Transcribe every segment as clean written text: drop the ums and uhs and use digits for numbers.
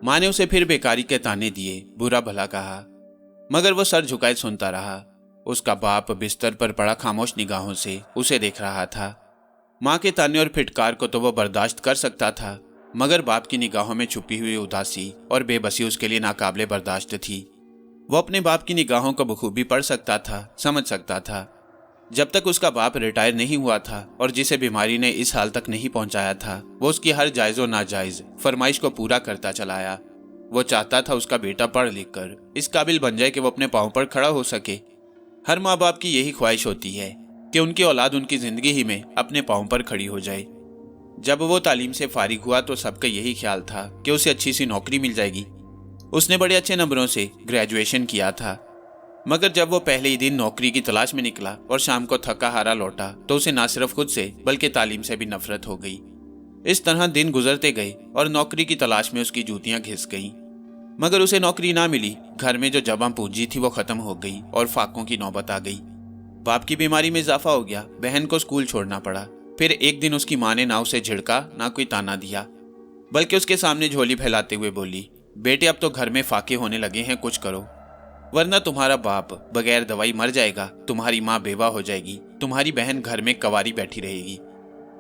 माँ ने उसे फिर बेकारी के ताने दिए, बुरा भला कहा, मगर वो सर झुकाए सुनता रहा। उसका बाप बिस्तर पर पड़ा खामोश निगाहों से उसे देख रहा था। माँ के ताने और फिटकार को तो वो बर्दाश्त कर सकता था, मगर बाप की निगाहों में छुपी हुई उदासी और बेबसी उसके लिए नाकाबिले बर्दाश्त थी। वो अपने बाप की निगाहों को बखूबी पढ़ सकता था, समझ सकता था। जब तक उसका बाप रिटायर नहीं हुआ था और जिसे बीमारी ने इस हाल तक नहीं पहुंचाया था, वो उसकी हर जायज और नाजायज फरमाइश को पूरा करता चला आया। वो चाहता था उसका बेटा पढ़ लिख कर इस काबिल बन जाए कि वो अपने पांव पर खड़ा हो सके। हर माँ बाप की यही ख्वाहिश होती है कि उनकी औलाद उनकी जिंदगी ही में अपने पांव पर खड़ी हो जाए। जब वो तालीम से फारिग हुआ तो सबका यही ख्याल था कि उसे अच्छी सी नौकरी मिल जाएगी। उसने बड़े अच्छे नंबरों से ग्रेजुएशन किया था, मगर जब वो पहले ही दिन नौकरी की तलाश में निकला और शाम को थका हारा लौटा तो उसे न सिर्फ खुद से बल्कि तालीम से भी नफरत हो गई। इस तरह दिन गुजरते गए और नौकरी की तलाश में उसकी जूतियां घिस गईं। मगर उसे नौकरी ना मिली। घर में जो जमा पूंजी थी वो खत्म हो गई और फाकों की नौबत आ गई। बाप की बीमारी में इजाफा हो गया, बहन को स्कूल छोड़ना पड़ा। फिर एक दिन उसकी माँ ने ना उसे झिड़का ना कोई ताना दिया, बल्कि उसके सामने झोली फैलाते हुए बोली, बेटे अब तो घर में फाके होने लगे हैं, कुछ करो, वरना तुम्हारा बाप बगैर दवाई मर जाएगा, तुम्हारी माँ बेवा हो जाएगी, तुम्हारी बहन घर में कवारी बैठी रहेगी।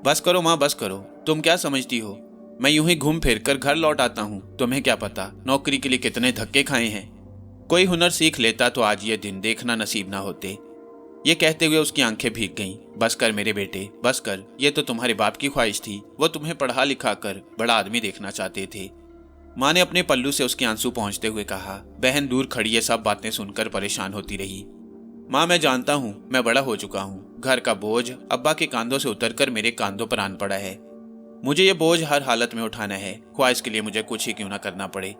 बस करो माँ, बस करो। तुम क्या समझती हो, मैं यूं ही घूम फिर कर घर लौट आता हूँ। तुम्हें क्या पता नौकरी के लिए कितने धक्के खाए हैं। कोई हुनर सीख लेता तो आज ये दिन देखना नसीब ना होते। ये कहते हुए उसकी आंखें भीग गईं। बस कर मेरे बेटे, बस कर। ये तो तुम्हारे बाप की ख्वाहिश थी, वो तुम्हें पढ़ा लिखा कर बड़ा आदमी देखना चाहते थे। माँ ने अपने पल्लू से उसके आंसू पहुंचते हुए कहा। बहन दूर खड़ी ये सब बातें सुनकर परेशान होती रही। माँ मैं जानता हूँ, मैं बड़ा हो चुका हूँ। घर का बोझ अब्बा के कांधों से उतरकर मेरे कांधों पर आन पड़ा है। मुझे ये बोझ हर हालत में उठाना है, ख्वाहिश के लिए मुझे कुछ ही क्यों ना करना पड़े।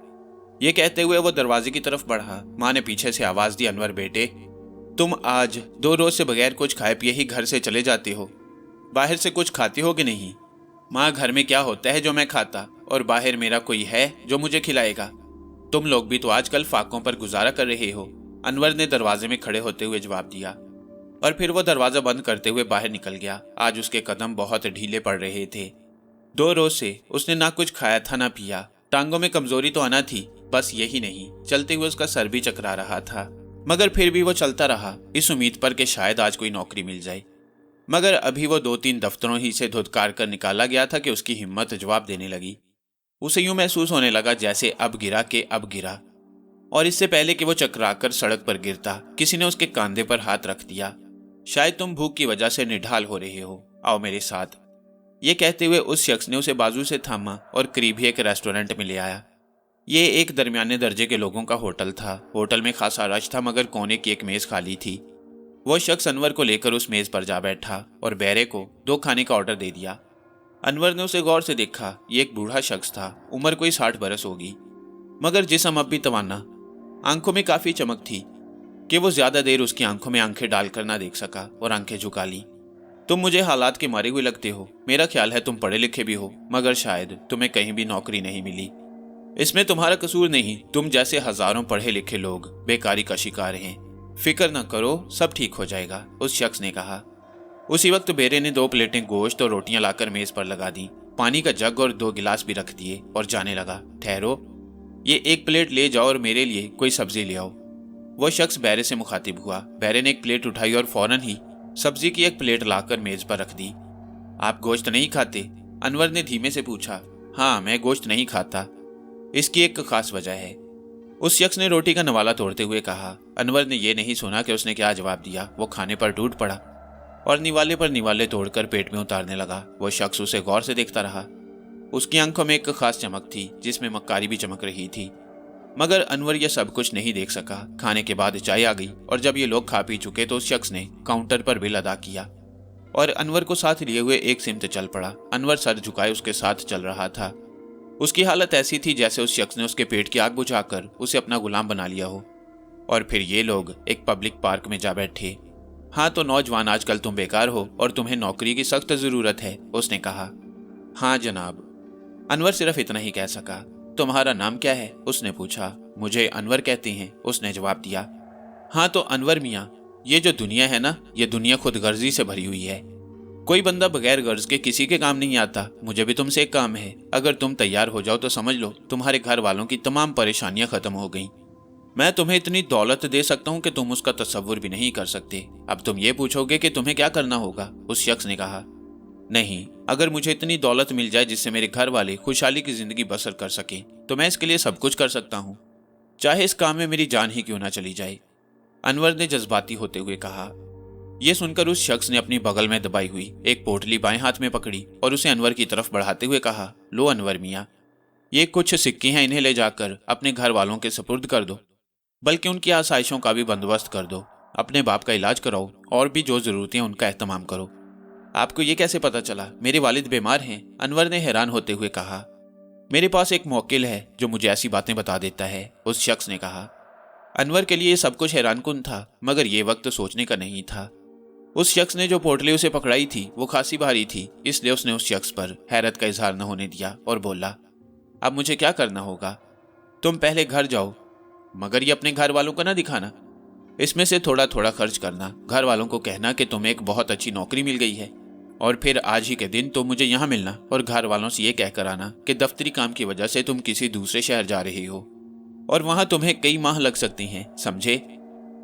ये कहते हुए वो दरवाजे की तरफ बढ़ा। माँ ने पीछे से आवाज दी, अनवर बेटे, तुम आज 2 रोज से बगैर कुछ खाए पिए ही घर से चले जाते हो। बाहर से कुछ खाते हो कि नहीं? माँ घर में क्या होता है जो मैं खाता, और बाहर मेरा कोई है जो मुझे खिलाएगा? तुम लोग भी तो आजकल फाकों पर गुजारा कर रहे हो। अनवर ने दरवाजे में खड़े होते हुए जवाब दिया, और फिर वो दरवाजा बंद करते हुए बाहर निकल गया। आज उसके कदम बहुत ढीले पड़ रहे थे। 2 रोज से उसने ना कुछ खाया था ना पिया। टांगों में कमजोरी तो आना थी, बस यही नहीं, चलते हुए उसका सर भी चकरा रहा था। मगर फिर भी वो चलता रहा, इस उम्मीद पर कि शायद आज कोई नौकरी मिल जाए। मगर अभी वो 2-3 दफ्तरों ही से धुतकार कर निकाला गया था कि उसकी हिम्मत जवाब देने लगी। उसे यूं महसूस होने लगा जैसे अब गिरा के अब गिरा, और इससे पहले कि वो चकराकर सड़क पर गिरता किसी ने उसके कंधे पर हाथ रख दिया। शायद तुम भूख की वजह से निढाल हो रहे हो, आओ मेरे साथ। ये कहते हुए उस शख्स ने उसे बाजू से थामा और करीब ही एक रेस्टोरेंट में ले आया। ये एक दरमियाने दर्जे के लोगों का होटल था। होटल में खासा रश था, मगर कोने की एक मेज खाली थी। वो शख्स अनवर को लेकर उस मेज पर जा बैठा और बैरे को 2 खाने का ऑर्डर दे दिया। अनवर ने उसे गौर से देखा। ये एक बूढ़ा शख्स था, उम्र कोई 60 बरस होगी, मगर जिस्म अब भी तवाना। आंखों में काफी चमक थी कि वो ज्यादा देर उसकी आंखों में आंखें डालकर ना देख सका और आंखें झुका ली। तुम मुझे हालात के मारे हुए लगते हो। मेरा ख्याल है तुम पढ़े लिखे भी हो, मगर शायद तुम्हें कहीं भी नौकरी नहीं मिली। इसमें तुम्हारा कसूर नहीं, तुम जैसे हजारों पढ़े लिखे लोग बेकारी का शिकार हैं। फिक्र न करो, सब ठीक हो जाएगा, उस शख्स ने कहा। उसी वक्त बेरे ने 2 प्लेटें गोश्त और रोटियां लाकर मेज पर लगा दी। पानी का जग और 2 गिलास भी रख दिए और जाने लगा। ठहरो, ये 1 प्लेट ले जाओ और मेरे लिए कोई सब्जी ले आओ। वो शख्स बैरे से मुखातिब हुआ। बैरे ने 1 प्लेट उठाई और फौरन ही सब्जी की 1 प्लेट लाकर मेज पर रख दी। आप गोश्त नहीं खाते? अनवर ने धीमे से पूछा। हाँ, मैं गोश्त नहीं खाता। इसकी एक खास वजह है, उस शख्स ने रोटी का नवाला तोड़ते हुए कहा। अनवर ने यह नहीं सुना कि उसने क्या जवाब दिया। वो खाने पर टूट पड़ा और निवाले पर निवाले तोड़कर पेट में उतारने लगा। वो शख्स उसे गौर से देखता रहा। उसकी आंखों में एक खास चमक थी जिसमें मक्कारी भी चमक रही थी, मगर अनवर यह सब कुछ नहीं देख सका। खाने के बाद चाय आ गई और जब ये लोग खा पी चुके तो उस शख्स ने काउंटर पर बिल अदा किया और अनवर को साथ लिए हुए एक सिमत चल पड़ा। अनवर सर झुकाए उसके साथ चल रहा था। उसकी हालत ऐसी थी जैसे उस शख्स ने उसके पेट की आग बुझाकर उसे अपना गुलाम बना लिया हो। और फिर ये लोग एक पब्लिक पार्क में जा बैठे। हाँ तो नौजवान, आजकल तुम बेकार हो और तुम्हें नौकरी की सख्त जरूरत है, उसने कहा। हाँ जनाब, अनवर सिर्फ इतना ही कह सका। तुम्हारा नाम क्या है? उसने पूछा। मुझे अनवर कहते हैं, उसने जवाब दिया। हाँ तो अनवर मियाँ, ये जो दुनिया है ना, ये दुनिया खुद गर्जी से भरी हुई है। कोई बंदा बगैर गर्ज के किसी के काम नहीं आता। मुझे भी तुमसे एक काम है, अगर तुम तैयार हो जाओ तो समझ लो तुम्हारे घर वालों की तमाम परेशानियां खत्म हो गईं। मैं तुम्हें इतनी दौलत दे सकता हूं कि तुम उसका तसव्वुर भी नहीं कर सकते। अब तुम ये पूछोगे कि तुम्हें क्या करना होगा, उस शख्स ने कहा। नहीं, अगर मुझे इतनी दौलत मिल जाए जिससे मेरे घर वाले खुशहाली की जिंदगी बसर कर सकें तो मैं इसके लिए सब कुछ कर सकता हूँ, चाहे इस काम में मेरी जान ही क्यों ना चली जाए, अनवर ने जज्बाती होते हुए कहा। यह सुनकर उस शख्स ने अपनी बगल में दबाई हुई एक पोटली बाएं हाथ में पकड़ी और उसे अनवर की तरफ बढ़ाते हुए कहा, लो अनवर मियाँ, ये कुछ सिक्के हैं, इन्हें ले जाकर अपने घर वालों के सुपुर्द कर दो, बल्कि उनकी आसाइशों का भी बंदोबस्त कर दो। अपने बाप का इलाज कराओ और भी जो जरूरतें हैं उनका एहतमाम करो। आपको ये कैसे पता चला? मेरे वालिद बीमार हैं, अनवर ने हैरान होते हुए कहा। मेरे पास एक मुवक्किल है जो मुझे ऐसी बातें बता देता है, उस शख्स ने कहा। अनवर के लिए ये सब कुछ हैरानकुन था, मगर ये वक्त सोचने का नहीं था। उस शख्स ने जो पोटली उसे पकड़ाई थी वो खासी भारी थी, इसलिए उसने उस शख्स पर हैरत का इजहार न होने दिया और बोला, अब मुझे क्या करना होगा? तुम पहले घर जाओ, मगर ये अपने घर वालों को ना दिखाना। इसमें से थोड़ा थोड़ा खर्च करना, घर वालों को कहना कि तुम्हें एक बहुत अच्छी नौकरी मिल गई है, और फिर आज ही के दिन तुम मुझे यहाँ मिलना और घर वालों से ये कहकर आना कि दफ्तरी काम की वजह से तुम किसी दूसरे शहर जा रहे हो और वहां तुम्हें कई माह लग सकती हैं, समझे?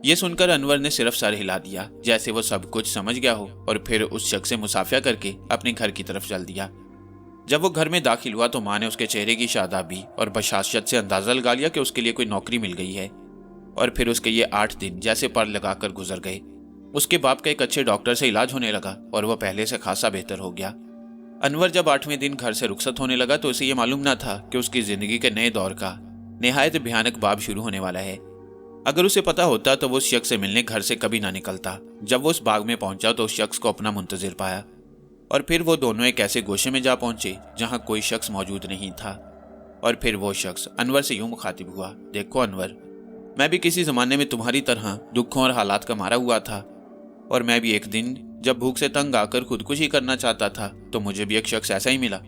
ये सुनकर अनवर ने सिर्फ सर हिला दिया जैसे वो सब कुछ समझ गया हो, और फिर उस शख्स से मुसाफिया करके अपने घर की तरफ चल दिया। जब वो घर में दाखिल हुआ तो माँ ने उसके चेहरे की शादाबी और बशाशत से अंदाजा लगा लिया कि उसके लिए कोई नौकरी मिल गई है। और फिर उसके ये 8 दिन जैसे पर लगाकर गुजर गए। उसके बाप का एक अच्छे डॉक्टर से इलाज होने लगा और वह पहले से खासा बेहतर हो गया। अनवर जब 8वें दिन घर से रुखसत होने लगा तो उसे ये मालूम न था कि उसकी जिंदगी के नए दौर का निहायत भयानक बाब शुरू होने वाला है। अगर उसे पता होता तो वो उस शख्स से मिलने घर से कभी ना निकलता। जब वो उस बाग में पहुंचा तो उस शख्स को अपना मुंतजिर पाया, और फिर वो दोनों एक ऐसे गोशे में जा पहुंचे जहां कोई शख्स मौजूद नहीं था। और फिर वो शख्स अनवर से यूं मुखातिब हुआ, देखो अनवर, मैं भी किसी जमाने में तुम्हारी तरह दुखों और हालात का मारा हुआ था, और मैं भी एक दिन जब भूख से तंग आकर खुदकुशी करना चाहता था तो मुझे भी एक शख्स ऐसा ही मिला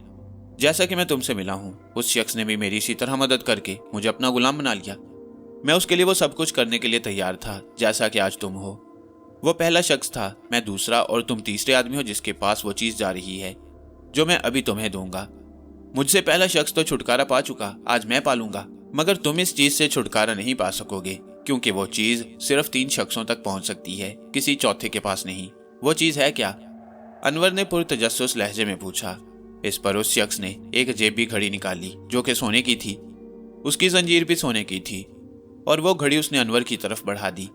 जैसा कि मैं तुमसे मिला हूँ। उस शख्स ने भी मेरी इसी तरह मदद करके मुझे अपना गुलाम बना लिया। मैं उसके लिए वो सब कुछ करने के लिए तैयार था जैसा कि आज तुम हो। वो पहला शख्स था, मैं दूसरा, और तुम तीसरे आदमी हो जिसके पास वो चीज जा रही है जो मैं अभी तुम्हें दूंगा। मुझसे पहला शख्स तो छुटकारा पा चुका, आज मैं पालूंगा, मगर तुम इस चीज से छुटकारा नहीं पा सकोगे, क्योंकि वो चीज सिर्फ 3 शख्सों तक पहुंच सकती है, किसी चौथे के पास नहीं। वो चीज है क्या? अनवर ने पुरतजस्सुस लहजे में पूछा। इस पर उस शख्स ने एक जेबी घड़ी निकाली जो कि सोने की थी। उसकी जंजीर भी सोने की थी, और वो घड़ी उसने अनवर की तरफ बढ़ा दी।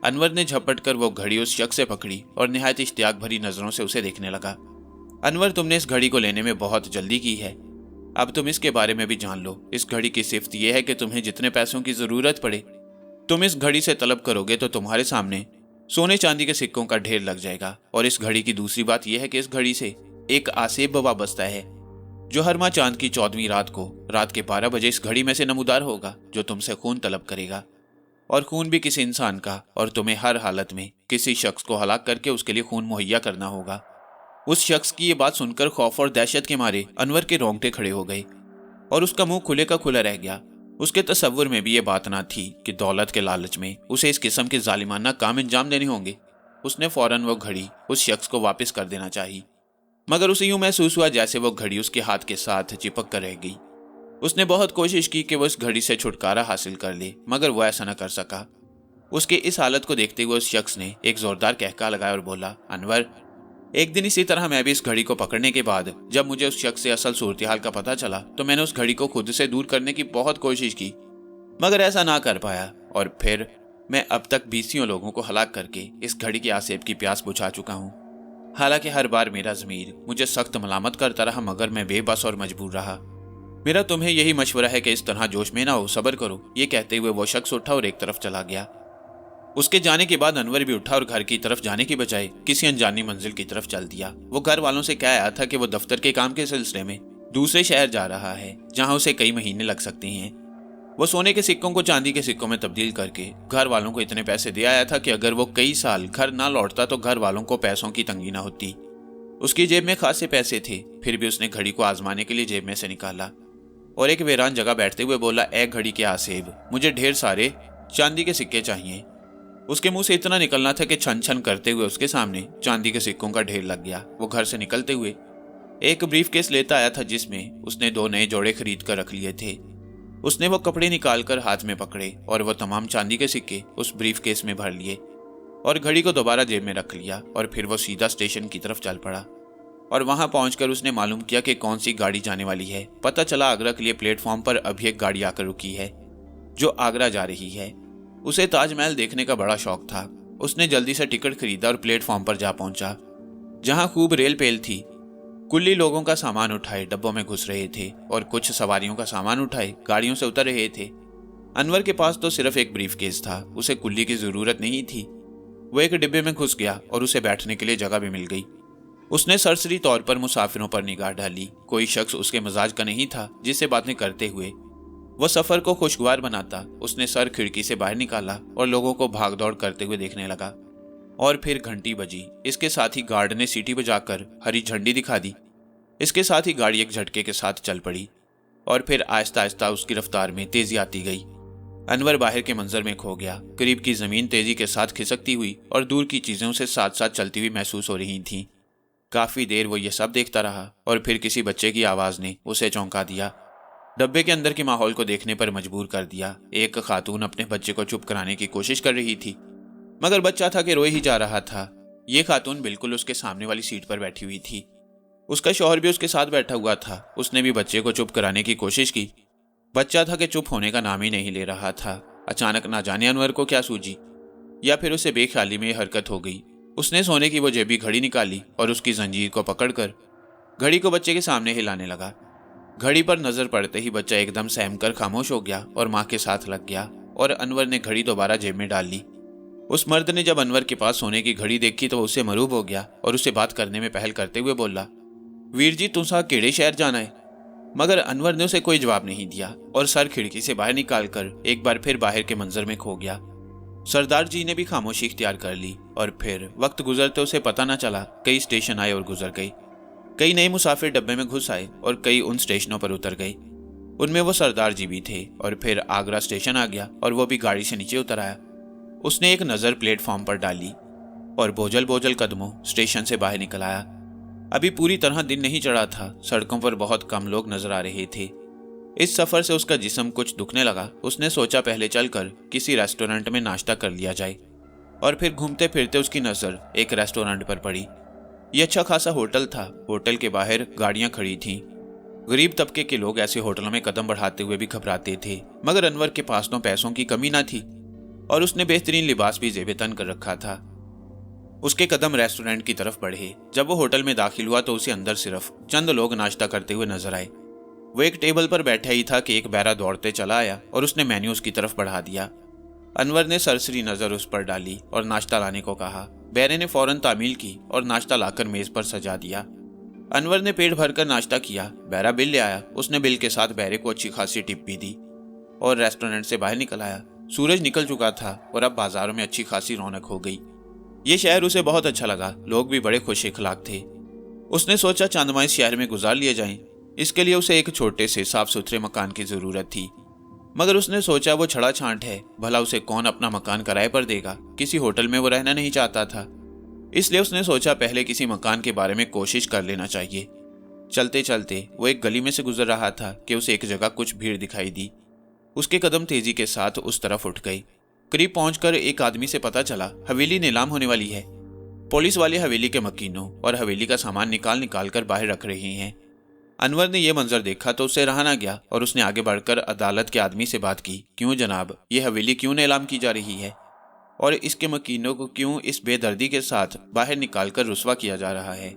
अनवर ने झपट कर वो घड़ी उस शख्स से पकड़ी और निहायत इश्तियाक भरी नजरों से उसे देखने लगा। अनवर, तुमने इस घड़ी को लेने में बहुत जल्दी की है, अब तुम इसके बारे में भी जान लो। इस घड़ी की सिफ्त यह है कि तुम्हें जितने पैसों की जरूरत पड़े तुम इस घड़ी से तलब करोगे तो तुम्हारे सामने सोने चांदी के सिक्कों का ढेर लग जाएगा। और इस घड़ी की दूसरी बात यह है कि इस घड़ी से एक आसेब वाबस्ता है जो हर माह चांद की 14वीं रात को रात के 12 बजे इस घड़ी में से नमूदार होगा, जो तुमसे खून तलब करेगा, और खून भी किसी इंसान का, और तुम्हें हर हालत में किसी शख्स को हलाक करके उसके लिए खून मुहैया करना होगा। उस शख्स की ये बात सुनकर खौफ और दहशत के मारे अनवर के रोंगटे खड़े हो गए और उसका मुंह खुले का खुला रह गया। उसके तसव्वुर में भी ये बात ना थी कि दौलत के लालच में उसे इस किस्म के जालिमाना काम अंजाम देने होंगे। उसने फौरन वो घड़ी उस शख्स को वापस कर देना चाहिए, मगर उसे यूं महसूस हुआ जैसे वो घड़ी उसके हाथ के साथ चिपक कर रह गई। उसने बहुत कोशिश की कि वो इस घड़ी से छुटकारा हासिल कर ले, मगर वो ऐसा न कर सका। उसके इस हालत को देखते हुए उस शख्स ने एक जोरदार कहका लगाया और बोला, अनवर, एक दिन इसी तरह मैं भी इस घड़ी को पकड़ने के बाद जब मुझे उस शख्स से असल सूरत हाल का पता चला तो मैंने उस घड़ी को खुद से दूर करने की बहुत कोशिश की, मगर ऐसा ना कर पाया, और फिर मैं अब तक 20 लोगों को हलाक करके इस घड़ी के आसेब की प्यास बुझा चुका हूँ। हालांकि हर बार मेरा ज़मीर मुझे सख्त मलामत करता रहा, मगर मैं बेबस और मजबूर रहा। मेरा तुम्हें यही मशवरा है कि इस तरह जोश में ना हो, सब्र करो। ये कहते हुए वो शख्स उठा और एक तरफ चला गया। उसके जाने के बाद अनवर भी उठा और घर की तरफ जाने की बजाय किसी अनजानी मंजिल की तरफ चल दिया। वो घर वालों से कह आया था कि वो दफ्तर के काम के सिलसिले में दूसरे शहर जा रहा है जहां उसे कई महीने लग सकते हैं। वो सोने के सिक्कों को चांदी के सिक्कों में तब्दील करके घर वालों को इतने पैसे दे आया था कि अगर वो कई साल घर ना लौटता तो घर वालों को पैसों की तंगी ना होती। उसकी जेब में खासे पैसे थे, फिर भी उसने घड़ी को आजमाने के लिए जेब में से निकाला और एक वीरान जगह बैठते हुए बोला, ए घड़ी के आसेब, मुझे ढेर सारे चांदी के सिक्के चाहिए। उसके मुंह से इतना निकलना था कि छन छन करते हुए उसके सामने चांदी के सिक्कों का ढेर लग गया। वो घर से निकलते हुए एक ब्रीफकेस लेता आया था जिसमें उसने 2 नए जोड़े खरीद कर रख लिए थे। उसने वो कपड़े निकालकर हाथ में पकड़े और वो तमाम चांदी के सिक्के उस ब्रीफकेस में भर लिए और घड़ी को दोबारा जेब में रख लिया और फिर वो सीधा स्टेशन की तरफ चल पड़ा। और वहां पहुंचकर उसने मालूम किया कि कौन सी गाड़ी जाने वाली है। पता चला आगरा के लिए प्लेटफॉर्म पर अभी एक गाड़ी आकर रुकी है जो आगरा जा रही है। उसे ताजमहल देखने का बड़ा शौक था। उसने जल्दी से टिकट खरीदा और प्लेटफॉर्म पर जा पहुंचा जहां खूब रेल पेल थी। कुल्ली लोगों का सामान उठाए डब्बों में घुस रहे थे और कुछ सवारियों का सामान उठाए गाड़ियों से उतर रहे थे। अनवर के पास तो सिर्फ एक ब्रीफकेस था, उसे कुल्ली की जरूरत नहीं थी। वो एक डिब्बे में घुस गया और उसे बैठने के लिए जगह भी मिल गई। उसने सरसरी तौर पर मुसाफिरों पर निगाह डाली। कोई शख्स उसके मजाज का नहीं था जिससे बातें करते हुए वो सफर को खुशगवार बनाता। उसने सर खिड़की से बाहर निकाला और लोगों को भागदौड़ करते हुए देखने लगा। और फिर घंटी बजी। इसके साथ ही गार्ड ने सीटी बजाकर हरी झंडी दिखा दी। इसके साथ ही गाड़ी एक झटके के साथ चल पड़ी और फिर आहिस्ता आहिस्ता उसकी रफ्तार में तेजी आती गई। अनवर बाहर के मंजर में खो गया। करीब की जमीन तेजी के साथ खिसकती हुई और दूर की चीजें उसे साथ साथ चलती हुई महसूस हो रही थीं। काफी देर वो ये सब देखता रहा और फिर किसी बच्चे की आवाज ने उसे चौंका दिया, डब्बे के अंदर के माहौल को देखने पर मजबूर कर दिया। एक खातून अपने बच्चे को चुप कराने की कोशिश कर रही थी मगर बच्चा था कि रोए ही जा रहा था। ये खातून बिल्कुल उसके सामने वाली सीट पर बैठी हुई थी। उसका शौहर भी उसके साथ बैठा हुआ था। उसने भी बच्चे को चुप कराने की कोशिश की। बच्चा था कि चुप होने का नाम ही नहीं ले रहा था। अचानक ना जाने अनवर को क्या सूझी या फिर उसे बेख्याली में हरकत हो गई। उसने सोने की वो जेबी घड़ी निकाली और उसकी जंजीर को पकड़कर घड़ी को बच्चे के सामने हिलाने लगा। घड़ी पर नजर पड़ते ही बच्चा एकदम सहम कर खामोश हो गया और मां के साथ लग गया और अनवर ने घड़ी दोबारा जेब में डाल ली। उस मर्द ने जब अनवर के पास सोने की घड़ी देखी तो उससे मरूब हो गया और उसे बात करने में पहल करते हुए बोला, वीर जी तुसा केड़े शहर जाना है? मगर अनवर ने उसे कोई जवाब नहीं दिया और सर खिड़की से बाहर निकालकर एक बार फिर बाहर के मंजर में खो गया। सरदार जी ने भी खामोशी इख्तियार कर ली और फिर वक्त गुजरते उसे पता न चला। कई स्टेशन आए और गुजर गए। कई नए मुसाफिर डब्बे में घुस आए और कई उन स्टेशनों पर उतर गए। उनमें वो सरदार जी भी थे। और फिर आगरा स्टेशन आ गया और वो भी गाड़ी से नीचे उतर आया। उसने एक नज़र प्लेटफॉर्म पर डाली और बोझल बोझल कदमों स्टेशन से बाहर निकल आया। अभी पूरी तरह दिन नहीं चढ़ा था। सड़कों पर बहुत कम लोग नजर आ रहे थे। इस सफर से उसका जिस्म कुछ दुखने लगा। उसने सोचा पहले चलकर किसी रेस्टोरेंट में नाश्ता कर लिया जाए और फिर घूमते फिरते उसकी नज़र एक रेस्टोरेंट पर पड़ी। यह अच्छा खासा होटल था। होटल के बाहर गाड़ियां खड़ी थीं। गरीब तबके के लोग ऐसे होटलों में कदम बढ़ाते हुए भी घबराते थे मगर अनवर के पास तो पैसों की कमी ना थी और उसने बेहतरीन लिबास भी जेबे तन कर रखा था। उसके कदम रेस्टोरेंट की तरफ बढ़े। जब वो होटल में दाखिल हुआ तो उसे अंदर सिर्फ चंद लोग नाश्ता करते हुए नजर आए। वो एक टेबल पर बैठा ही था कि एक बैरा दौड़ते चला आया और उसने मेन्यू उसकी तरफ बढ़ा दिया। अनवर ने सरसरी नजर उस पर डाली और नाश्ता लाने को कहा। बैरे ने फौरन तामील की और नाश्ता लाकर मेज पर सजा दिया। अनवर ने पेट भरकर नाश्ता किया। बैरा बिल ले आया। उसने बिल के साथ बैरे को अच्छी खासी टिप भी दी और रेस्टोरेंट से बाहर निकल आया। सूरज निकल चुका था और अब बाजारों में अच्छी खासी रौनक हो गई। ये शहर उसे बहुत अच्छा लगा। लोग भी बड़े खुश इखलाक थे। उसने सोचा चांदमाई शहर में गुजार लिए जाएं। इसके लिए उसे एक छोटे से साफ सुथरे मकान की जरूरत थी मगर उसने सोचा वो छड़ा छांट है, भला उसे कौन अपना मकान किराए पर देगा। किसी होटल में वो रहना नहीं चाहता था, इसलिए उसने सोचा पहले किसी मकान के बारे में कोशिश कर लेना चाहिए। चलते चलते वो एक गली में से गुजर रहा था कि उसे एक जगह कुछ भीड़ दिखाई दी। उसके कदम तेजी के साथ उस तरफ उठ गई। करीब पहुंचकर एक आदमी से पता चला हवेली नीलाम होने वाली है। पुलिस वाले हवेली के मकीनों और हवेली का सामान निकाल निकाल कर बाहर रख रहे हैं। अनवर ने यह मंजर देखा तो उससे रहा ना गया और उसने आगे बढ़कर अदालत के आदमी से बात की। क्यों जनाब, ये हवेली क्यों नीलाम की जा रही है और इसके मकीनों को क्यों इस बेदर्दी के साथ बाहर निकालकर रुस्वा किया जा रहा है?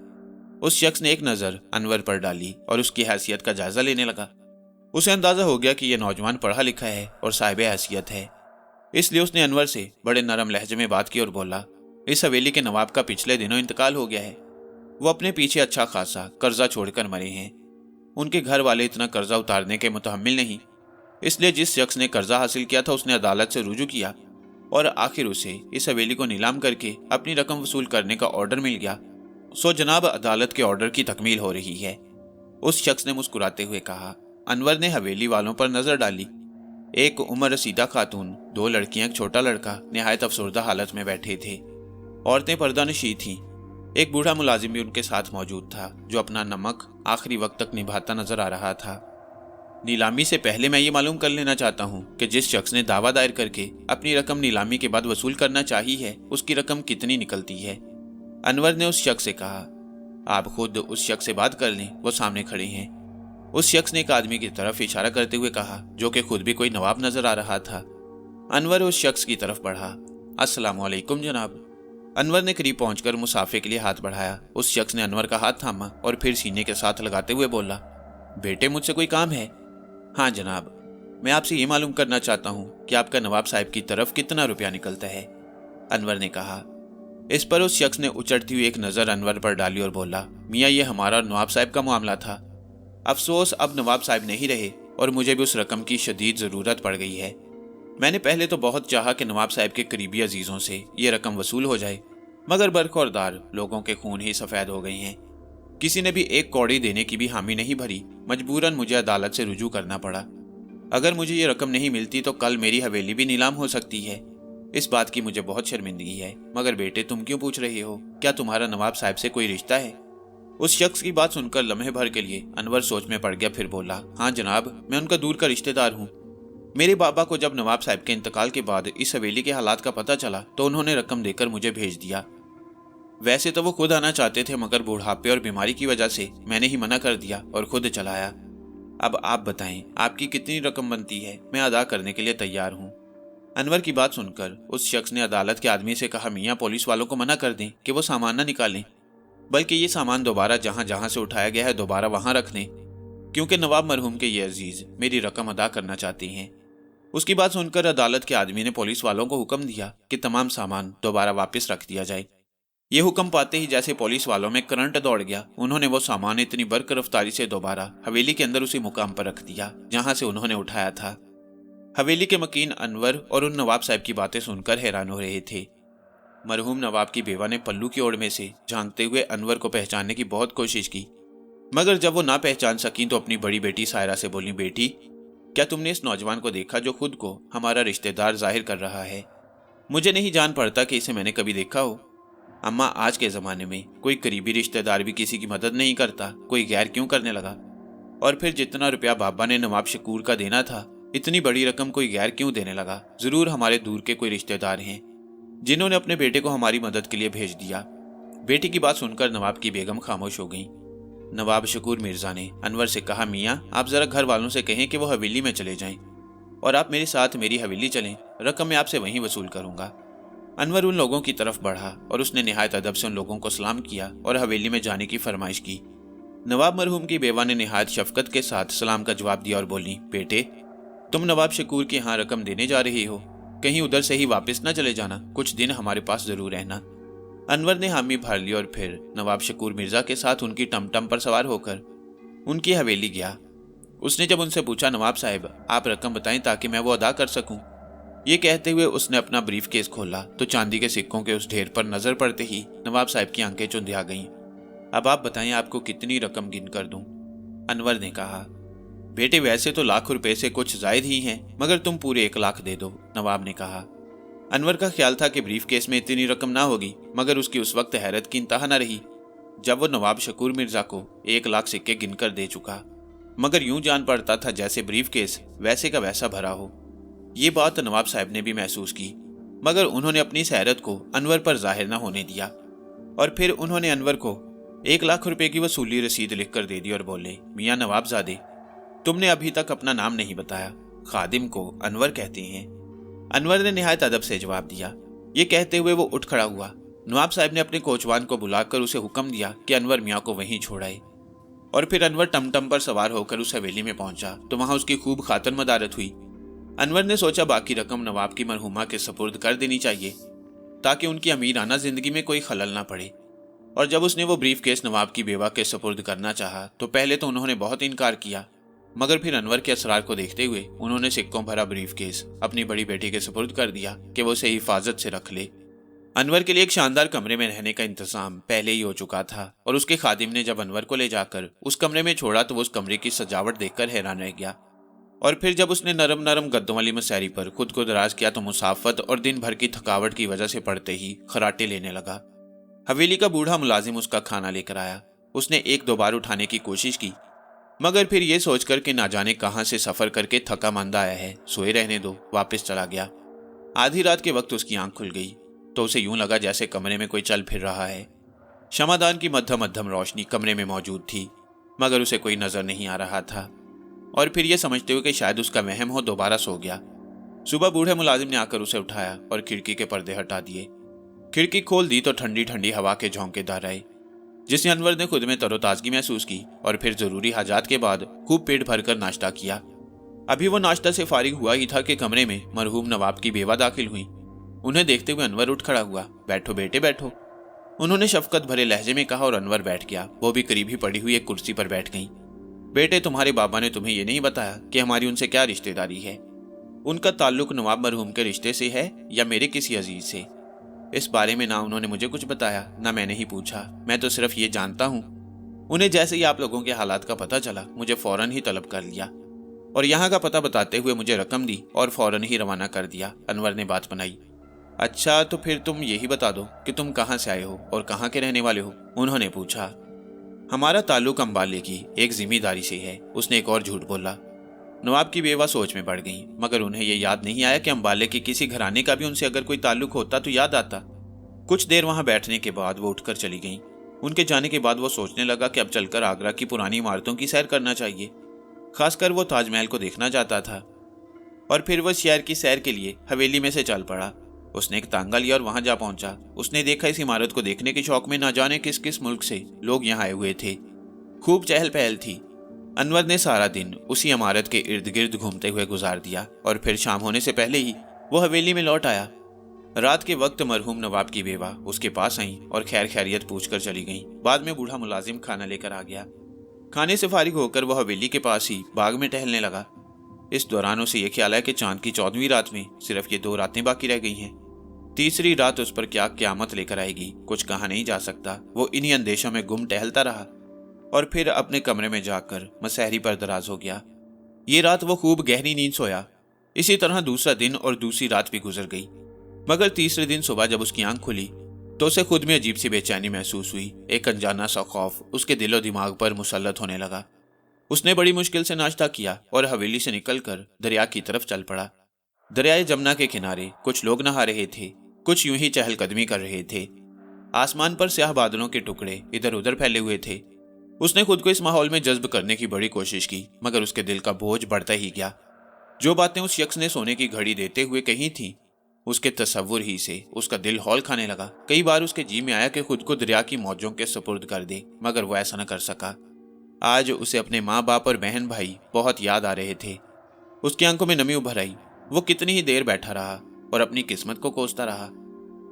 उस शख्स ने एक नज़र अनवर पर डाली और उसकी हैसियत का जायजा लेने लगा। उसे अंदाजा हो गया कि यह नौजवान पढ़ा लिखा है और साहिब हैसियत है, इसलिए उसने अनवर से बड़े नरम लहजे में बात की और बोला, इस हवेली के नवाब का पिछले दिनों इंतकाल हो गया है। वो अपने पीछे अच्छा खासा कर्जा छोड़कर मरे हैं। उनके घर वाले इतना कर्जा उतारने के मुतहम्मिल नहीं, इसलिए जिस शख्स ने कर्जा हासिल किया था उसने अदालत से रुजू किया और आखिर उसे इस हवेली को नीलाम करके अपनी रकम वसूल करने का ऑर्डर मिल गया। सो जनाब, अदालत के ऑर्डर की तकमील हो रही है, उस शख्स ने मुस्कुराते हुए कहा। अनवर ने हवेली वालों पर नजर डाली। एक उम्र रसीदा खातून 2 लड़कियां, एक छोटा लड़का निहायत अफसरदा हालत में बैठे थे। औरतें पर्दानशी थीं। एक बूढ़ा मुलाजिम भी उनके साथ मौजूद था, जो अपना नमक आखिरी वक्त तक निभाता नजर आ रहा था। नीलामी से पहले मैं ये मालूम कर लेना चाहता हूँ कि जिस शख्स ने दावा दायर करके अपनी रकम नीलामी के बाद वसूल करना चाही है, उसकी रकम कितनी निकलती है? अनवर ने उस शख्स से कहा। आप खुद उस शख्स से बात कर लें, वो सामने खड़े हैं। उस शख्स ने एक आदमी की तरफ इशारा करते हुए कहा, जो कि खुद भी कोई नवाब नजर आ रहा था। अनवर उस शख्स की तरफ बढ़ा। अस्सलामु अलैकुम जनाब। अनवर ने करीब पहुंचकर मुसाफे के लिए हाथ बढ़ाया। उस शख्स ने अनवर का हाथ थामा और फिर सीने के साथ लगाते हुए बोला, बेटे मुझसे कोई काम है? हाँ जनाब, मैं आपसे ये मालूम करना चाहता हूँ कि आपका नवाब साहब की तरफ कितना रुपया निकलता है। अनवर ने कहा। इस पर उस शख्स ने उचटती हुई एक नज़र अनवर पर डाली और बोला, मियाँ ये हमारा नवाब साहब का मामला था। अफसोस अब नवाब साहब नहीं रहे और मुझे भी उस रकम की शदीद ज़रूरत पड़ गई है। मैंने पहले तो बहुत चाहा कि नवाब साहब के करीबी अजीज़ों से ये रकम वसूल हो जाए, मगर बरखौरदार लोगों के खून ही सफ़ेद हो गए हैं। किसी ने भी एक कौड़ी देने की भी हामी नहीं भरी। मजबूरन मुझे अदालत से रुजू करना पड़ा। अगर मुझे ये रकम नहीं मिलती तो कल मेरी हवेली भी नीलाम हो सकती है। इस बात की मुझे बहुत शर्मिंदगी है। मगर बेटे तुम क्यों पूछ रहे हो? क्या तुम्हारा नवाब साहब से कोई रिश्ता है? उस शख्स की बात सुनकर लम्हे भर के लिए अनवर सोच में पड़ गया। फिर बोला, हाँ जनाब, मैं उनका दूर का रिश्तेदार हूँ। मेरे बाबा को जब नवाब साहब के इंतकाल के बाद इस हवेली के हालात का पता चला तो उन्होंने रकम देकर मुझे भेज दिया। वैसे तो वो खुद आना चाहते थे, मगर बुढ़ापे और बीमारी की वजह से मैंने ही मना कर दिया और खुद चला आया। अब आप बताएं, आपकी कितनी रकम बनती है? मैं अदा करने के लिए तैयार हूँ। अनवर की बात सुनकर उस शख्स ने अदालत के आदमी से कहा, मियाँ पुलिस वालों को मना कर दें कि वो सामान न निकालें, बल्कि ये सामान दोबारा जहाँ जहाँ से उठाया गया है दोबारा वहाँ रख दें, क्योंकि नवाब मरहूम के ये अजीज मेरी रकम अदा करना चाहते हैं। उसकी बात सुनकर अदालत के आदमी ने पुलिस वालों को हुक्म दिया कि तमाम सामान दोबारा वापस रख दिया जाए। ये हुक्म पाते ही जैसे पुलिस वालों में करंट दौड़ गया। उन्होंने वो सामान इतनी बर्क रफ्तारी से दोबारा हवेली के अंदर उसी मुकाम पर रख दिया जहां से उन्होंने उठाया था। हवेली के मकीन अनवर और उन नवाब साहब की बातें सुनकर हैरान हो रहे थे। मरहूम नवाब की बेवा ने पल्लू की ओर में से झांकते हुए अनवर को पहचानने की बहुत कोशिश की, मगर जब वो ना पहचान सकी तो अपनी बड़ी बेटी सायरा से बोली, बेटी क्या तुमने इस नौजवान को देखा जो खुद को हमारा रिश्तेदार जाहिर कर रहा है? मुझे नहीं जान पड़ता कि इसे मैंने कभी देखा हो। अम्मा, आज के ज़माने में कोई करीबी रिश्तेदार भी किसी की मदद नहीं करता, कोई गैर क्यों करने लगा? और फिर जितना रुपया बाबा ने नवाब शकूर का देना था, इतनी बड़ी रकम कोई गैर क्यों देने लगा? ज़रूर हमारे दूर के कोई रिश्तेदार हैं जिन्होंने अपने बेटे को हमारी मदद के लिए भेज दिया। बेटी की बात सुनकर नवाब की बेगम खामोश हो गई। नवाब शकूर मिर्ज़ा ने अनवर से कहा, मियाँ आप ज़रा घर वालों से कहें कि वो हवेली में चले जाएं और आप मेरे साथ मेरी हवेली चलें, रकम मैं आपसे वहीं वसूल करूँगा। अनवर उन लोगों की तरफ बढ़ा और उसने निहायत अदब से उन लोगों को सलाम किया और हवेली में जाने की फरमाइश की। नवाब मरहूम की बेवा ने निहायत शफकत के साथ सलाम का जवाब दिया और बोली, बेटे तुम नवाब शकूर के यहाँ रकम देने जा रही हो, कहीं उधर से ही वापस न चले जाना, कुछ दिन हमारे पास जरूर रहना। अनवर ने हामी भर ली और फिर नवाब शकूर मिर्जा के साथ उनकी टमटम पर सवार होकर उनकी हवेली गया। उसने जब उनसे पूछा, नवाब साहब आप रकम बताएं ताकि मैं वो अदा कर सकूं। ये कहते हुए उसने अपना ब्रीफ केस खोला तो चांदी के सिक्कों के उस ढेर पर नजर पड़ते ही नवाब साहब की आंखें चुंधिया गईं। अब आप बताएं आपको कितनी रकम गिन कर दूं? अनवर ने कहा, बेटे वैसे तो लाख रुपए से कुछ जायद ही हैं, मगर तुम पूरे 1 लाख दे दो, नवाब ने कहा। अनवर का ख्याल था कि ब्रीफ केस में इतनी रकम ना होगी, मगर उसकी उस वक्त हैरत की इंतहा न रही जब वो नवाब शकूर मिर्जा को 1 लाख सिक्के गिनकर दे चुका, मगर यूं जान पड़ता था जैसे ब्रीफ केस वैसे का वैसा भरा हो। ये बात नवाब साहब ने भी महसूस की, मगर उन्होंने अपनी इस हैरत को अनवर पर जाहिर न होने दिया और फिर उन्होंने अनवर को 1 लाख रुपए की वसूली रसीद लिखकर दे दी और बोले, मियाँ नवाबजादे तुमने अभी तक अपना नाम नहीं बताया, खादिम को अनवर कहते हैं। अनवर ने निहायत अदब से जवाब दिया। ये कहते हुए वो उठ खड़ा हुआ। नवाब साहब ने अपने कोचवान को बुलाकर उसे हुक्म दिया कि अनवर मियाँ को वहीं छोड़ाए और फिर अनवर टमटम पर सवार होकर उस हवेली में पहुंचा तो वहां उसकी खूब खातर मदारत हुई। अनवर ने सोचा बाकी रकम नवाब की मरहुमा के सपुर्द कर देनी चाहिए ताकि उनकी अमीराना जिंदगी में कोई खलल ना पड़े। और जब उसने वो ब्रीफ केस नवाब की बेवा के सपुर्द करना चाहा तो पहले तो उन्होंने बहुत इनकार किया, मगर फिर अनवर के असरार को देखते हुए उन्होंने सिक्कों भरा ब्रीफ केस अपनी बड़ी बेटी के सपुर्द कर दिया कि वो उसे हिफाजत से रख ले। अनवर के लिए एक शानदार कमरे में रहने का इंतजाम पहले ही हो चुका था और उसके खादिम ने जब अनवर को ले जाकर उस कमरे में छोड़ा तो वो उस कमरे की सजावट देखकर हैरान रह गया और फिर जब उसने नरम नरम गद्दों वाली मसहरी पर खुद को दराज किया तो मुसाफत और दिन भर की थकावट की वजह से पड़ते ही खराटे लेने लगा। हवेली का बूढ़ा मुलाजिम उसका खाना लेकर आया। उसने एक दो बार उठाने की कोशिश की, मगर फिर ये सोचकर कि ना जाने कहां से सफर करके थका मंदा आया है, सोए रहने दो, वापस चला गया। आधी रात के वक्त उसकी आंख खुल गई तो उसे यूं लगा जैसे कमरे में कोई चल फिर रहा है। शमादान की मध्यम मध्यम रोशनी कमरे में मौजूद थी, मगर उसे कोई नजर नहीं आ रहा था। और फिर यह समझते हुए कि शायद उसका वहम हो, दोबारा सो गया। सुबह बूढ़े मुलाजिम ने आकर उसे उठाया और खिड़की के पर्दे हटा दिए। खिड़की खोल दी तो ठंडी ठंडी हवा के झोंकेदार आए, जिससे अनवर ने खुद में तरोताजगी महसूस की और फिर जरूरी हाजात के बाद खूब पेट भरकर नाश्ता किया। अभी वो नाश्ता से फारिग हुआ ही था कि कमरे में मरहूम नवाब की बेवा दाखिल हुई। उन्हें देखते हुए अनवर उठ खड़ा हुआ। बैठो बेटे बैठो, उन्होंने शफकत भरे लहजे में कहा और अनवर बैठ गया। वो भी करीब ही पड़ी हुई एक कुर्सी पर बैठ गई। बेटे, तुम्हारे बाबा ने तुम्हें ये नहीं बताया कि हमारी उनसे क्या रिश्तेदारी है? उनका ताल्लुक नवाब मरहूम के रिश्ते से है या मेरे किसी अजीज से? इस बारे में ना उन्होंने मुझे कुछ बताया, ना मैंने ही पूछा। मैं तो सिर्फ ये जानता हूँ, उन्हें जैसे ही आप लोगों के हालात का पता चला मुझे फौरन ही तलब कर लिया और यहाँ का पता बताते हुए मुझे रकम दी और फौरन ही रवाना कर दिया। अनवर ने बात बनाई। अच्छा, तो फिर तुम यही बता दो कि तुम कहाँ से आए हो और कहाँ के रहने वाले हो? उन्होंने पूछा। हमारा ताल्लुक अंबाले की एक जिम्मेदारी से है, उसने एक और झूठ बोला। नवाब की बेवा सोच में पड़ गई, मगर उन्हें यह याद नहीं आया कि अंबाले के किसी घराने का भी उनसे अगर कोई ताल्लुक होता तो याद आता। कुछ देर वहां बैठने के बाद वो उठकर चली गईं। उनके जाने के बाद वो सोचने लगा कि अब चलकर आगरा की पुरानी इमारतों की सैर करना चाहिए। खासकर वो ताजमहल को देखना चाहता था। और फिर वो शहर की सैर के लिए हवेली में से चल पड़ा। उसने एक तांगा लिया और वहां जा पहुंचा। उसने देखा इस इमारत को देखने के शौक में ना जाने किस किस मुल्क से लोग यहाँ आए हुए थे। खूब चहल पहल थी। अनवर ने सारा दिन उसी इमारत के इर्द गिर्द घूमते हुए गुजार दिया और फिर शाम होने से पहले ही वो हवेली में लौट आया। रात के वक्त मरहूम नवाब की बेवा उसके पास आई और खैर खैरियत पूछकर चली गई। बाद में बूढ़ा मुलाजिम खाना लेकर आ गया। खाने से फारिग होकर वह हवेली के पास ही बाग में टहलने लगा। इस दौरान उसे यह ख्याल आया कि चांद की 14वीं रात में सिर्फ ये 2 रातें बाकी रह गई हैं। तीसरी रात उस पर क्या क़यामत लेकर आएगी, कुछ कहा नहीं जा सकता। वो इन्हीं अंदेशों में गुम टहलता रहा और फिर अपने कमरे में जाकर मसहरी पर दराज हो गया। ये रात वो खूब गहरी नींद सोया। इसी तरह दूसरा दिन और दूसरी रात भी गुजर गई, मगर तीसरे दिन सुबह जब उसकी आंख खुली तो उसे खुद में अजीब सी बेचैनी महसूस हुई। एक अनजाना सा खौफ उसके दिलो दिमाग पर मुसल्लत होने लगा। उसने बड़ी मुश्किल से नाश्ता किया और हवेली से निकलकर दरिया की तरफ चल पड़ा। दरियाए जमुना के किनारे कुछ लोग नहा रहे थे, कुछ यूं ही चहलकदमी कर रहे थे। आसमान पर स्याह बादलों के टुकड़े इधर उधर फैले हुए थे। उसने खुद को इस माहौल में जज्ब करने की बड़ी कोशिश की, मगर उसके दिल का बोझ बढ़ता ही गया। जो बातें उस शख्स ने सोने की घड़ी देते हुए कही थी, उसके तसव्वुर ही से उसका दिल हौल खाने लगा। कई बार उसके जी में आया कि खुद को दरिया की मौजों के सुपुर्द कर दे, मगर वो ऐसा न कर सका। आज उसे अपने माँ बाप और बहन भाई बहुत याद आ रहे थे। उसकी आंखों में नमी उभर आई। वो कितनी ही देर बैठा रहा और अपनी किस्मत को कोसता रहा।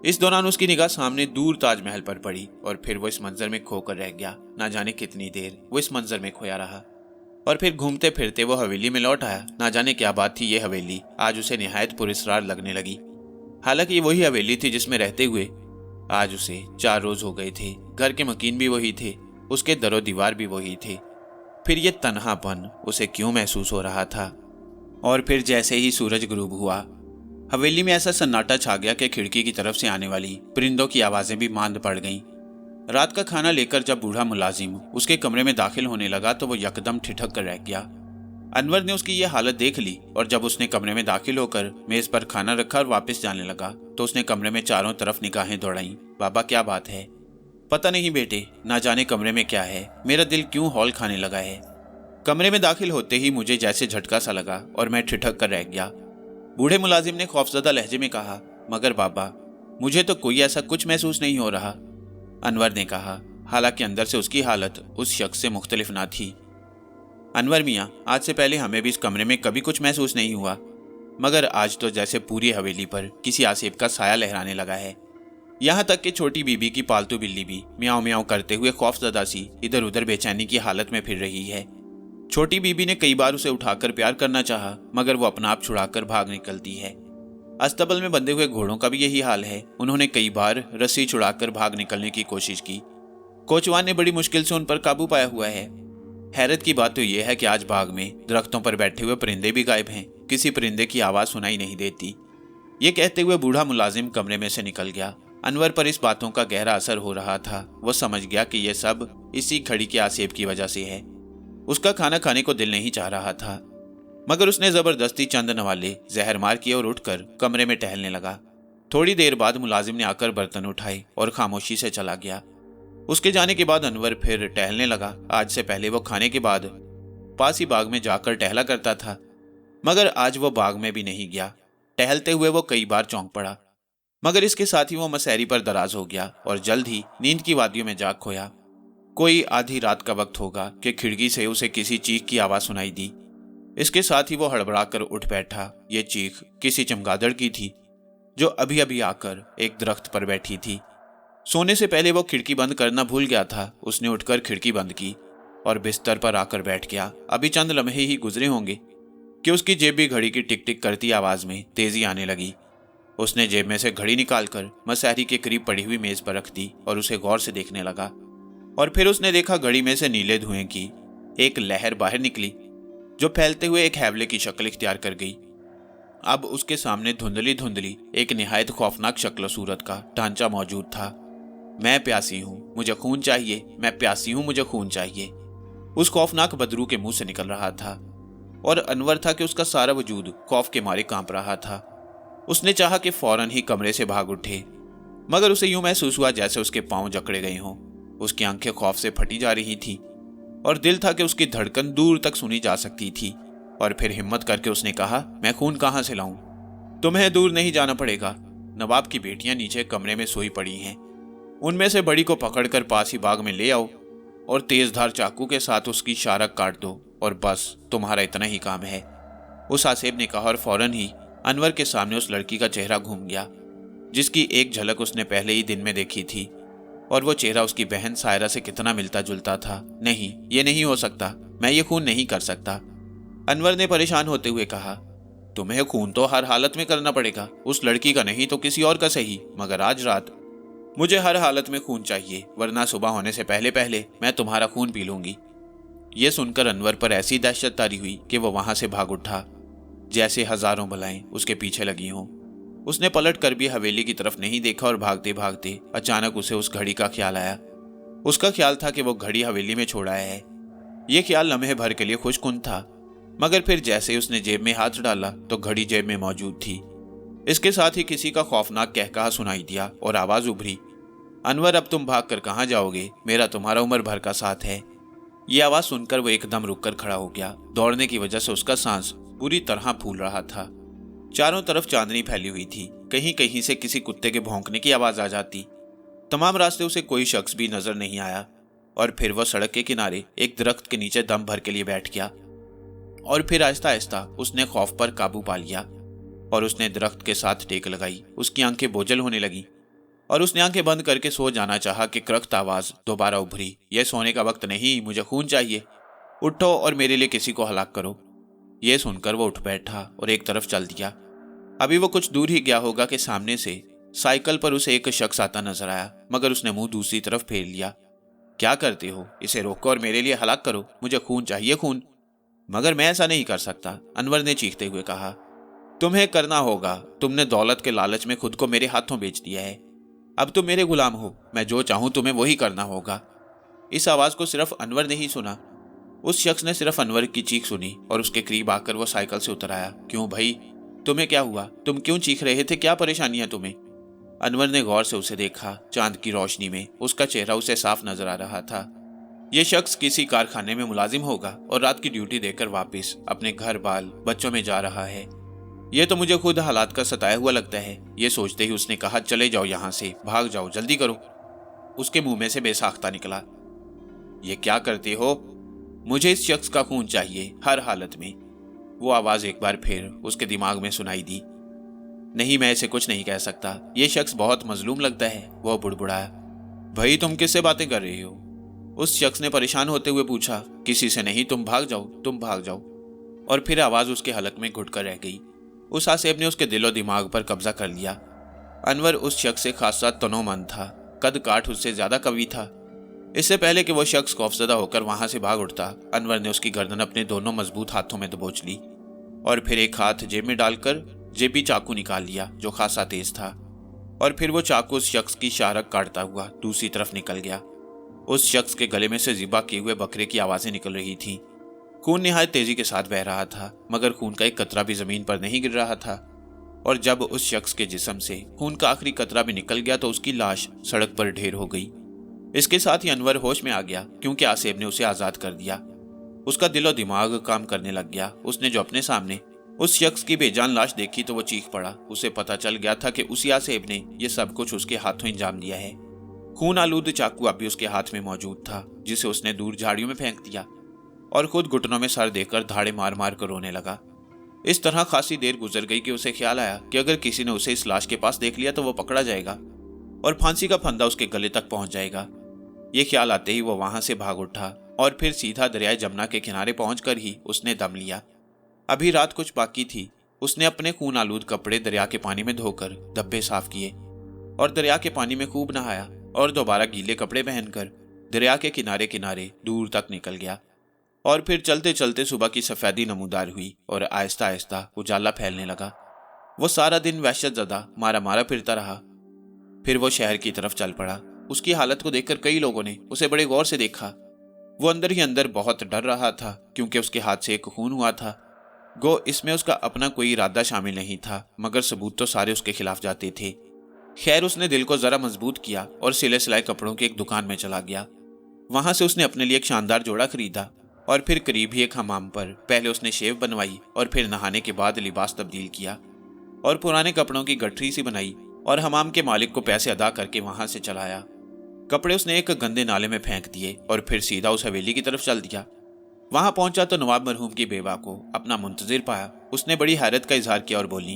इस दौरान उसकी निगाह सामने दूर ताजमहल पर पड़ी और फिर वो इस मंजर में खोकर रह गया। ना जाने कितनी देर वो इस मंजर में खोया रहा और फिर घूमते फिरते वो हवेली में लौट आया। ना जाने क्या बात थी, ये हवेली आज उसे निहायत पुरस्रार लगने लगी। हालांकि ये वही हवेली थी जिसमें रहते हुए आज उसे 4 रोज हो गए थे। घर के मकीन भी वही थे, उसके दरो दीवार भी वही थे। फिर ये तन्हापन उसे क्यों महसूस हो रहा था? और फिर जैसे ही सूरज गुरूब हुआ, हवेली में ऐसा सन्नाटा छा गया कि खिड़की की तरफ से आने वाली परिंदों की आवाजें भी मांद पड़ गईं। रात का खाना लेकर जब बूढ़ा मुलाजिम उसके कमरे में दाखिल होने लगा तो वो यकदम ठिठक कर रह गया। अनवर ने उसकी ये हालत देख ली और जब उसने कमरे में दाखिल होकर मेज पर खाना रखा और वापस जाने लगा तो उसने कमरे में चारों तरफ निगाहें दौड़ाईं। बाबा, क्या बात है? पता नहीं बेटे, ना जाने कमरे में क्या है, मेरा दिल क्यों हौल खाने लगा है। कमरे में दाखिल होते ही मुझे जैसे झटका सा लगा और मैं ठिठक कर रह गया। बूढ़े मुलाजिम ने खौफजदा लहजे में कहा, मगर बाबा, मुझे तो कोई ऐसा कुछ महसूस नहीं हो रहा। अनवर ने कहा, हालांकि अंदर से उसकी हालत उस शख्स से मुख्तलिफ ना थी। अनवर मियाँ, आज से पहले हमें भी इस कमरे में कभी कुछ महसूस नहीं हुआ, मगर आज तो जैसे पूरी हवेली पर किसी आसिफ का साया लहराने लगा है। यहाँ तक कि छोटी बीबी की पालतू बिल्ली भी म्याऊं म्याऊं करते हुए खौफजदा सी इधर उधर बेचैनी की हालत में फिर रही है। छोटी बीबी ने कई बार उसे उठाकर प्यार करना चाहा, मगर वो अपना आप छुड़ाकर भाग निकलती है। अस्तबल में बंधे हुए घोड़ों का भी यही हाल है। उन्होंने कई बार रस्सी छुड़ाकर भाग निकलने की कोशिश की। कोचवान ने बड़ी मुश्किल से उन पर काबू पाया हुआ है। हैरत की बात तो यह है कि आज बाग में दरख्तों पर बैठे हुए परिंदे भी गायब हैं। किसी परिंदे की आवाज सुनाई नहीं देती। ये कहते हुए बूढ़ा मुलाजिम कमरे में से निकल गया। अनवर पर इस बातों का गहरा असर हो रहा था। वो समझ गया कि यह सब इसी घड़ी के आसेब की वजह से है। उसका खाना खाने को दिल नहीं चाह रहा था, मगर उसने जबरदस्ती चंद नवाले जहर मार किए और उठकर कमरे में टहलने लगा। थोड़ी देर बाद मुलाजिम ने आकर बर्तन उठाए और खामोशी से चला गया। उसके जाने के बाद अनवर फिर टहलने लगा। आज से पहले वो खाने के बाद पास ही बाग में जाकर टहला करता था, मगर आज वो बाग में भी नहीं गया। टहलते हुए वो कई बार चौंक पड़ा, मगर इसके साथ ही वो मसहरी पर दराज हो गया और जल्द ही नींद की वादियों में जाग खोया। कोई आधी रात का वक्त होगा कि खिड़की से उसे किसी चीख की आवाज सुनाई दी। इसके साथ ही वो हड़बड़ाकर उठ बैठा। ये चीख किसी चमगादड़ की थी जो अभी अभी आकर एक दरख्त पर बैठी थी। सोने से पहले वो खिड़की बंद करना भूल गया था। उसने उठकर खिड़की बंद की और बिस्तर पर आकर बैठ गया। अभी चंद लम्हे ही गुजरे होंगे कि उसकी जेब भी घड़ी की टिक टिक करती आवाज में तेजी आने लगी। उसने जेब में से घड़ी निकालकर मसहरी के करीब पड़ी हुई मेज पर रख दी और उसे गौर से देखने लगा। और फिर उसने देखा घड़ी में से नीले धुएं की एक लहर बाहर निकली जो फैलते हुए एक हैवले की शक्ल इख्तियार कर गई। अब उसके सामने धुंधली धुंधली एक निहायत खौफनाक शक्ल सूरत का ढांचा मौजूद था। मैं प्यासी हूँ, मुझे खून चाहिए, मैं प्यासी हूँ, मुझे खून चाहिए, उस खौफनाक बदरू के मुंह से निकल रहा था। और अनवर था कि उसका सारा वजूद खौफ के मारे कांप रहा था। उसने चाहा कि फौरन ही कमरे से भाग उठे, मगर उसे यूं महसूस हुआ जैसे उसके पांव जकड़े गए हों। उसकी आंखें खौफ से फटी जा रही थी और दिल था कि उसकी धड़कन दूर तक सुनी जा सकती थी। और फिर हिम्मत करके उसने कहा, मैं खून कहाँ से लाऊं? तुम्हें दूर नहीं जाना पड़ेगा। नवाब की बेटियां नीचे कमरे में सोई पड़ी हैं। उनमें से बड़ी को पकड़कर पास ही बाग में ले आओ और तेजधार चाकू के साथ उसकी शारक काट दो और बस तुम्हारा इतना ही काम है, उस आसेब ने कहा। और फौरन ही अनवर के सामने उस लड़की का चेहरा घूम गया जिसकी एक झलक उसने पहले ही दिन में देखी थी। और वो चेहरा उसकी बहन सायरा से कितना मिलता जुलता था। नहीं, ये नहीं हो सकता, मैं ये खून नहीं कर सकता, अनवर ने परेशान होते हुए कहा। तुम्हें खून तो हर हालत में करना पड़ेगा, उस लड़की का नहीं तो किसी और का सही, मगर आज रात मुझे हर हालत में खून चाहिए, वरना सुबह होने से पहले पहले मैं तुम्हारा खून पी लूंगी। ये सुनकर अनवर पर ऐसी दहशत तारी हुई कि वो वहां से भाग उठा जैसे हजारों बलाएं उसके पीछे लगी हों। उसने पलट कर भी हवेली की तरफ नहीं देखा और भागते भागते अचानक उसे उस घड़ी का ख्याल आया। उसका ख्याल था कि वो घड़ी हवेली में छोड़ आया है। ये ख्याल लम्हे भर के लिए खुशकुन था, मगर फिर जैसे उसने जेब में हाथ डाला तो घड़ी जेब में मौजूद थी। इसके साथ ही किसी का खौफनाक कहकहा सुनाई दिया और आवाज उभरी, अनवर अब तुम भाग कर कहाँ जाओगे, मेरा तुम्हारा उम्र भर का साथ है। ये आवाज सुनकर वो एकदम रुककर खड़ा हो गया। दौड़ने की वजह से उसका सांस पूरी तरह फूल रहा था। चारों तरफ चांदनी फैली हुई थी। कहीं कहीं से किसी कुत्ते के भौंकने की आवाज आ जाती। तमाम रास्ते उसे कोई शख्स भी नजर नहीं आया। और फिर वह सड़क के किनारे एक दरख्त के नीचे दम भर के लिए बैठ गया। और फिर आहिस्ता आहिस्ता उसने खौफ पर काबू पा लिया और उसने दरख्त के साथ टेक लगाई। उसकी आंखें बोझल होने लगी और उसने आंखें बंद करके सो जाना चाहा कि क्रख्त आवाज दोबारा उभरी, यह सोने का वक्त नहीं, मुझे खून चाहिए, उठो और मेरे लिए किसी को हलाक करो। यह सुनकर वो उठ बैठा और एक तरफ चल दिया। अभी वो कुछ दूर ही गया होगा कि सामने से साइकिल पर उसे एक शख्स आता नजर आया, मगर उसने मुंह दूसरी तरफ फेर लिया। क्या करते हो, इसे रोको और मेरे लिए हलाक करो, मुझे खून चाहिए, खून। मगर मैं ऐसा नहीं कर सकता, अनवर ने चीखते हुए कहा। तुम्हें करना होगा, तुमने दौलत के लालच में खुद को मेरे हाथों बेच दिया है। अब तुम मेरे गुलाम हो, मैं जो चाहूं तुम्हें वही करना होगा। इस आवाज को सिर्फ अनवर ने ही सुना। उस शख्स ने सिर्फ अनवर की चीख सुनी और उसके करीब आकर वो साइकिल से उतर आया। क्यों भाई, तुम्हें क्या हुआ, तुम क्यों चीख रहे थे, क्या परेशानी है तुम्हें? अनवर ने गौर से उसे देखा। चांद की रोशनी में उसका चेहरा उसे साफ नजर आ रहा था। यह शख्स किसी कारखाने में मुलाजिम होगा और रात की ड्यूटी देकर वापस अपने घर बाल बच्चों में जा रहा है। यह तो मुझे खुद हालात का सताया हुआ लगता है। यह सोचते ही उसने कहा, चले जाओ यहां से, भाग जाओ, जल्दी करो। उसके मुंह में से बेसाख्ता निकला, ये क्या करते हो, मुझे इस शख्स का खून चाहिए हर हालत में। वो आवाज एक बार फिर उसके दिमाग में सुनाई दी। नहीं, मैं इसे कुछ नहीं कह सकता, यह शख्स बहुत मजलूम लगता है, वो बुड़बुड़ाया। भाई तुम किससे बातें कर रहे हो? उस शख्स ने परेशान होते हुए पूछा। किसी से नहीं, तुम भाग जाओ, तुम भाग जाओ। और फिर आवाज उसके हलक में घुट कर रह गई। उस आसेब ने उसके दिलो दिमाग पर कब्जा कर लिया। अनवर उस शख्स से खासा तनोमंद था, कद काठ उससे ज्यादा कवि था। इससे पहले कि वो शख्स खौफजदा होकर वहां से भाग उठता, अनवर ने उसकी गर्दन अपने दोनों मजबूत हाथों में दबोच ली और फिर एक हाथ जेब में डालकर जेबी चाकू निकाल लिया जो खासा तेज था, और फिर वो चाकू उस शख्स की शाहरग काटता हुआ दूसरी तरफ निकल गया। उस शख्स के गले में से ज़िबा किए हुए बकरे की आवाजें निकल रही थीं। खून निहायत तेजी के साथ बह रहा था, मगर खून का एक कतरा भी जमीन पर नहीं गिर रहा था। और जब उस शख्स के जिस्म से खून का आखिरी कतरा भी निकल गया तो उसकी लाश सड़क पर ढेर हो गई। इसके साथ ही अनवर होश में आ गया, क्योंकि आसेब ने उसे आजाद कर दिया। उसका दिलो दिमाग काम करने लग गया। उसने जो अपने सामने उस शख्स की बेजान लाश देखी तो वो चीख पड़ा। उसे पता चल गया था कि उसी आसेब ने यह सब कुछ उसके हाथों अंजाम दिया है। खून आलूद चाकू अब भी उसके हाथ में मौजूद था, जिसे उसने दूर झाड़ियों में फेंक दिया और खुद घुटनों में सर देकर धाड़े मार मार कर रोने लगा। इस तरह खासी देर गुजर गई कि उसे ख्याल आया कि अगर किसी ने उसे इस लाश के पास देख लिया तो वो पकड़ा जाएगा और फांसी का फंदा उसके गले तक पहुंच जाएगा। ये ख्याल आते ही वो वहां से भाग उठा और फिर सीधा दरियाए जमुना के किनारे पहुंचकर ही उसने दम लिया। अभी रात कुछ बाकी थी। उसने अपने खून आलूद कपड़े दरिया के पानी में धोकर धब्बे साफ किए और दरिया के पानी में खूब नहाया और दोबारा गीले कपड़े पहनकर दरिया के किनारे किनारे दूर तक निकल गया। और फिर चलते चलते सुबह की सफेदी नमूदार हुई और आहिस्ता आहिस्ता उजाला फैलने लगा। वो सारा दिन वहशत ज़दा मारा मारा फिरता रहा। फिर वो शहर की तरफ चल पड़ा। उसकी हालत को देखकर कई लोगों ने उसे बड़े गौर से देखा। वो अंदर ही अंदर बहुत डर रहा था, क्योंकि उसके हाथ से एक खून हुआ था। गो इसमें उसका अपना कोई इरादा शामिल नहीं था, मगर सबूत तो सारे उसके खिलाफ जाते थे। खैर, उसने दिल को जरा मजबूत किया और सिले सिलाए कपड़ों की एक दुकान में चला गया। वहां से उसने अपने लिए एक शानदार जोड़ा खरीदा और फिर करीब ही एक हमाम पर पहले उसने शेव बनवाई और फिर नहाने के बाद लिबास तब्दील किया और पुराने कपड़ों की गठरी सी बनाई और हमाम के मालिक को पैसे अदा करके वहां से चलाया। कपड़े उसने एक गंदे नाले में फेंक दिए और फिर सीधा उस हवेली की तरफ चल दिया। वहां पहुंचा तो नवाब मरहूम की बेवा को अपना मुंतजिर पाया। उसने बड़ी हैरत का इजहार किया और बोली,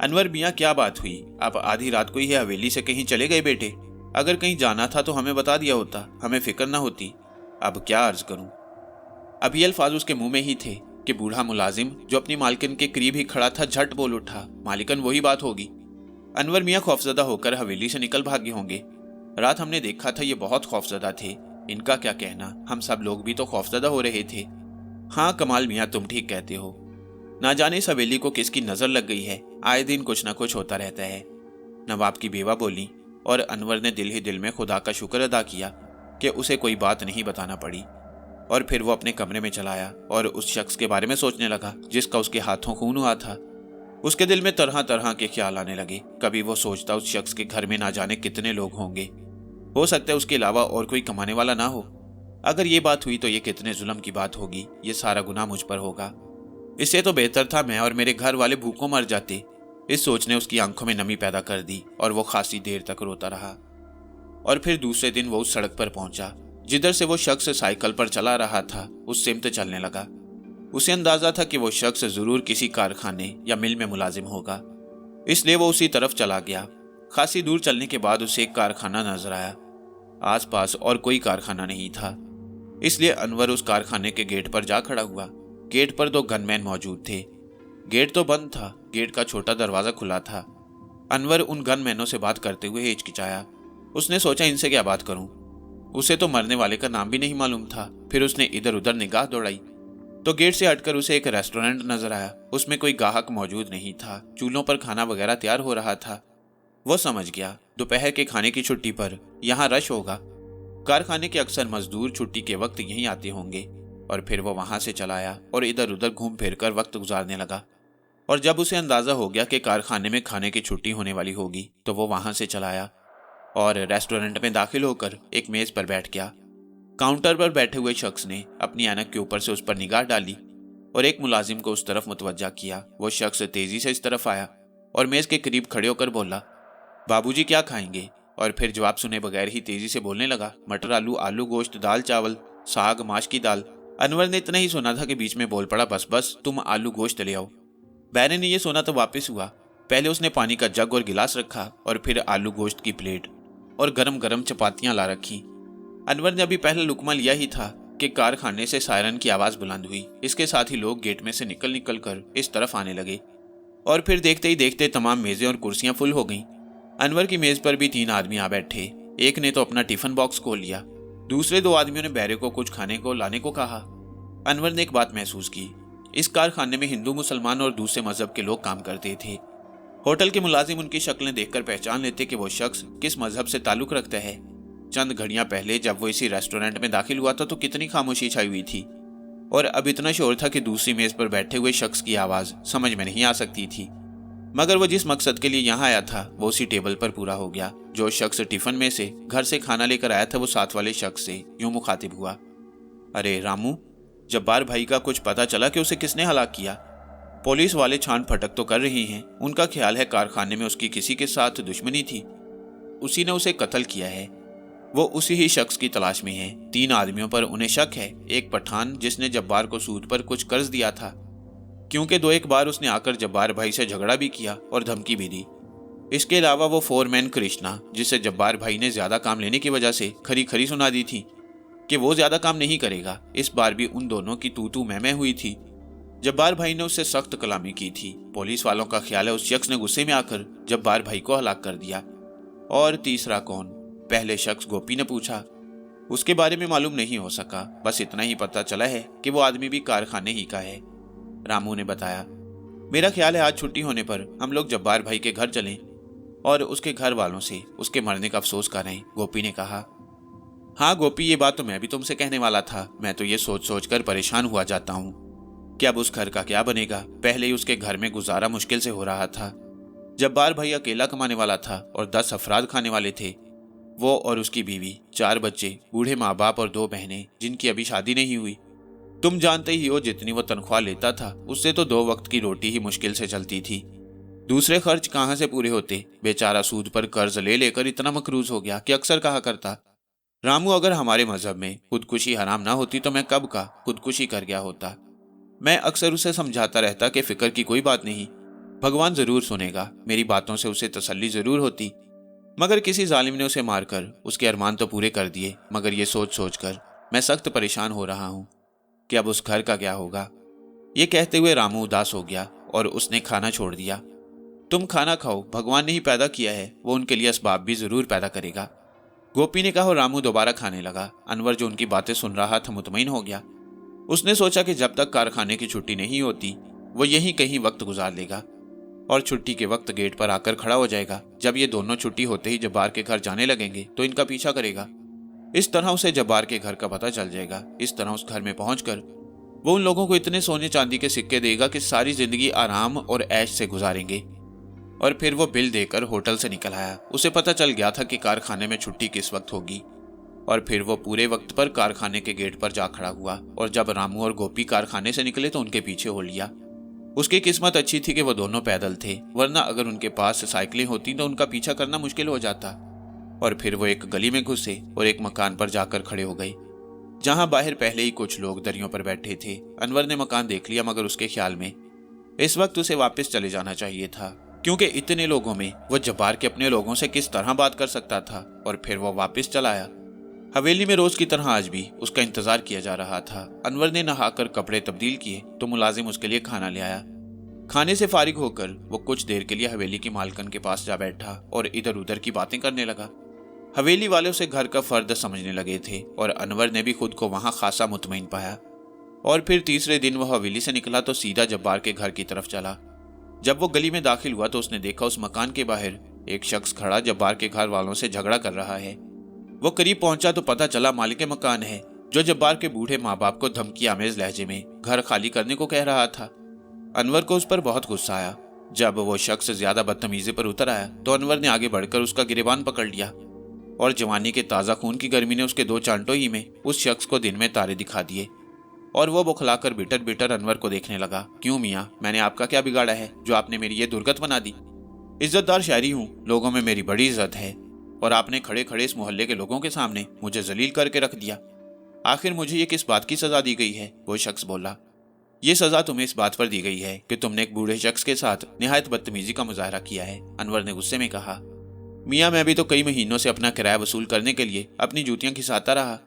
अनवर मियाँ, क्या बात हुई? आप आधी रात को ही हवेली से कहीं चले गए बेटे? अगर कहीं जाना था तो हमें बता दिया होता, हमें फिक्र ना होती। अब क्या अर्ज करूं। अब ये अल्फाज उसके मुंह में ही थे कि बूढ़ा मुलाजिम जो अपनी मालकिन के करीब ही खड़ा था झट बोल उठा, मालिकन वही बात होगी। अनवर मियाँ खौफजदा होकर हवेली से निकल भागे होंगे। रात हमने देखा था ये बहुत खौफजदा थे। इनका क्या कहना, हम सब लोग भी तो खौफजदा हो रहे थे। हाँ कमाल मियाँ, तुम ठीक कहते हो। ना जाने इस हवेली को किसकी नजर लग गई है, आए दिन कुछ ना कुछ होता रहता है। नवाब की बेवा बोली और अनवर ने दिल ही दिल में खुदा का शुक्र अदा किया कि उसे कोई बात नहीं बताना पड़ी। और फिर वो अपने कमरे में चला आया और उस शख्स के बारे में सोचने लगा जिसका उसके हाथों खून हुआ था। उसके दिल में तरह तरह के ख्याल आने लगे। कभी वो सोचता उस शख्स के घर में ना जाने कितने लोग होंगे, हो सकता है उसके अलावा और कोई कमाने वाला ना हो। अगर ये बात हुई तो ये कितने जुल्म की बात होगी, ये सारा गुनाह मुझ पर होगा। इससे तो बेहतर था मैं और मेरे घर वाले भूखों मर जाते। इस सोच ने उसकी आंखों में नमी पैदा कर दी और वो खासी देर तक रोता रहा। और फिर दूसरे दिन वो उस सड़क पर पहुंचा जिधर से वो शख्स साइकिल पर चला रहा था। उस सिमत चलने लगा। उसे अंदाजा था कि वो शख्स जरूर किसी कारखाने या मिल में मुलाजिम होगा, इसलिए वो उसी तरफ चला गया। खासी दूर चलने के बाद उसे एक कारखाना नजर आया। आसपास और कोई कारखाना नहीं था, इसलिए अनवर उस कारखाने के गेट पर जा खड़ा हुआ। गेट पर 2 गनमैन मौजूद थे। गेट तो बंद था, गेट का छोटा दरवाजा खुला था। अनवर उन गनमैनों से बात करते हुए हिचकिचाया। उसने सोचा इनसे क्या बात करूं। उसे तो मरने वाले का नाम भी नहीं मालूम था। फिर उसने इधर उधर निगाह दौड़ाई तो गेट से हटकर उसे एक रेस्टोरेंट नजर आया। उसमें कोई ग्राहक मौजूद नहीं था। चूल्हों पर खाना वगैरह तैयार हो रहा था। वो समझ गया दोपहर के खाने की छुट्टी पर यहाँ रश होगा। कारखाने के अक्सर मजदूर छुट्टी के वक्त यहीं आते होंगे। और फिर वो वहां से चला आया और इधर उधर घूम फिर कर वक्त गुजारने लगा। और जब उसे अंदाजा हो गया कि कारखाने में खाने की छुट्टी होने वाली होगी तो वो वहां से चला आया और रेस्टोरेंट में दाखिल होकर एक मेज पर बैठ गया। काउंटर पर बैठे हुए शख्स ने अपनी ऐनक के ऊपर से उस पर निगाह डाली और एक मुलाजिम को उस तरफ मुतवज्जा किया। वो शख्स तेजी से इस तरफ आया और मेज के करीब खड़े होकर बोला, बाबूजी क्या खाएंगे? और फिर जवाब सुने बगैर ही तेजी से बोलने लगा, मटर आलू, आलू गोश्त, दाल चावल, साग, माश की दाल। अनवर ने इतना ही सुना था कि बीच में बोल पड़ा, बस बस तुम आलू गोश्त ले आओ। बैरे ने यह सुना तो वापस हुआ। पहले उसने पानी का जग और गिलास रखा और फिर आलू गोश्त की प्लेट और गरम गरम चपातियां ला रखी। अनवर ने अभी पहला लुकमा लिया ही था कि कारखाने से सायरन की आवाज बुलंद हुई। इसके साथ ही लोग गेट में से निकल निकल कर इस तरफ आने लगे और फिर देखते ही देखते तमाम मेजें और कुर्सियां फुल हो गईं। अनवर की मेज पर भी 3 आदमी आ बैठे। एक ने तो अपना टिफिन बॉक्स खोल लिया दूसरे दो आदमियों ने बहरे को कुछ खाने को लाने को कहा। अनवर ने एक बात महसूस की, इस कारखाने में हिंदू, मुसलमान और दूसरे मजहब के लोग काम करते थे। होटल के मुलाजिम उनकी शक्लें देखकर पहचान लेते कि वो शख्स किस मजहब से ताल्लुक रखता है। चंद घड़ियां पहले जब वो इसी रेस्टोरेंट में दाखिल हुआ था तो कितनी खामोशी छाई हुई थी, और अब इतना शोर था कि दूसरी मेज पर बैठे हुए शख्स की आवाज समझ में नहीं आ सकती थी। मगर वो जिस मकसद के लिए यहाँ आया था वो उसी टेबल पर पूरा हो गया। जो शख्स टिफिन में से घर से खाना लेकर आया था वो साथ वाले शख्स से यूं मुखातिब हुआ, अरे रामू, जब्बार भाई का कुछ पता चला कि उसे किसने हलाक किया? पुलिस वाले छान फटक तो कर रही हैं, उनका ख्याल है कारखाने में उसकी किसी के साथ दुश्मनी थी, उसी ने उसे कत्ल किया है। वो उसी ही शख्स की तलाश में है। 3 आदमियों पर उन्हें शक है। एक पठान जिसने जब्बार को सूद पर कुछ कर्ज दिया था, क्योंकि 2-1 बार उसने आकर जब्बार भाई से झगड़ा भी किया और धमकी भी दी। इसके अलावा वो फोरमैन कृष्णा, जिसे जब्बार भाई ने ज्यादा काम लेने की वजह से खरी खरी सुना दी थी कि वो ज्यादा काम नहीं करेगा। इस बार भी उन दोनों की तू मैं हुई थी। जब्बार भाई ने उससे सख्त कलामी की थी। पुलिस वालों का ख्याल है उस शख्स ने गुस्से में आकर जब्बार भाई को हलाक कर दिया। और तीसरा कौन? पहले शख्स गोपी ने पूछा। उसके बारे में मालूम नहीं हो सका, बस इतना ही पता चला है कि वो आदमी भी कारखाने ही का है। रामू ने बताया, मेरा ख्याल है आज छुट्टी होने पर हम लोग जब्बार भाई के घर चलें और उसके घर वालों से उसके मरने का अफसोस करें। गोपी ने कहा। हाँ गोपी, ये बात तो मैं भी तुमसे कहने वाला था। मैं तो ये सोच सोच कर परेशान हुआ जाता हूँ कि अब उस घर का क्या बनेगा। पहले ही उसके घर में गुजारा मुश्किल से हो रहा था। जब्बार भाई अकेला कमाने वाला था और 10 अफराद खाने वाले थे। वो और उसकी बीवी, 4 बच्चे, बूढ़े माँ बाप और 2 बहनें जिनकी अभी शादी नहीं हुई। तुम जानते ही हो जितनी वो तनख्वाह लेता था उससे तो 2 वक्त की रोटी ही मुश्किल से चलती थी। दूसरे खर्च कहाँ से पूरे होते? बेचारा सूद पर कर्ज ले लेकर इतना मकरूज हो गया कि अक्सर कहा करता, रामू, अगर हमारे मजहब में खुदकुशी हराम ना होती तो मैं कब का खुदकुशी कर गया होता। मैं अक्सर उसे समझाता रहता कि फिक्र की कोई बात नहीं, भगवान जरूर सुनेगा। मेरी बातों से उसे तसल्ली जरूर होती, मगर किसी जालिम ने उसे मारकर उसके अरमान तो पूरे कर दिए। मगर ये सोच सोच कर मैं सख्त परेशान हो रहा हूँ कि अब उस घर का क्या होगा। ये कहते हुए रामू उदास हो गया और उसने खाना छोड़ दिया। तुम खाना खाओ, भगवान ने ही पैदा किया है, वो उनके लिए असबाब भी जरूर पैदा करेगा। गोपी ने कहा और रामू दोबारा खाने लगा। अनवर जो उनकी बातें सुन रहा था मुतमईन हो गया। उसने सोचा कि जब तक कारखाने की छुट्टी नहीं होती वो यहीं कहीं वक्त गुजार लेगा और छुट्टी के वक्त गेट पर आकर खड़ा हो जाएगा। जब ये दोनों छुट्टी होते ही जब्बार के घर जाने लगेंगे तो इनका पीछा करेगा। इस तरह उसे जब्बार के घर का पता चल जाएगा। इस तरह उस घर में पहुंचकर वो उन लोगों को इतने सोने चांदी के सिक्के देगा कि सारी जिंदगी आराम और ऐश से गुजारेंगे। और फिर वो बिल देकर होटल से निकल आया। उसे पता चल गया था कि कारखाने में छुट्टी किस वक्त होगी, और फिर वो पूरे वक्त पर कारखाने के गेट पर जा खड़ा हुआ। और जब रामू और गोपी कारखाने से निकले तो उनके पीछे हो लिया। उसकी किस्मत अच्छी थी कि वो दोनों पैदल थे, वरना अगर उनके पास साइकिलें होती तो उनका पीछा करना मुश्किल हो जाता। और फिर वो एक गली में घुसे और एक मकान पर जाकर खड़े हो गए, जहां बाहर पहले ही कुछ लोग दरियों पर बैठे थे। अनवर ने मकान देख लिया, मगर उसके ख्याल में इस वक्त उसे वापस चले जाना चाहिए था, क्योंकि इतने लोगों में वो जब्बार के अपने लोगों से किस तरह बात कर सकता था। और फिर वो वापस चला आया। हवेली में रोज की तरह आज भी उसका इंतजार किया जा रहा था। अनवर ने नहाकर कपड़े तब्दील किए तो मुलाजिम उसके लिए खाना ले आया। खाने से फारिग होकर वो कुछ देर के लिए हवेली की मालकन के पास जा बैठा और इधर उधर की बातें करने लगा। हवेली वाले उसे घर का फर्द समझने लगे थे और अनवर ने भी खुद को वहां खासा मुतमईन पाया। और फिर तीसरे दिन वह हवेली से निकला तो सीधा जब्बार के घर की तरफ चला। जब वो गली में दाखिल हुआ तो उसने देखा उस मकान के बाहर एक शख्स खड़ा जब्बार के घर वालों से झगड़ा कर रहा है। वो करीब पहुंचा तो पता चला मालिक मकान है, जो जब्बार के बूढ़े माँ बाप को धमकी आमेज लहजे में घर खाली करने को कह रहा था। अनवर को उस पर बहुत गुस्सा आया। जब वो शख्स ज्यादा बदतमीजी पर उतर आया तो अनवर ने आगे बढ़कर उसका गिरेबान पकड़ लिया और जवानी के ताज़ा खून की गर्मी ने उसके 2 चांटों ही में उस शख्स को दिन में तारे दिखा दिए। और वो बुखलाकर बिटर बिटर अनवर को देखने लगा। क्यों मियाँ, मैंने आपका क्या बिगाड़ा है जो आपने मेरी ये दुर्गत बना दी? इज्जतदार शायरी हूँ, लोगों में मेरी बड़ी इज्जत है, और आपने खड़े खड़े इस मोहल्ले के लोगों के सामने मुझे जलील करके रख दिया। आखिर मुझे ये किस बात की सजा दी गई है? वो शख्स बोला। ये सजा तुम्हें इस बात पर दी गई है कि तुमने एक बूढ़े शख्स के साथ निहायत बदतमीजी का मुजाहरा किया है। अनवर ने गुस्से में कहा। मियाँ, मैं भी तो कई महीनों से अपना किराया वसूल करने के लिए अपनी जूतियां खिसाता रहा।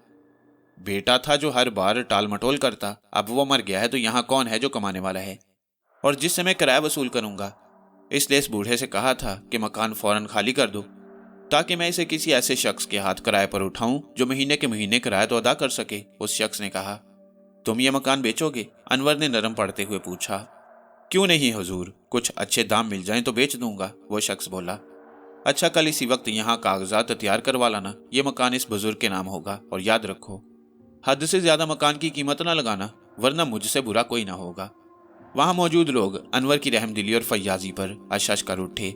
बेटा था जो हर बार टाल मटोल करता, अब वो मर गया है तो यहाँ कौन है जो कमाने वाला है, और जिससे मैं किराया वसूल करूंगा। इसलिए इस बूढ़े से कहा था कि मकान फौरन खाली कर दो। ताकि मैं इसे किसी ऐसे शख्स के हाथ किराए पर उठाऊं जो महीने के महीने किराया तो अदा कर सके। उस शख्स ने कहा, तुम ये मकान बेचोगे? अनवर ने नरम पड़ते हुए पूछा। क्यों नहीं हुजूर, कुछ अच्छे दाम मिल जाएं तो बेच दूंगा, वो शख्स बोला। अच्छा, कल इसी वक्त यहाँ कागजात तैयार करवा लाना, ये मकान इस बुजुर्ग के नाम होगा, और याद रखो हद से ज्यादा मकान की कीमत ना लगाना, वरना मुझसे बुरा कोई ना होगा। वहां मौजूद लोग अनवर की रहमदिली और फैयाजी पर अशश कर उठे।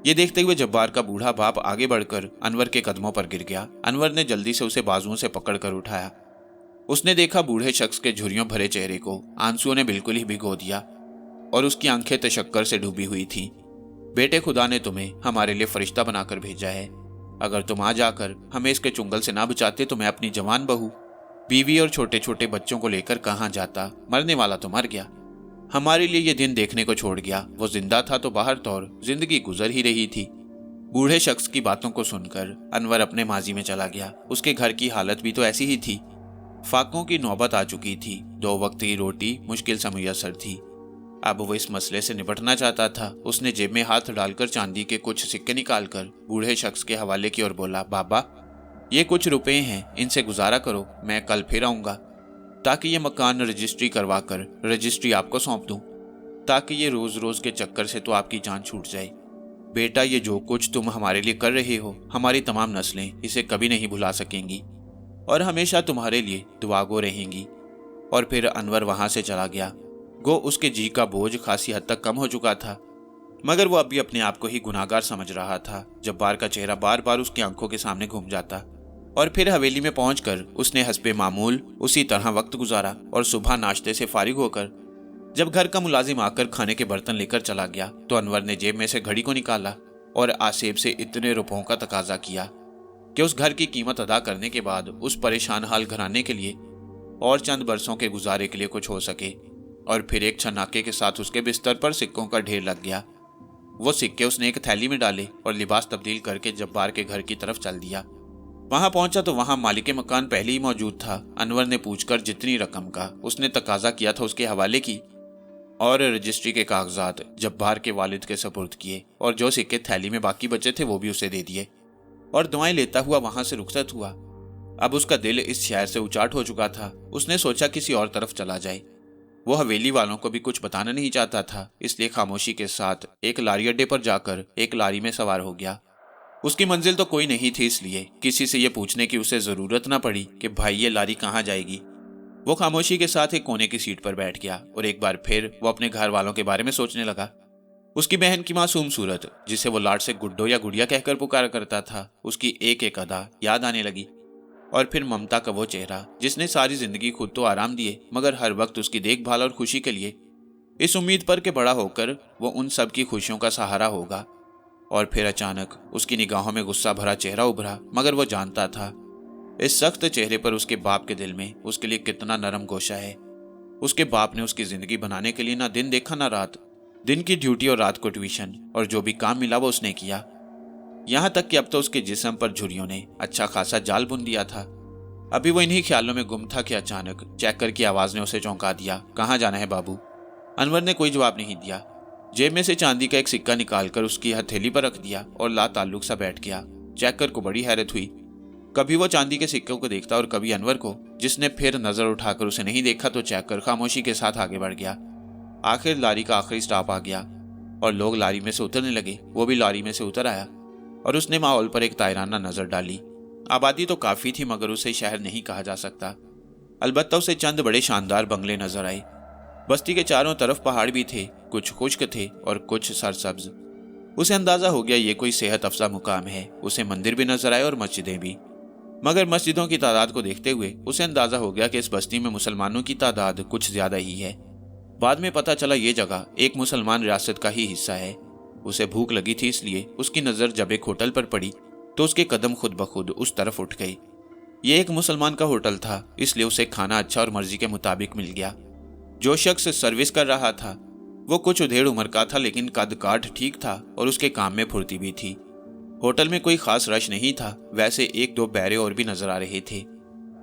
ये देखते हुए जब्बार का बूढ़ा बाप आगे बढ़कर अनवर के कदमों पर गिर गया। अनवर ने जल्दी से उसे बाजुओं से पकड़कर उठाया। उसने देखा बूढ़े शख्स के झुर्रियों भरे चेहरे को आंसुओं ने बिल्कुल ही भिगो दिया और उसकी आंखें तशक्कर से डूबी हुई थी। बेटे, खुदा ने तुम्हें हमारे लिए फरिश्ता बनाकर भेजा है। अगर तुम आ जाकर हमें इसके चुंगल से ना बचाते तो मैं अपनी जवान बहू, बीवी और छोटे छोटे बच्चों को लेकर कहाँ जाता। मरने वाला तो मर गया, हमारे लिए ये दिन देखने को छोड़ गया। वो जिंदा था तो बाहर तौर जिंदगी गुजर ही रही थी। बूढ़े शख्स की बातों को सुनकर अनवर अपने माजी में चला गया। उसके घर की हालत भी तो ऐसी ही थी। फाकों की नौबत आ चुकी थी। 2 वक्त की रोटी मुश्किल से मुयस्सर थी। अब वो इस मसले से निपटना चाहता था। उसने जेब में हाथ डालकर चांदी के कुछ सिक्के निकालकर बूढ़े शख्स के हवाले की और बोला, बाबा, ये कुछ रुपए हैं, इनसे गुजारा करो, मैं कल फिर आऊंगा, ताकि ये मकान रजिस्ट्री करवाकर रजिस्ट्री आपको सौंप दूं, ताकि ये रोज रोज के चक्कर से तो आपकी जान छूट जाए। बेटा, ये जो कुछ तुम हमारे लिए कर रहे हो, हमारी तमाम नस्लें इसे कभी नहीं भुला सकेंगी और हमेशा तुम्हारे लिए दुआगो रहेंगी। और फिर अनवर वहां से चला गया। गो उसके जी का बोझ खासी हद तक कम हो चुका था, मगर वो अभी अपने आप को ही गुनाहगार समझ रहा था। जब्बार का चेहरा बार बार उसकी आंखों के सामने घूम जाता और फिर हवेली में पहुंचकर उसने हस्बे मामूल उसी तरह वक्त गुजारा और सुबह नाश्ते से फारिग होकर जब घर का मुलाजिम आकर खाने के बर्तन लेकर चला गया तो अनवर ने जेब में से घड़ी को निकाला और आसेब से इतने रुपयों का तकाजा किया कि उस घर की कीमत अदा करने के बाद उस परेशान हाल घराने के लिए और चंद बरसों के गुजारे के लिए कुछ हो सके। और फिर एक छनाके के साथ उसके बिस्तर पर सिक्कों का ढेर लग गया। वो सिक्के उसने एक थैली में डाले और लिबास तब्दील करके जब्बार के घर की तरफ चल दिया। वहां पहुंचा तो वहां मालिक मकान पहले ही मौजूद था। अनवर ने पूछकर जितनी रकम का उसने तकाजा किया था उसके हवाले की और रजिस्ट्री के कागजात जब्बार के वालिद के सपुर्द किए और जो सिक्के थैली में बाकी बचे थे वो भी उसे दे दिए और दुआएं लेता हुआ वहां से रुखसत हुआ। अब उसका दिल इस शहर से उचाट हो चुका था। उसने सोचा किसी और तरफ चला जाए। वो हवेली वालों को भी कुछ बताना नहीं चाहता था, इसलिए खामोशी के साथ एक लारी अड्डे पर जाकर एक लारी में सवार हो गया। उसकी मंजिल तो कोई नहीं थी, इसलिए किसी से ये पूछने की उसे जरूरत ना पड़ी कि भाई ये लारी कहाँ जाएगी। वो खामोशी के साथ एक कोने की सीट पर बैठ गया और एक बार फिर वो अपने घर वालों के बारे में सोचने लगा। उसकी बहन की मासूम सूरत, जिसे वो लाड से गुड्डो या गुड़िया कहकर पुकारा करता था, उसकी एक एक अदा याद आने लगी। और फिर ममता का वो चेहरा जिसने सारी जिंदगी खुद तो आराम दिए मगर हर वक्त उसकी देखभाल और खुशी के लिए, इस उम्मीद पर कि बड़ा होकर वो उन सब की खुशियों का सहारा होगा। और फिर अचानक उसकी निगाहों में गुस्सा भरा चेहरा उभरा, मगर वो जानता था इस सख्त चेहरे पर उसके बाप के दिल में उसके लिए कितना नरम गोशा है। उसके बाप ने उसकी जिंदगी बनाने के लिए ना दिन देखा ना रात, दिन की ड्यूटी और रात को ट्यूशन, और जो भी काम मिला वो उसने किया। यहाँ तक कि अब तो उसके जिस्म पर झुर्रियों ने अच्छा खासा जाल बुन दिया था। अभी वो इन्हीं ख्यालों में गुम था कि अचानक चेकर की आवाज ने उसे चौंका दिया। कहाँ जाना है बाबू? अनवर ने कोई जवाब नहीं दिया। जेब में से चांदी का एक सिक्का निकालकर उसकी हथेली पर रख दिया और ला ताल्लुक सा बैठ गया। चेकर को बड़ी हैरत हुई। कभी वो चांदी के सिक्कों को देखता और कभी अनवर को, जिसने फिर नजर उठाकर उसे नहीं देखा तो चेकर खामोशी के साथ आगे बढ़ गया। आखिर लारी का आखिरी स्टॉप आ गया और लोग लारी में से उतरने लगे। वो भी लारी में से उतर आया और उसने माहौल पर एक तायराना नजर डाली। आबादी तो काफी थी मगर उसे शहर नहीं कहा जा सकता। अलबत्ता उसे चंद बड़े शानदार बंगले नजर आए। बस्ती के चारों तरफ पहाड़ भी थे, कुछ खुश्क थे और कुछ सरसब्ज। उसे अंदाजा हो गया ये कोई सेहत अफजा मुकाम है। उसे मंदिर भी नजर आए और मस्जिदें भी, मगर मस्जिदों की तादाद को देखते हुए उसे अंदाजा हो गया कि इस बस्ती में मुसलमानों की तादाद कुछ ज्यादा ही है। बाद में पता चला ये जगह एक मुसलमान रियासत का ही हिस्सा है। उसे भूख लगी थी, इसलिए उसकी नजर जब एक होटल पर पड़ी तो उसके कदम खुद ब खुद उस तरफ उठ गई। ये एक मुसलमान का होटल था, इसलिए उसे खाना अच्छा और मर्जी के मुताबिक मिल गया। जो शख्स सर्विस कर रहा था वो कुछ उधेड़ उम्र का था, लेकिन कद काठ ठीक था और उसके काम में फुर्ती भी थी। होटल में कोई खास रश नहीं था, वैसे एक दो बैरे और भी नजर आ रहे थे।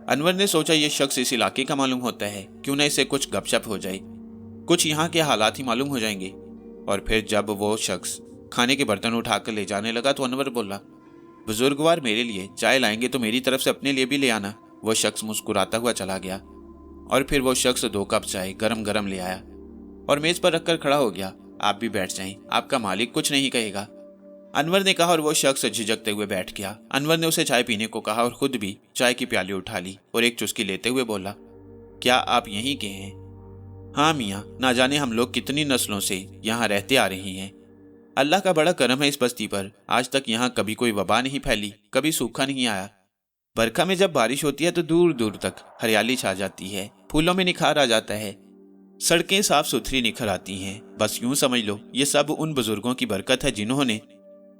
अनवर ने सोचा ये शख्स इस इलाके का मालूम होता है, क्यों न इससे कुछ गपशप हो जाए, कुछ यहाँ के हालात ही मालूम हो जाएंगे। और फिर जब वो शख्स खाने के बर्तन उठाकर ले जाने लगा तो अनवर बोला, बुजुर्गवार मेरे लिए चाय लाएंगे तो मेरी तरफ से अपने लिए भी ले आना। वो शख्स मुस्कुराता हुआ चला गया और फिर वो शख्स 2 कप चाय गरम गरम ले आया और मेज पर रखकर खड़ा हो गया। आप भी बैठ जाएं, आपका मालिक कुछ नहीं कहेगा, अनवर ने कहा और वो शख्स झिझकते हुए बैठ गया। अनवर ने उसे चाय पीने को कहा और खुद भी चाय की प्याली उठा ली और एक चुस्की लेते हुए बोला, क्या आप यहीं के हैं? हाँ मियाँ, ना जाने हम लोग कितनी नस्लों से यहाँ रहते आ रही हैं। अल्लाह का बड़ा करम है इस बस्ती पर, आज तक यहाँ कभी कोई वबा नहीं फैली, कभी सूखा नहीं आया। बरखा में जब बारिश होती है तो दूर दूर तक हरियाली छा जाती है, फूलों में निखार आ जाता है, सड़कें साफ सुथरी निखर आती हैं। बस यूं समझ लो ये सब उन बुजुर्गों की बरकत है जिन्होंने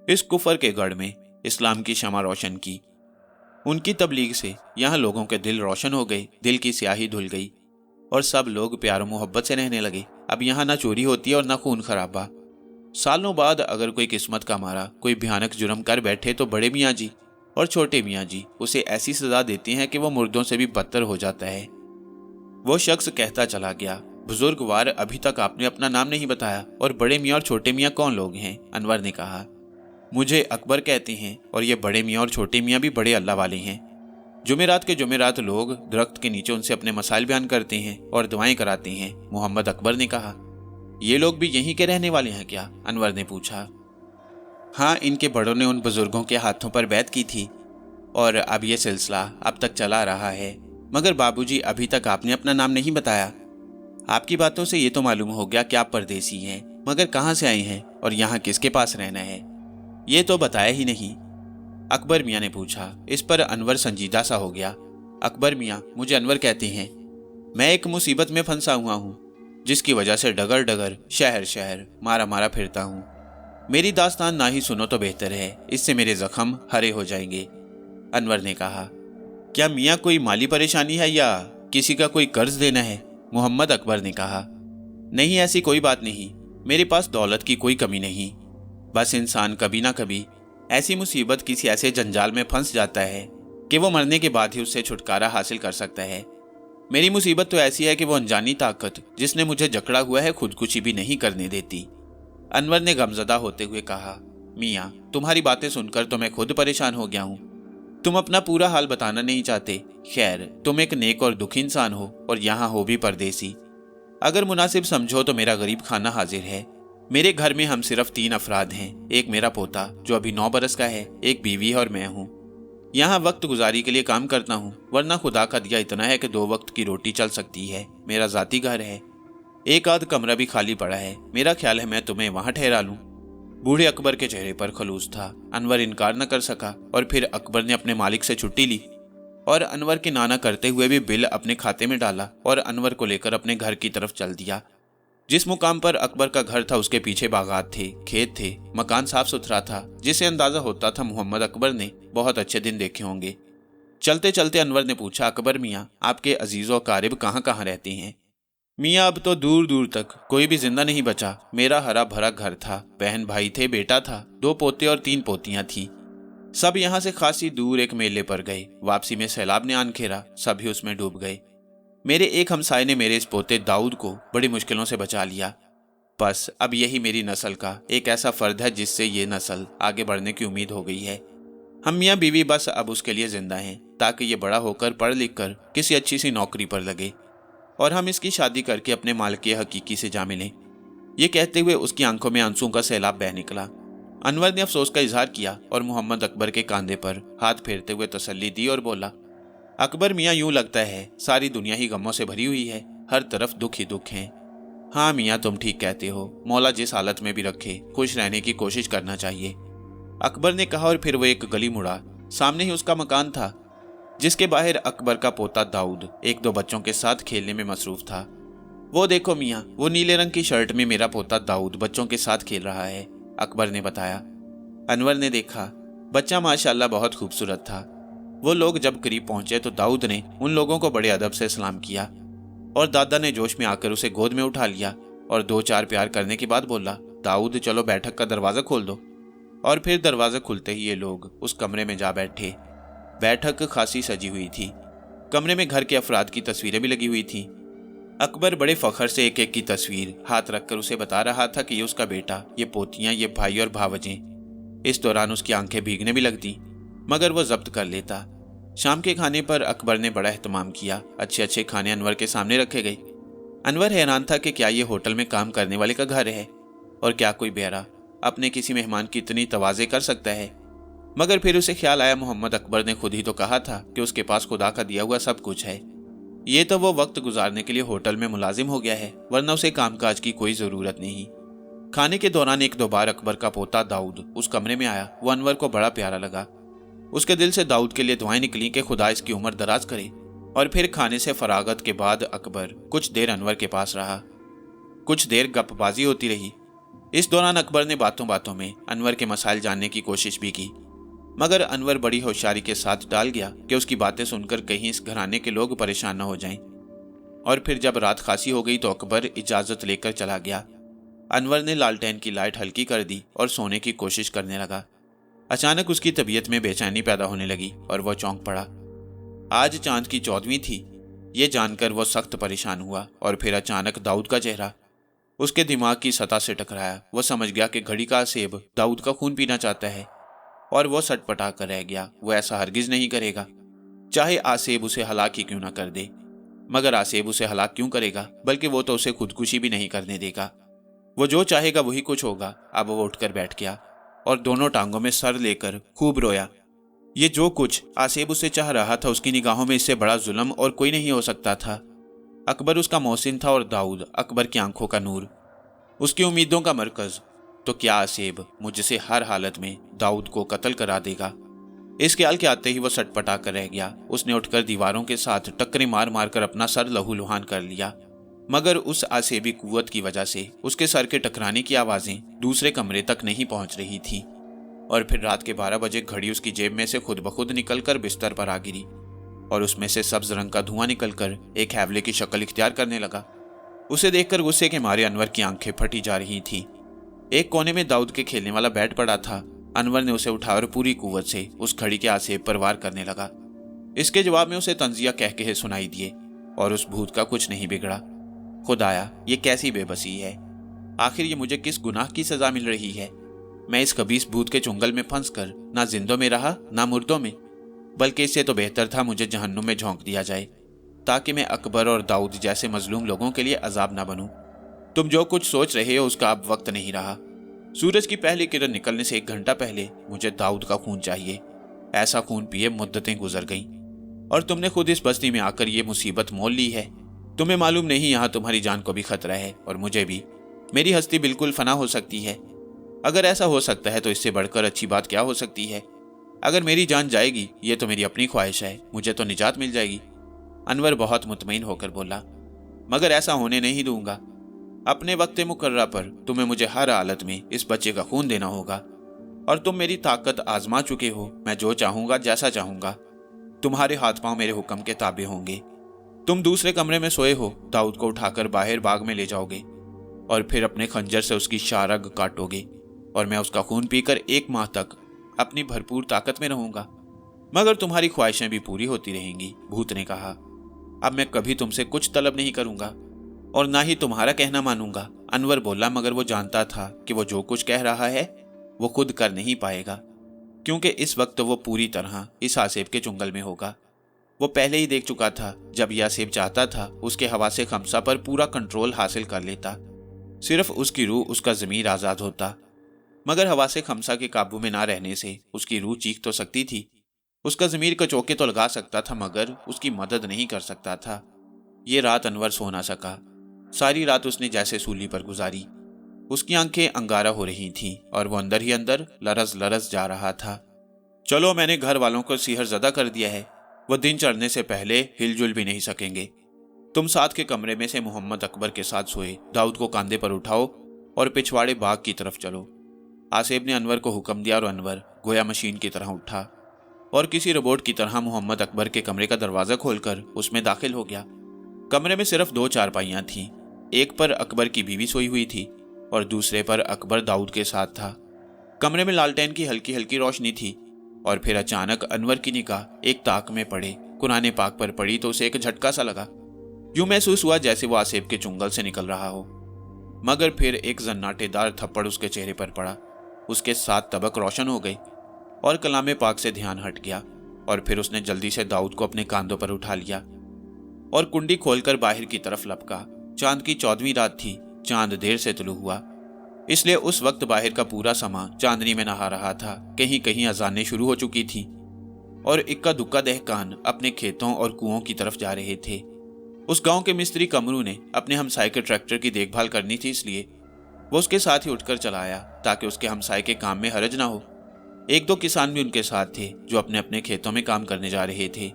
इस कुफर के गढ़ में इस्लाम की शमा रोशन की। उनकी तबलीग से यहाँ लोगों के दिल रोशन हो गए, दिल की स्याही धुल गई और सब लोग प्यार मोहब्बत से रहने लगे। अब यहाँ ना चोरी होती है और ना खून खराबा। सालों बाद अगर कोई किस्मत का मारा कोई भयानक जुर्म कर बैठे तो बड़े मियाँ जी और छोटे मियाँ जी उसे ऐसी सजा देती हैं कि वो मुर्दों से भी बदतर हो जाता है। वो शख्स कहता चला गया, बुजुर्गवार अभी तक आपने अपना नाम नहीं बताया और बड़े मियाँ और छोटे मियाँ कौन लोग हैं? अनवर ने कहा, मुझे अकबर कहते हैं और ये बड़े मियाँ और छोटे मियाँ भी बड़े अल्लाह वाले हैं। जुमेरात के जुमेरात लोग दरख्त के नीचे उनसे अपने मसाइल बयान करते हैं और दुआएं कराते हैं। मोहम्मद अकबर ने कहा, ये लोग भी यहीं के रहने वाले हैं क्या? अनवर ने पूछा। हाँ, इनके बड़ों ने उन बुजुर्गों के हाथों पर बैत की थी और अब ये सिलसिला अब तक चला रहा है। मगर बाबूजी, अभी तक आपने अपना नाम नहीं बताया। आपकी बातों से ये तो मालूम हो गया कि आप परदेसी हैं, मगर कहाँ से आए हैं और यहाँ किसके पास रहना है, ये तो बताया ही नहीं। अकबर मियाँ ने पूछा। इस पर अनवर संजीदा सा हो गया। अकबर मियाँ, मुझे अनवर कहते हैं। मैं एक मुसीबत में फंसा हुआ हूँ जिसकी वजह से डगर डगर शहर शहर मारा मारा फिरता हूँ। मेरी दास्तान ना ही सुनो तो बेहतर है, इससे मेरे जख्म हरे हो जाएंगे। अनवर ने कहा, क्या मियाँ कोई माली परेशानी है या किसी का कोई कर्ज देना है? मोहम्मद अकबर ने कहा, नहीं, ऐसी कोई बात नहीं, मेरे पास दौलत की कोई कमी नहीं। बस इंसान कभी ना कभी ऐसी मुसीबत किसी ऐसे जंजाल में फंस जाता है कि वो मरने के बाद ही उससे छुटकारा हासिल कर सकता है। मेरी मुसीबत तो ऐसी है कि वो अनजानी ताकत जिसने मुझे जकड़ा हुआ है खुदकुशी भी नहीं करने देती। अनवर ने गमजदा होते हुए कहा, मियाँ, तुम्हारी बातें सुनकर तो मैं खुद परेशान हो गया हूँ। तुम अपना पूरा हाल बताना नहीं चाहते। खैर, तुम एक नेक और दुखी इंसान हो और यहाँ हो भी परदेसी। अगर मुनासिब समझो तो मेरा गरीब खाना हाजिर है। मेरे घर में हम सिर्फ 3 अफराद हैं। एक मेरा पोता जो अभी 9 बरस का है, एक बीवी और मैं हूँ। यहाँ वक्त गुजारी के लिए काम करता हूँ, वरना खुदा का दिया इतना है कि 2 वक्त की रोटी चल सकती है। मेरा जाती घर है, एक आध कमरा भी खाली पड़ा है। मेरा ख्याल है मैं तुम्हें वहां ठहरा लूं। बूढ़े अकबर के चेहरे पर खलूस था। अनवर इनकार न कर सका और फिर अकबर ने अपने मालिक से छुट्टी ली और अनवर के नाना करते हुए भी बिल अपने खाते में डाला और अनवर को लेकर अपने घर की तरफ चल दिया। जिस मुकाम पर अकबर का घर था उसके पीछे बागात थे, खेत थे, मकान साफ सुथरा था, जिससे अंदाजा होता था मोहम्मद अकबर ने बहुत अच्छे दिन देखे होंगे। चलते चलते अनवर ने पूछा, अकबर मियाँ, आपके अजीज़ कारिब कहाँ कहाँ रहते हैं? मियाँ, अब तो दूर दूर तक कोई भी जिंदा नहीं बचा। मेरा हरा भरा घर था, बहन भाई थे, बेटा था, 2 पोते और 3 पोतियां थीं। सब यहाँ से खासी दूर एक मेले पर गए। वापसी में सैलाब ने आन घेरा, सभी उसमें डूब गए। मेरे एक हमसाये ने मेरे इस पोते दाऊद को बड़ी मुश्किलों से बचा लिया। बस अब यही मेरी नस्ल का एक ऐसा फर्द है जिससे ये नस्ल आगे बढ़ने की उम्मीद हो गई है। हम मियाँ बीवी बस अब उसके लिए जिंदा हैं ताकि ये बड़ा होकर पढ़ लिख कर किसी अच्छी सी नौकरी पर लगे और हम इसकी शादी करके अपने मालिक हकीकी से जा मिलें। ये कहते हुए उसकी आंखों में आंसुओं का सैलाब बह निकला। अनवर ने अफसोस का इजहार किया और मोहम्मद अकबर के कंधे पर हाथ फेरते हुए तसल्ली दी और बोला, अकबर मियाँ, यूं लगता है सारी दुनिया ही गमों से भरी हुई है, हर तरफ दुख ही दुख हैं। हाँ मियाँ, तुम ठीक कहते हो, मौला जिस हालत में भी रखे खुश रहने की कोशिश करना चाहिए, अकबर ने कहा और फिर वो एक गली मुड़ा। सामने ही उसका मकान था जिसके बाहर अकबर का पोता दाऊद 1-2 बच्चों के साथ खेलने में मसरूफ था। वो देखो मियाँ, वो नीले रंग की शर्ट में मेरा पोता दाऊद बच्चों के साथ खेल रहा है, अकबर ने बताया। अनवर ने देखा, बच्चा माशाल्लाह बहुत खूबसूरत था। वो लोग जब करीब पहुंचे तो दाऊद ने उन लोगों को बड़े अदब से सलाम किया और दादा ने जोश में आकर उसे गोद में उठा लिया और 2-4 प्यार करने के बाद बोला, दाऊद चलो बैठक का दरवाज़ा खोल दो। और फिर दरवाज़ा खुलते ही ये लोग उस कमरे में जा बैठे। बैठक खासी सजी हुई थी। कमरे में घर के अफराद की तस्वीरें भी लगी हुई थीं। अकबर बड़े फख्र से एक एक की तस्वीर हाथ रखकर उसे बता रहा था कि ये उसका बेटा, ये पोतियां, ये भाई और भावजें। इस दौरान उसकी आंखें भीगने भी लगती मगर वो जब्त कर लेता। शाम के खाने पर अकबर ने बड़ा एहतमाम किया। अच्छे अच्छे खाने अनवर के सामने रखे गए। अनवर हैरान था कि क्या ये होटल में काम करने वाले का घर है, और क्या कोई बेरा अपने किसी मेहमान की इतनी तवाज़े कर सकता है। मगर फिर उसे ख्याल आया, मोहम्मद अकबर ने खुद ही तो कहा था कि उसके पास खुदा का दिया हुआ सब कुछ है। ये तो वो वक्त गुजारने के लिए होटल में मुलाजिम हो गया है, वरना उसे कामकाज की कोई ज़रूरत नहीं। खाने के दौरान एक दो बार अकबर का पोता दाऊद उस कमरे में आया। वो अनवर को बड़ा प्यारा लगा। उसके दिल से दाऊद के लिए दुआएं निकली कि खुदा इसकी उम्र दराज करे। और फिर खाने से फरागत के बाद अकबर कुछ देर अनवर के पास रहा। कुछ देर गपबाजी होती रही। इस दौरान अकबर ने बातों बातों में अनवर के मसाइल जानने की कोशिश भी की, मगर अनवर बड़ी होशियारी के साथ टाल गया कि उसकी बातें सुनकर कहीं इस घराने के लोग परेशान न हो जाएं। और फिर जब रात खासी हो गई तो अकबर इजाज़त लेकर चला गया। अनवर ने लालटेन की लाइट हल्की कर दी और सोने की कोशिश करने लगा। अचानक उसकी तबीयत में बेचैनी पैदा होने लगी और वह चौंक पड़ा। आज चांद की 14वीं थी। ये जानकर वो सख्त परेशान हुआ। और फिर अचानक दाऊद का चेहरा उसके दिमाग की सतह से टकराया। वो समझ गया कि घड़ी का आसेब दाऊद का खून पीना चाहता है, और वो सटपटा कर रह गया। वो ऐसा हरगिज नहीं करेगा, चाहे आसेब उसे हलाक ही क्यों ना कर दे। मगर आसेब उसे हलाक क्यों करेगा, बल्कि वो तो उसे खुदकुशी भी नहीं करने देगा। वो जो चाहेगा वही कुछ होगा। अब वो उठकर बैठ गया और दोनों टांगों में सर लेकर खूब रोया। ये जो कुछ आसेब उसे चाह रहा था, उसकी निगाहों में इससे बड़ा जुल्म और कोई नहीं हो सकता था। अकबर उसका मोहसिन था और दाऊद अकबर की आंखों का नूर, उसकी उम्मीदों का मरकज। तो क्या आसेब मुझसे हर हालत में दाऊद को कत्ल करा देगा? इस ख्याल के आते ही वो सटपटा कर रह गया। उसने उठकर दीवारों के साथ टक्करें मार मार कर अपना सर लहूलुहान कर लिया। मगर उस आसेबी कुव्वत की वजह से उसके सर के टकराने की आवाज़ें दूसरे कमरे तक नहीं पहुंच रही थी। और फिर रात के 12 बजे घड़ी उसकी जेब में से खुद ब खुद निकलकर बिस्तर पर आ गिरी, और उसमें से सब्ज रंग का धुआं निकलकर एक हैवले की शक्ल इख्तियार करने लगा। उसे देखकर गुस्से के मारे अनवर की आंखें फटी जा रही थीं। एक कोने में दाऊद के खेलने वाला बैट पड़ा था। अनवर ने उसे उठाकर पूरी कुव्वत से उस घड़ी के आसेब पर वार करने लगा। इसके जवाब में उसे तंजिया कह के सुनाई दिए, और उस भूत का कुछ नहीं बिगड़ा। खुदाया, ये कैसी बेबसी है! आखिर ये मुझे किस गुनाह की सजा मिल रही है? मैं इस खबीस भूत के चुंगल में फंस कर ना जिंदों में रहा ना मुर्दों में, बल्कि इससे तो बेहतर था मुझे जहन्नुम में झोंक दिया जाए, ताकि मैं अकबर और दाऊद जैसे मजलूम लोगों के लिए अजाब ना बनूं। तुम जो कुछ सोच रहे हो उसका अब वक्त नहीं रहा। सूरज की पहली किरण निकलने से 1 घंटा पहले मुझे दाऊद का खून चाहिए। ऐसा खून पिए मुद्दतें गुजर गईं, और तुमने खुद इस बस्ती में आकर ये मुसीबत मोल ली है। तुम्हें मालूम नहीं यहाँ तुम्हारी जान को भी खतरा है, और मुझे भी। मेरी हस्ती बिल्कुल फना हो सकती है। अगर ऐसा हो सकता है तो इससे बढ़कर अच्छी बात क्या हो सकती है? अगर मेरी जान जाएगी, ये तो मेरी अपनी ख्वाहिश है, मुझे तो निजात मिल जाएगी। अनवर बहुत मुतमईन होकर बोला, मगर ऐसा होने नहीं दूंगा। अपने वक्त मुकर्रा पर तुम्हें मुझे हर हालत में इस बच्चे का खून देना होगा, और तुम मेरी ताकत आजमा चुके हो। मैं जो चाहूंगा, जैसा चाहूंगा, तुम्हारे हाथ पांव मेरे हुक्म के ताबे होंगे। तुम दूसरे कमरे में सोए हो, दाऊद को उठाकर बाहर बाग में ले जाओगे, और फिर अपने खंजर से उसकी शारग काटोगे, और मैं उसका खून पीकर 1 माह तक अपनी भरपूर ताकत में रहूंगा। मगर तुम्हारी ख्वाहिशें भी पूरी होती रहेंगी। भूत ने कहा, अब मैं कभी तुमसे कुछ तलब नहीं करूंगा, और ना ही तुम्हारा कहना मानूंगा। अनवर बोला, मगर वो जानता था कि वो जो कुछ कह रहा है वो खुद कर नहीं पाएगा, क्योंकि इस वक्त वो पूरी तरह इस आसेब के चुंगल में होगा। वो पहले ही देख चुका था, जब यह आसेब चाहता था उसके हवासे खमसा पर पूरा कंट्रोल हासिल कर लेता। सिर्फ उसकी रूह, उसका ज़मीर आज़ाद होता। मगर हवासे खमसा के काबू में ना रहने से उसकी रूह चीख तो सकती थी, उसका ज़मीर कचौके तो लगा सकता था, मगर उसकी मदद नहीं कर सकता था। ये रात अनवर सो ना सका। सारी रात उसने जैसे सूली पर गुजारी। उसकी आंखें अंगारा हो रही थीं, और वो अंदर ही अंदर लरज लरज जा रहा था। चलो, मैंने घर वालों को सिहर ज़दा कर दिया है। वो दिन चढ़ने से पहले हिलजुल भी नहीं सकेंगे। तुम साथ के कमरे में से मोहम्मद अकबर के साथ सोए दाऊद को कांधे पर उठाओ और पिछवाड़े बाग की तरफ चलो। आसेब ने अनवर को हुक्म दिया, और अनवर गोया मशीन की तरह उठा और किसी रोबोट की तरह मोहम्मद अकबर के कमरे का दरवाज़ा खोलकर उसमें दाखिल हो गया। कमरे में सिर्फ 2 चारपाइयाँ थीं। एक पर अकबर की बीवी सोई हुई थी, और दूसरे पर अकबर दाऊद के साथ था। कमरे में लालटेन की हल्की हल्की रोशनी थी, और फिर अचानक अनवर की निगाह एक ताक में पड़े कुरान पाक पर पड़ी तो उसे एक झटका सा लगा। यूं महसूस हुआ जैसे वो आसेब के चुंगल से निकल रहा हो। मगर फिर एक जन्नाटेदार थप्पड़ उसके चेहरे पर पड़ा। उसके 7 तबक रोशन हो गए। और कलाम पाक से ध्यान हट गया और फिर उसने जल्दी से दाऊद को अपने कांधों पर उठा लिया और कुंडी खोलकर बाहर की तरफ लपका। चांद की 14वीं रात थी। चांद देर से तुलू हुआ, इसलिए उस वक्त बाहर का पूरा समा चांदनी में नहा रहा था। कहीं कहीं अजानें शुरू हो चुकी थी और इक्का दुक्का दहकान अपने खेतों और कुओं की तरफ जा रहे थे। उस गांव के मिस्त्री कमरू ने अपने हमसाये के ट्रैक्टर की देखभाल करनी थी, इसलिए वो उसके साथ ही उठकर चला आया ताकि उसके हमसाये के काम में हरज ना हो। एक दो किसान भी उनके साथ थे जो अपने अपने खेतों में काम करने जा रहे थे।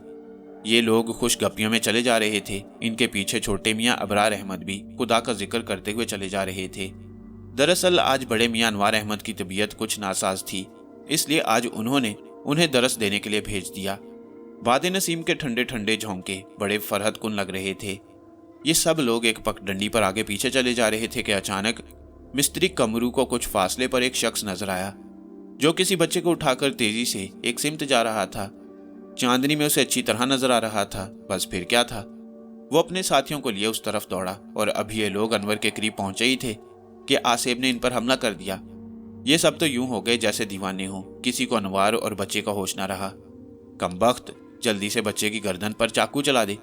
ये लोग खुश गपियों में चले जा रहे थे। इनके पीछे छोटे मियाँ अबरार अहमद भी खुदा का जिक्र करते हुए चले जा रहे थे। दरअसल आज बड़े मियाँ अनवार अहमद की तबीयत कुछ नासाज थी, इसलिए आज उन्होंने उन्हें दरस देने के लिए भेज दिया। वादे नसीम के ठंडे ठंडे झोंके बड़े फरहद कुन लग रहे थे। ये सब लोग एक पगडंडी पर आगे पीछे चले जा रहे थे कि अचानक मिस्त्री कमरू को कुछ फासले पर एक शख्स नजर आया जो किसी बच्चे को उठाकर तेजी से एक सिमत जा रहा था। चांदनी में उसे अच्छी तरह नजर आ रहा था। बस फिर क्या था, वो अपने साथियों को लिए उस तरफ दौड़ा और अभी ये लोग अनवर के करीब पहुंचे ही थे कि आसेब ने इन पर हमला कर दिया। ये सब तो यूं हो गए जैसे दीवाने हों। किसी को अनवार और बच्चे का होश ना रहा। कमबख्त, जल्दी से बच्चे की गर्दन पर चाकू चला दे,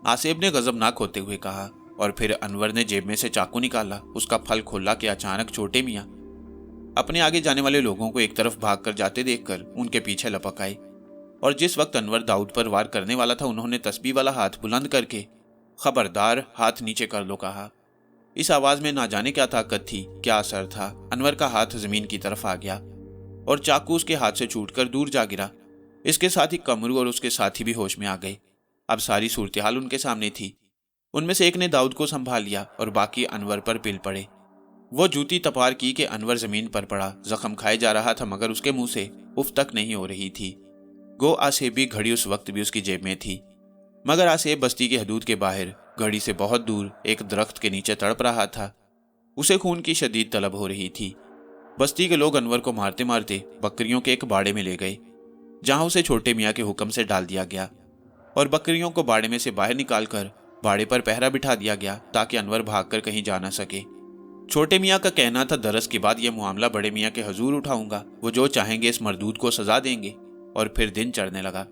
आसेब ने गजबनाक होते हुए कहा। और फिर अनवर ने जेब में से चाकू निकाला। उसका फल खोला कि अचानक छोटे मियाँ अपने आगे जाने वाले लोगों को एक तरफ भाग कर जाते देखकर उनके पीछे लपक आए और जिस वक्त अनवर दाऊद पर वार करने वाला था, उन्होंने तस्बीह वाला हाथ बुलंद करके खबरदार, हाथ नीचे कर लो कहा। इस आवाज में ना जाने क्या ताकत थी, क्या असर था। अनवर का हाथ जमीन की तरफ आ गया और चाकू उसके हाथ से छूटकर दूर जा गिरा। इसके साथ ही कमरू और उसके साथी भी होश में आ गए। अब सारी सूरत हाल उनके सामने थी। उनमें से एक ने दाऊद को संभाल लिया और बाकी अनवर पर पिल पड़े। वो जूती तपार की कि अनवर जमीन पर पड़ा, जख्म खाए जा रहा था मगर उसके मुंह से उफ तक नहीं हो रही थी। गो आसेबी घड़ी उस वक्त भी उसकी जेब में थी, मगर आसेब बस्ती की हदूद के बाहर घड़ी से बहुत दूर एक दरख्त के नीचे तड़प रहा था। उसे खून की शदीद तलब हो रही थी। बस्ती के लोग अनवर को मारते मारते बकरियों के एक बाड़े में ले गए, जहां उसे छोटे मियाँ के हुक्म से डाल दिया गया और बकरियों को बाड़े में से बाहर निकालकर बाड़े पर पहरा बिठा दिया गया ताकि अनवर भागकर कहीं जा ना सके। छोटे मियाँ का कहना था, दरस के बाद यह मामला बड़े मियाँ के हजूर उठाऊंगा, वो जो चाहेंगे इस मरदूद को सजा देंगे। और फिर दिन चढ़ने लगा।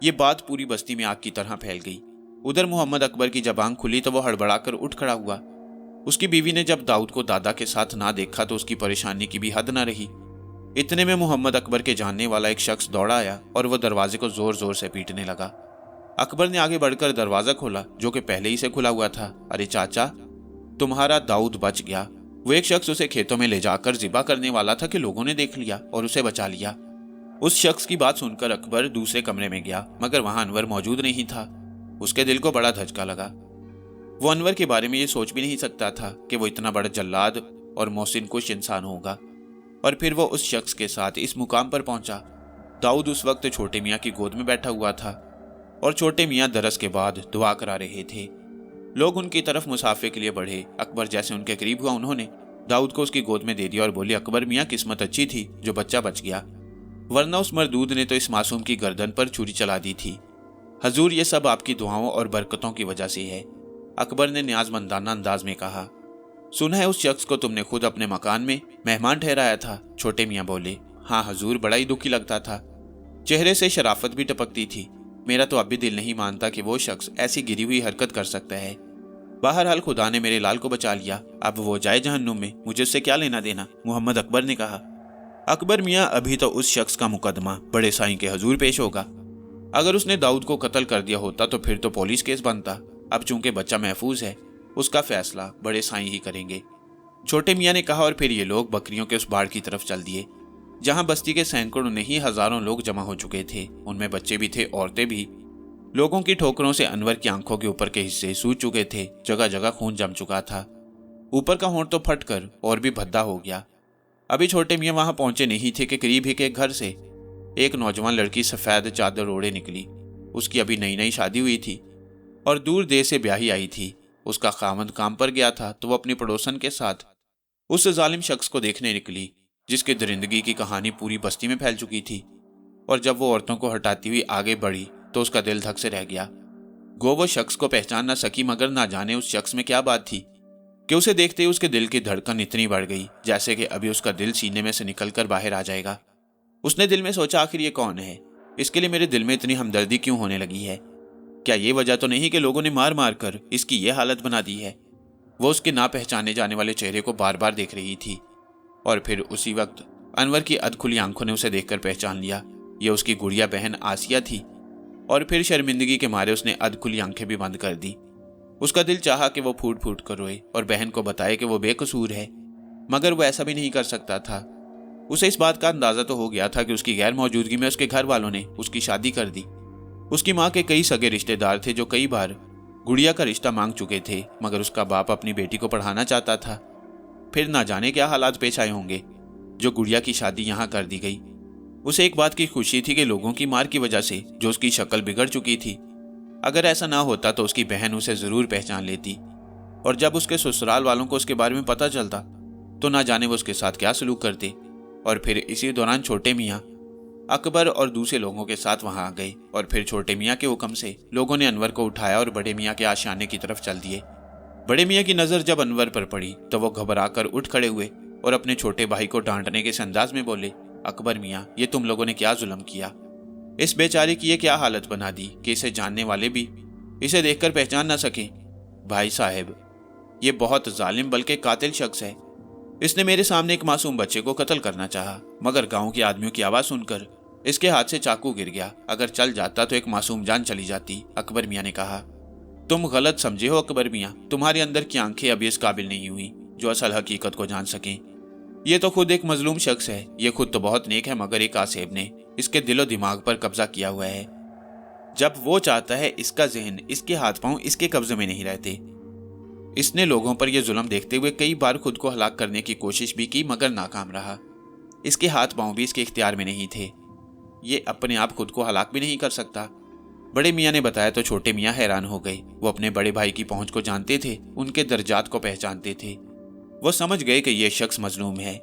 ये बात पूरी बस्ती में आग की तरह फैल गई। उधर मोहम्मद अकबर की जबान खुली तो वो हड़बड़ाकर उठ खड़ा हुआ। उसकी बीवी ने जब दाऊद को दादा के साथ ना देखा तो उसकी परेशानी की भी हद न रही। इतने में मोहम्मद अकबर के जानने वाला एक शख्स दौड़ा आया और वो दरवाजे को जोर जोर से पीटने लगा। अकबर ने आगे बढ़कर दरवाजा खोला जो कि पहले ही से खुला हुआ था। अरे चाचा, तुम्हारा दाऊद बच गया। वो एक शख्स उसे खेतों में ले जाकर जिबा करने वाला था कि लोगों ने देख लिया और उसे बचा लिया। उस शख्स की बात सुनकर अकबर दूसरे कमरे में गया, मगर वहां अनवर मौजूद नहीं था। उसके दिल को बड़ा धचका लगा। वो अनवर के बारे में ये सोच भी नहीं सकता था कि वो इतना बड़ा जल्लाद और मोहसिन कुश इंसान होगा। और फिर वो उस शख्स के साथ इस मुकाम पर पहुंचा। दाऊद उस वक्त छोटे मियाँ की गोद में बैठा हुआ था और छोटे मियाँ दरस के बाद दुआ करा रहे थे। लोग उनकी तरफ मुसाफे के लिए बढ़े। अकबर जैसे उनके करीब हुआ, उन्होंने दाऊद को उसकी गोद में दे दिया और बोली, अकबर मियाँ, किस्मत अच्छी थी जो बच्चा बच गया, वरना उस मरदूद ने तो इस मासूम की गर्दन पर छुरी चला दी थी। हजूर, ये सब आपकी दुआओं और बरकतों की वजह से है, अकबर ने न्याजमंदाना अंदाज में कहा। सुना है उस शख्स को तुमने खुद अपने मकान में मेहमान ठहराया था? छोटे मियाँ बोले, हाँ हजूर, बड़ा ही दुखी लगता था, चेहरे से शराफत भी टपकती थी। मेरा तो अब भी दिल नहीं मानता कि वो शख्स ऐसी गिरी हुई हरकत कर सकता है। बहरहाल खुदा ने मेरे लाल को बचा लिया, अब वो जाए जहन्नुम में, मुझे उससे क्या लेना देना, मोहम्मद अकबर ने कहा। अकबर मियाँ, अभी तो उस शख्स का मुकदमा बड़े साईं के हजूर पेश होगा। अगर उसने दाऊद को कत्ल कर दिया होता तो फिर तो पुलिस केस बनता। अब चूंकि बच्चा महफूज है, उसका फैसला बड़े साईं ही करेंगे, छोटे मियाँ ने कहा। और फिर ये लोग बकरियों के उस बाड़ की तरफ चल दिए जहां बस्ती के सैकड़ों नहीं हजारों लोग जमा हो चुके थे। उनमें बच्चे भी थे, औरतें भी। लोगों की ठोकरों से अनवर की आंखों के ऊपर के हिस्से सूज चुके थे, जगह जगह खून जम चुका था। ऊपर का होंठ तो फटकर और भी भद्दा हो गया। अभी छोटे मियाँ वहां पहुंचे नहीं थे कि करीब ही के घर से एक नौजवान लड़की सफेद चादर ओढ़े निकली। उसकी अभी नई नई शादी हुई थी और दूर देश से ब्याही आई थी। उसका खामद काम पर गया था तो वो अपनी पड़ोसन के साथ उस जालिम शख्स को देखने निकली जिसकी दरिंदगी की कहानी पूरी बस्ती में फैल चुकी थी। और जब वो औरतों को हटाती हुई आगे बढ़ी तो उसका दिल धक से रह गया। गो वो शख्स को पहचान ना सकी, मगर ना जाने उस शख्स में क्या बात थी कि उसे देखते ही उसके दिल की धड़कन इतनी बढ़ गई जैसे कि अभी उसका दिल सीने में से निकलकर बाहर आ जाएगा। उसने दिल में सोचा, आखिर ये कौन है? इसके लिए मेरे दिल में इतनी हमदर्दी क्यों होने लगी है? क्या ये वजह तो नहीं कि लोगों ने मार मार कर इसकी ये हालत बना दी है? वो उसके ना पहचाने जाने वाले चेहरे को बार बार देख रही थी और फिर उसी वक्त अनवर की अधखुली आंखों ने उसे देखकर पहचान लिया। ये उसकी गुड़िया बहन आसिया थी और फिर शर्मिंदगी के मारे उसने अधखुली आंखें भी बंद कर दी। उसका दिल चाहा कि वो फूट फूट कर रोए और बहन को बताए कि वो बेकसूर है, मगर वो ऐसा भी नहीं कर सकता था। उसे इस बात का अंदाजा तो हो गया था कि उसकी गैर मौजूदगी में उसके घर वालों ने उसकी शादी कर दी। उसकी माँ के कई सगे रिश्तेदार थे जो कई बार गुड़िया का रिश्ता मांग चुके थे, मगर उसका बाप अपनी बेटी को पढ़ाना चाहता था। फिर ना जाने क्या हालात पेश आए होंगे जो गुड़िया की शादी यहाँ कर दी गई। उसे एक बात की खुशी थी कि लोगों की मार की वजह से जो उसकी शक्ल बिगड़ चुकी थी, अगर ऐसा ना होता तो उसकी बहन उसे जरूर पहचान लेती, और जब उसके ससुराल वालों को उसके बारे में पता चलता तो ना जाने वो उसके साथ क्या सलूक करते। और फिर इसी दौरान छोटे मियाँ अकबर और दूसरे लोगों के साथ वहां आ गए और फिर छोटे मियाँ के हुक्म से लोगों ने अनवर को उठाया और बड़े मियाँ के आशियाने की तरफ चल दिए। बड़े मियाँ की नजर जब अनवर पर पड़ी तो वो घबरा कर उठ खड़े हुए और अपने छोटे भाई को डांटने के अंदाज में बोले, अकबर मियाँ, ये तुम लोगों ने क्या जुल्म किया? इस बेचारे की ये क्या हालत बना दी कि इसे जानने वाले भी इसे देखकर पहचान ना सके? भाई साहब, ये बहुत जालिम बल्कि कातिल शख्स है। इसने मेरे सामने एक मासूम बच्चे को कत्ल करना चाहा, मगर गांव के आदमियों की आवाज सुनकर इसके हाथ से चाकू गिर गया। अगर चल जाता तो एक मासूम जान चली जाती। अकबर मियाँ ने कहा, तुम गलत समझे हो अकबर मियाँ, तुम्हारे अंदर की आंखें अभी इस काबिल नहीं हुई जो असल हकीकत को जान सकें। ये तो खुद एक मजलूम शख्स है। ये खुद तो बहुत नेक है, मगर एक आसेब ने इसके दिलो दिमाग पर कब्जा किया हुआ है। जब वो चाहता है इसका जहन, इसके हाथ पांव इसके कब्जे में नहीं रहते। इसने लोगों पर यह जुल्म देखते हुए कई बार खुद को हलाक करने की कोशिश भी की, मगर नाकाम रहा। इसके हाथ पांव भी इसके इख्तियार में नहीं थे। ये अपने आप खुद को हलाक भी नहीं कर सकता। बड़े मियाँ ने बताया तो छोटे मियाँ हैरान हो गए। वो अपने बड़े भाई की पहुंच को जानते थे, उनके दर्जात को पहचानते थे। वो समझ गए कि यह शख्स मजलूम है।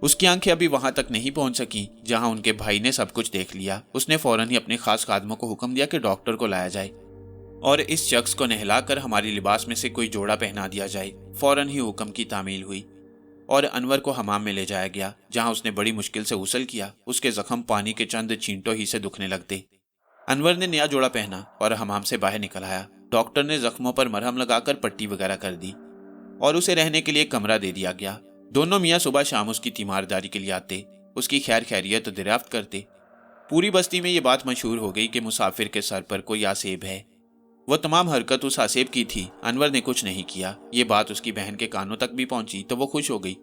उसकी आंखें अभी वहां तक नहीं पहुंच सकी जहां उनके भाई ने सब कुछ देख लिया। उसने फौरन ही अपने खास खादमों को हुक्म दिया कि डॉक्टर को लाया जाए और इस शख्स को नहलाकर हमारी लिबास में से कोई जोड़ा पहना दिया जाए। फौरन ही हुक्म की तामील हुई और अनवर को हमाम में ले जाया गया, जहां उसने बड़ी मुश्किल से गुस्ल किया। उसके जख्म पानी के चंद छींटों ही से दुखने लगते। अनवर ने नया जोड़ा पहना और हमाम से बाहर निकल आया। डॉक्टर ने जख्मों पर मरहम लगाकर पट्टी वगैरह कर दी और उसे रहने के लिए कमरा दे दिया गया। दोनों मियाँ सुबह शाम उसकी तीमारदारी के लिए आते, उसकी खैर खैरियत दरियाफ्त करते। पूरी बस्ती में ये बात मशहूर हो गई कि मुसाफिर के सर पर कोई आसेब है। वो तमाम हरकत उस आसेब की थी। अनवर ने कुछ नहीं किया। ये बात उसकी बहन के कानों तक भी पहुंची तो वो खुश हो गई।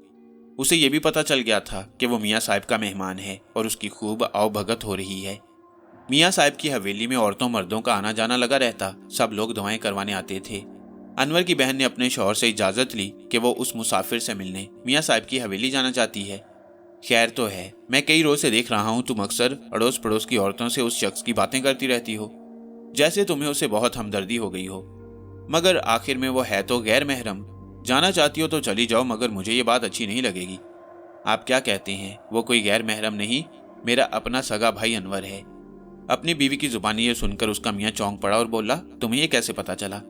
उसे ये भी पता चल गया था कि वो मियाँ साहब का मेहमान है और उसकी खूब आवभगत हो रही है। मियाँ साहब की हवेली में औरतों मर्दों का आना जाना लगा रहता। सब लोग दुआएं करवाने आते थे। अनवर की बहन ने अपने शौहर से इजाजत ली कि वो उस मुसाफिर से मिलने मियाँ साहब की हवेली जाना चाहती है। खैर तो है, मैं कई रोज से देख रहा हूँ तुम अक्सर अड़ोस पड़ोस की औरतों से उस शख्स की बातें करती रहती हो, जैसे तुम्हें उससे बहुत हमदर्दी हो गई हो। मगर आखिर में वो है तो गैर महरम। जाना चाहती हो तो चली जाओ, मगर मुझे ये बात अच्छी नहीं लगेगी। आप क्या कहते हैं? वो कोई गैर महरम नहीं, मेरा अपना सगा भाई अनवर है। अपनी बीवी की जुबानी ये सुनकर उसका मियाँ चौंक पड़ा और बोला, तुम्हें ये कैसे पता चला?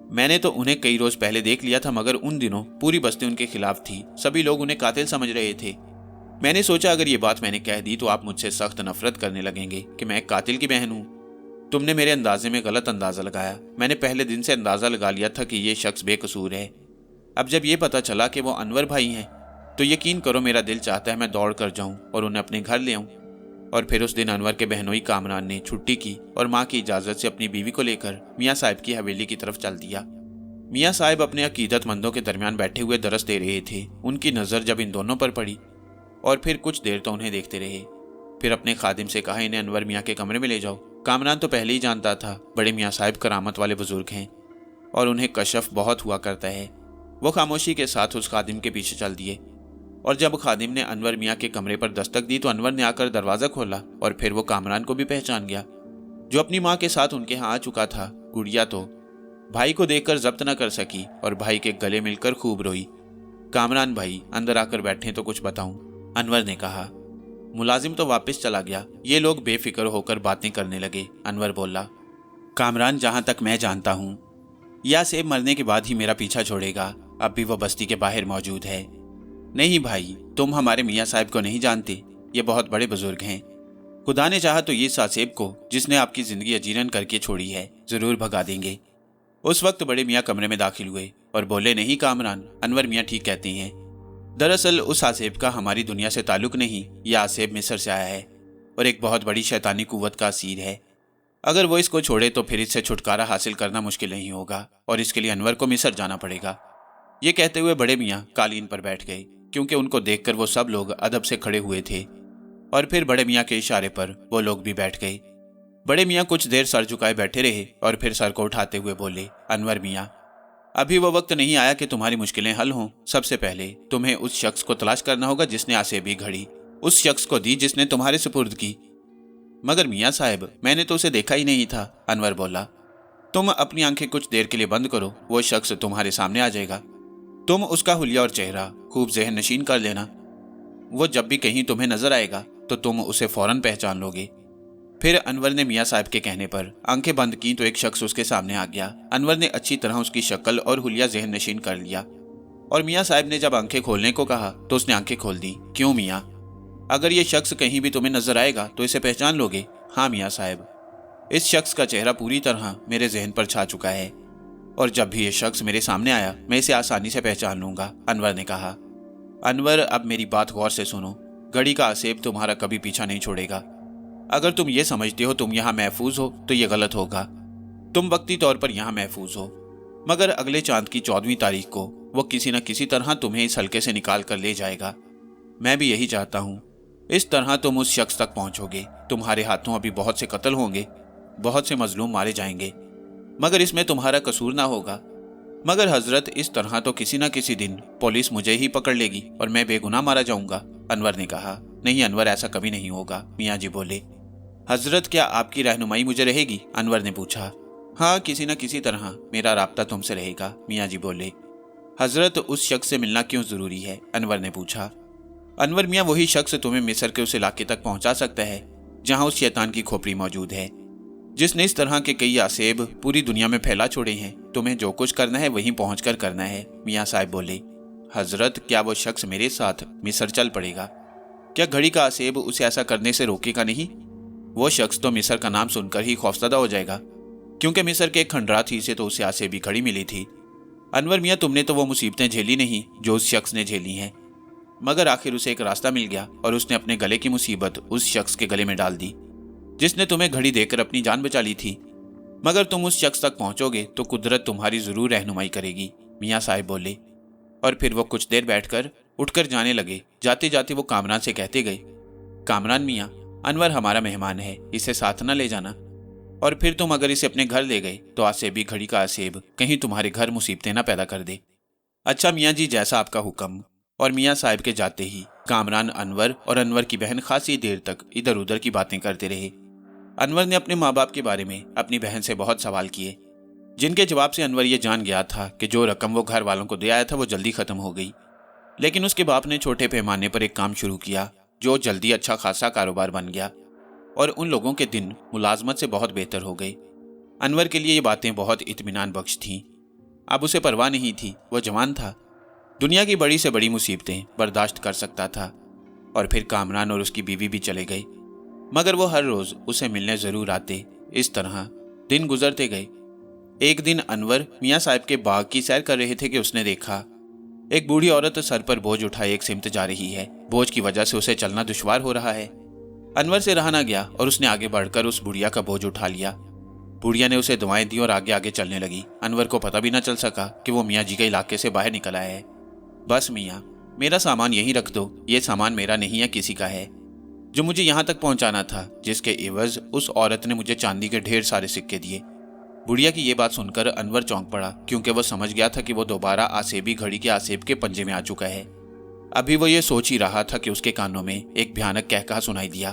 मैंने तो उन्हें कई रोज पहले देख लिया था, मगर उन दिनों पूरी बस्ती उनके खिलाफ थी। सभी लोग उन्हें कातिल समझ रहे थे। मैंने सोचा अगर ये बात मैंने कह दी तो आप मुझसे सख्त नफरत करने लगेंगे कि मैं एक कातिल की बहन हूँ। तुमने मेरे अंदाजे में गलत अंदाजा लगाया। मैंने पहले दिन से अंदाजा लगा लिया था कि ये शख्स बेकसूर है। अब जब ये पता चला कि वो अनवर भाई हैं तो यकीन करो मेरा दिल चाहता है मैं दौड़ कर जाऊं और उन्हें अपने घर ले आऊं। और फिर उस दिन अनवर के बहनोई कामरान ने छुट्टी की और माँ की इजाज़त से अपनी बीवी को लेकर मियाँ साहब की हवेली की तरफ चल दिया। मियाँ साहब अपने अकीदतमंदों के दरमियान बैठे हुए दरस दे रहे थे। उनकी नज़र जब इन दोनों पर पड़ी और फिर कुछ देर तो उन्हें देखते रहे। फिर अपने खादिम से कहा, इन्हें अनवर मियाँ के कमरे में ले जाओ। कामरान तो पहले ही जानता था बड़े मियाँ साहब करामत वाले बुजुर्ग हैं और उन्हें कशफ बहुत हुआ करता है। वो खामोशी के साथ उस खादिम के पीछे चल दिए और जब खादिम ने अनवर मियाँ के कमरे पर दस्तक दी तो अनवर ने आकर दरवाज़ा खोला और फिर वो कामरान को भी पहचान गया जो अपनी माँ के साथ उनके यहाँ आ चुका था। गुड़िया तो भाई को देखकर जब्त न कर सकी और भाई के गले मिलकर खूब रोई। कामरान भाई अंदर आकर बैठे तो कुछ बताऊं, अनवर ने कहा। मुलाजिम तो वापस चला गया। ये लोग बेफिक्र होकर बातें करने लगे। अनवर बोला, कामरान, जहां तक मैं जानता हूं या सेब मरने के बाद ही मेरा पीछा छोड़ेगा। अब भी वो बस्ती के बाहर मौजूद है। नहीं भाई, तुम हमारे मियाँ साहब को नहीं जानते। ये बहुत बड़े बुजुर्ग हैं। खुदा ने चाहा तो ये आसेब को, जिसने आपकी जिंदगी अजीरन करके छोड़ी है, जरूर भगा देंगे। उस वक्त बड़े मियाँ कमरे में दाखिल हुए और बोले, नहीं कामरान, अनवर मियाँ ठीक कहती हैं। दरअसल उस आसेब का हमारी दुनिया से ताल्लुक नहीं, यह आसेब मिस्र से आया है और एक बहुत बड़ी शैतानी कुव्वत का असीर है। अगर वो इसको छोड़े तो फिर इससे छुटकारा हासिल करना मुश्किल नहीं होगा और इसके लिए अनवर को मिस्र जाना पड़ेगा। ये कहते हुए बड़े मियाँ कालीन पर बैठ गए, क्योंकि उनको देखकर वो सब लोग अदब से खड़े हुए थे और फिर बड़े मियाँ के इशारे पर वो लोग भी बैठ गए। बड़े मियाँ कुछ देर सर झुकाए बैठे रहे और फिर सर को उठाते हुए बोले, अनवर मियाँ, अभी वो वक्त नहीं आया कि तुम्हारी मुश्किलें हल हों। सबसे पहले तुम्हें उस शख्स को तलाश करना होगा जिसने आसेबी घड़ी उस शख्स को दी जिसने तुम्हारे सुपुर्द की। मगर मियाँ साहब, मैंने तो उसे देखा ही नहीं था, अनवर बोला। तुम अपनी आंखें कुछ देर के लिए बंद करो, वो शख्स तुम्हारे सामने आ जाएगा। तुम उसका हुलिया और चेहरा खूब ज़हन नशीन कर लेना। वो जब भी कहीं तुम्हें नजर आएगा तो तुम उसे फौरन पहचान लोगे। फिर अनवर ने मियाँ साहब के कहने पर आंखें बंद की तो एक शख्स उसके सामने आ गया। अनवर ने अच्छी तरह उसकी शक्ल और हुलिया ज़हन नशीन कर लिया और मियाँ साहब ने जब आंखें खोलने को कहा तो उसने आंखें खोल दी। क्यों मियाँ, अगर ये शख्स कहीं भी तुम्हें नजर आएगा तो इसे पहचान लोगे? हाँ मियाँ साहब, इस शख्स का चेहरा पूरी तरह मेरे जहन पर छा चुका है और जब भी ये शख्स मेरे सामने आया मैं इसे आसानी से पहचान लूंगा, अनवर ने कहा। अनवर, अब मेरी बात गौर से सुनो। घड़ी का आसेब तुम्हारा कभी पीछा नहीं छोड़ेगा। अगर तुम ये समझते हो तुम यहाँ महफूज हो तो ये गलत होगा। तुम वक्ती तौर पर यहाँ महफूज हो, मगर अगले चांद की 14वीं तारीख को वो किसी न किसी तरह तुम्हें इस हल्के से निकाल कर ले जाएगा। मैं भी यही चाहता हूँ। इस तरह तुम उस शख्स तक पहुंचोगे। तुम्हारे हाथों अभी बहुत से कत्ल होंगे, बहुत से मजलूम मारे जाएंगे, मगर इसमें तुम्हारा कसूर ना होगा। मगर हजरत, इस तरह तो किसी न किसी दिन पुलिस मुझे ही पकड़ लेगी और मैं बेगुनाह मारा जाऊंगा, अनवर ने कहा। नहीं अनवर, ऐसा कभी नहीं होगा, मियाँ जी बोले। हजरत, क्या आपकी रहनुमाई मुझे रहेगी? अनवर ने पूछा। हाँ, किसी न किसी तरह मेरा राब्ता तुमसे रहेगा, मियाँ जी बोले। हजरत, उस शख्स से मिलना क्यों जरूरी है? अनवर ने पूछा। अनवर मियाँ, वही शख्स तुम्हें मिस्र के उस इलाके तक पहुंचा सकता है जहां उस शैतान की खोपड़ी मौजूद है, जिसने इस तरह के कई आसेब पूरी दुनिया में फैला छोड़े हैं। तुम्हें जो कुछ करना है वहीं पहुंचकर करना है, मियाँ साहब बोले। हजरत, क्या वो शख्स मेरे साथ मिस्र चल पड़ेगा? क्या घड़ी का आसेब उसे ऐसा करने से रोकेगा नहीं? वो शख्स तो मिस्र का नाम सुनकर ही खौफजदा हो जाएगा, क्योंकि मिस्र के एक खंडरात ही से तो उसे आसेबी घड़ी मिली थी। अनवर मियाँ, तुमने तो वो मुसीबतें झेली नहीं जो उस शख्स ने झेली हैं, मगर आखिर उसे एक रास्ता मिल गया और उसने अपने गले की मुसीबत उस शख्स के गले में डाल दी जिसने तुम्हें घड़ी देकर अपनी जान बचा ली थी। मगर तुम उस शख्स तक पहुंचोगे तो कुदरत तुम्हारी जरूर रहनुमाई करेगी, मियाँ साहब बोले। और फिर वो कुछ देर बैठकर उठकर जाने लगे। जाते जाते वो कामरान से कहते गए, कामरान मियाँ, अनवर हमारा मेहमान है, इसे साथ न ले जाना। और फिर तुम अगर इसे अपने घर ले गए तो आसेबी घड़ी का आसेब कहीं तुम्हारे घर मुसीबतें न पैदा कर दे। अच्छा मियाँ जी, जैसा आपका हुक्म। और मियाँ साहब के जाते ही कामरान अनवर और अनवर की बहन खासी देर तक इधर उधर की बातें करते रहे। अनवर ने अपने माँ बाप के बारे में अपनी बहन से बहुत सवाल किए, जिनके जवाब से अनवर ये जान गया था कि जो रकम वो घर वालों को दे आया था वो जल्दी खत्म हो गई। लेकिन उसके बाप ने छोटे पैमाने पर एक काम शुरू किया जो जल्दी अच्छा खासा कारोबार बन गया और उन लोगों के दिन मुलाजमत से बहुत बेहतर हो गए। अनवर के लिए ये बातें बहुत इत्मीनान बख्श थीं। अब उसे परवाह नहीं थी, वो जवान था, दुनिया की बड़ी से बड़ी मुसीबतें बर्दाश्त कर सकता था। और फिर कामरान और उसकी बीवी भी चले गए, मगर वो हर रोज उसे मिलने जरूर आते। इस तरह दिन गुजरते गए। एक दिन अनवर मियाँ साहब के बाग की सैर कर रहे थे कि उसने देखा एक बूढ़ी औरत सर पर बोझ उठाए एक सिमत जा रही है। बोझ की वजह से उसे चलना दुश्वार हो रहा है। अनवर से रहा ना गया और उसने आगे बढ़कर उस बुढ़िया का बोझ उठा लिया। बुढ़िया ने उसे दुआएं दी और आगे आगे चलने लगी। अनवर को पता भी ना चल सका कि वो मियाँ जी के इलाके से बाहर निकल आया है। बस मियाँ, मेरा सामान यहीं रख दो, ये सामान मेरा नहीं है, किसी का है, जो मुझे यहाँ तक पहुँचाना था, जिसके एवज उस औरत ने मुझे चांदी के ढेर सारे सिक्के दिए। बुढ़िया की ये बात सुनकर अनवर चौंक पड़ा, क्योंकि वो समझ गया था कि वो दोबारा आसेबी घड़ी के आसेब के पंजे में आ चुका है। अभी वो ये सोच ही रहा था कि उसके कानों में एक भयानक कहकहा सुनाई दिया,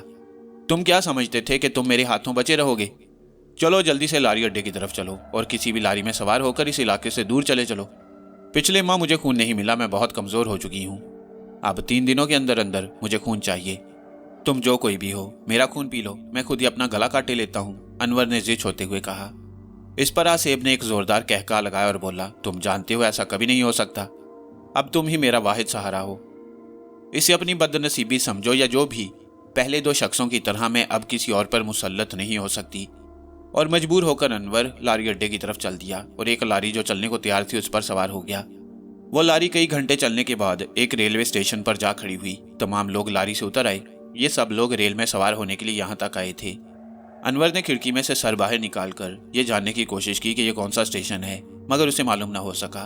तुम क्या समझते थे कि तुम मेरे हाथों बचे रहोगे? चलो जल्दी से लारी अड्डे की तरफ चलो और किसी भी लारी में सवार होकर इस इलाके से दूर चले चलो। पिछले माह मुझे खून नहीं मिला, मैं बहुत कमजोर हो चुकी हूँ। अब 3 दिनों के अंदर अंदर मुझे खून चाहिए। तुम जो कोई भी हो मेरा खून पी लो, मैं खुद ही अपना गला काटे लेता हूँ, अनवर ने जिद होते हुए कहा। इस पर आसेब ने एक जोरदार कहका लगाया और बोला, तुम जानते हो ऐसा कभी नहीं हो सकता। अब तुम ही मेरा वाहिद सहारा हो। इसे अपनी बदनसीबी समझो या जो भी, पहले दो शख्सों की तरह मैं अब किसी और पर मुसल्लत नहीं हो सकती। और मजबूर होकर अनवर लारी अड्डे की तरफ चल दिया और एक लारी जो चलने को तैयार थी उस पर सवार हो गया। वो लारी कई घंटे चलने के बाद एक रेलवे स्टेशन पर जा खड़ी हुई। तमाम लोग लारी से उतर आए। ये सब लोग रेल में सवार होने के लिए यहाँ तक आए थे। अनवर ने खिड़की में से सर बाहर निकालकर ये जानने की कोशिश की कि ये कौन सा स्टेशन है, मगर उसे मालूम न हो सका।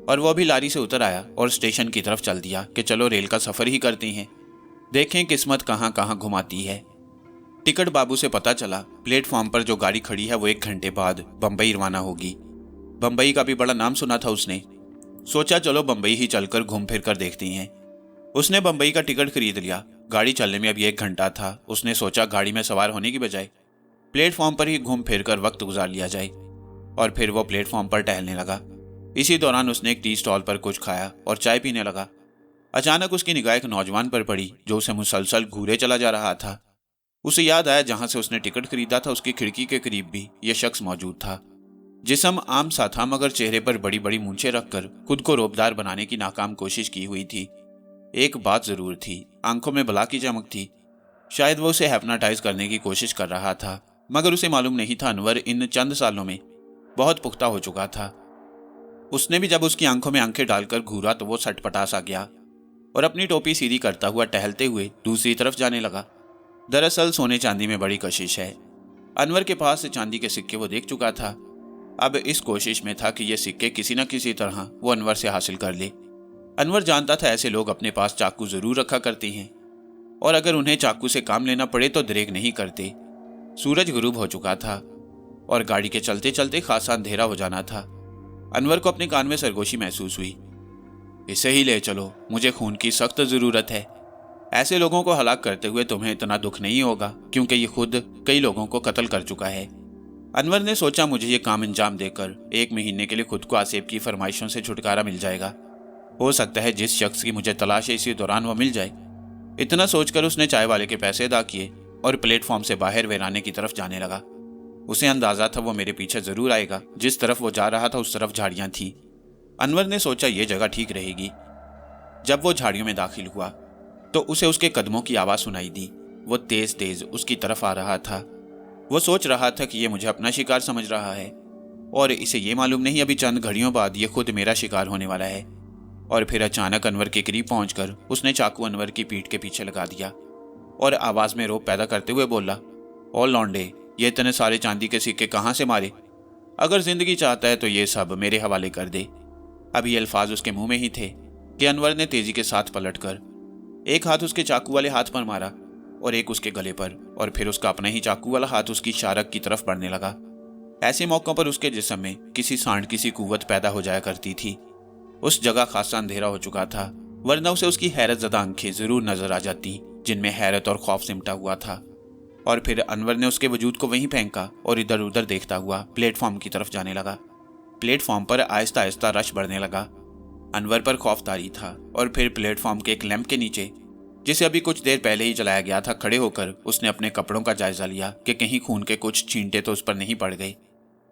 और वो भी लारी से उतर आया और स्टेशन की तरफ चल दिया कि चलो रेल का सफर ही करते हैं, देखें किस्मत कहाँ कहाँ घुमाती है। टिकट बाबू से पता चला प्लेटफॉर्म पर जो गाड़ी खड़ी है वो 1 घंटे बाद बम्बई रवाना होगी। बम्बई का भी बड़ा नाम सुना था उसने। सोचा चलो बम्बई ही चलकर घूम फिर कर देखती हैं। उसने बम्बई का टिकट खरीद लिया। गाड़ी चलने में अभी 1 घंटा था। उसने सोचा गाड़ी में सवार होने की बजाय प्लेटफॉर्म पर ही घूम फिर कर वक्त गुजार लिया जाए। और फिर वो प्लेटफॉर्म पर टहलने लगा। इसी दौरान उसने एक टी स्टॉल पर कुछ खाया और चाय पीने लगा। अचानक उसकी निगाह एक नौजवान पर पड़ी जो उसे मुसलसल घूरे चला जा रहा था। उसे याद आया जहां से उसने टिकट खरीदा था उसकी खिड़की के करीब भी यह शख्स मौजूद था। जिस्म आम सा था मगर चेहरे पर बड़ी बड़ी मूंछें रखकर खुद को रौबदार बनाने की नाकाम कोशिश की हुई थी। एक बात जरूर थी, आंखों में बला की चमक थी। शायद वो उसे हिप्नोटाइज करने की कोशिश कर रहा था, मगर उसे मालूम नहीं था अनवर इन चंद सालों में बहुत पुख्ता हो चुका था। उसने भी जब उसकी आंखों में आंखें डालकर घूरा तो वो सटपटा सा गया और अपनी टोपी सीधी करता हुआ टहलते हुए दूसरी तरफ जाने लगा। दरअसल सोने चांदी में बड़ी कशिश है। अनवर के पास से चांदी के सिक्के वो देख चुका था। अब इस कोशिश में था कि ये सिक्के किसी न किसी तरह वो अनवर से हासिल कर ले। अनवर जानता था ऐसे लोग अपने पास चाकू जरूर रखा करते हैं और अगर उन्हें चाकू से काम लेना पड़े तो दरेक नहीं करते। सूरज गुरूब हो चुका था और गाड़ी के चलते चलते खासा अंधेरा हो जाना था। अनवर को अपने कान में सरगोशी महसूस हुई। इसे ही ले चलो, मुझे खून की सख्त जरूरत है। ऐसे लोगों को हलाक करते हुए तुम्हें इतना दुख नहीं होगा क्योंकि ये खुद कई लोगों को कत्ल कर चुका है। अनवर ने सोचा मुझे ये काम अंजाम देकर 1 महीने के लिए खुद को आसेब की फरमाइशों से छुटकारा मिल जाएगा। हो सकता है जिस शख्स की मुझे तलाश है इसी दौरान वो मिल जाए। इतना सोचकर उसने चाय वाले के पैसे अदा किए और प्लेटफॉर्म से बाहर वीराने की तरफ जाने लगा। उसे अंदाजा था वो मेरे पीछे जरूर आएगा। जिस तरफ वो जा रहा था उस तरफ झाड़ियां थीं। अनवर ने सोचा ये जगह ठीक रहेगी। जब वो झाड़ियों में दाखिल हुआ तो उसे उसके कदमों की आवाज सुनाई दी। वो तेज तेज उसकी तरफ आ रहा था। वो सोच रहा था कि ये मुझे अपना शिकार समझ रहा है और इसे ये मालूम नहीं अभी चंद घड़ियों बाद ये खुद मेरा शिकार होने वाला है। और फिर अचानक अनवर के करीब पहुंचकर उसने चाकू अनवर की पीठ के पीछे लगा दिया और आवाज में रौब पैदा करते हुए बोला, ओ लौंडे, ये इतने सारे चांदी के सिक्के कहाँ से मारे? अगर जिंदगी चाहता है तो ये सब मेरे हवाले कर दे। अब ये अल्फाज उसके मुंह में ही थे कि अनवर ने तेजी के साथ पलटकर एक हाथ उसके चाकू वाले हाथ पर मारा और एक उसके गले पर, और फिर उसका अपना ही चाकू वाला हाथ उसकी शारक की तरफ बढ़ने लगा। ऐसे मौकों पर उसके जिस्म में किसी सांड की सी कुव्वत पैदा हो जाया करती थी। उस जगह खासा अंधेरा हो चुका था, वरना उसे उसकी हैरत ज़दा आंखें जरूर नजर आ जाती जिनमें हैरत और खौफ सिमटा हुआ था। और फिर अनवर ने उसके वजूद को वहीं फेंका और इधर उधर देखता हुआ प्लेटफॉर्म की तरफ जाने लगा। प्लेटफॉर्म पर आहिस्ता आहिस्ता रश बढ़ने लगा। अनवर पर खौफदारी था और फिर प्लेटफॉर्म के एक लैंप के नीचे, जिसे अभी कुछ देर पहले ही जलाया गया था, खड़े होकर उसने अपने कपड़ों का जायजा लिया कि कहीं खून के कुछ छींटे तो उस पर नहीं पड़ गए।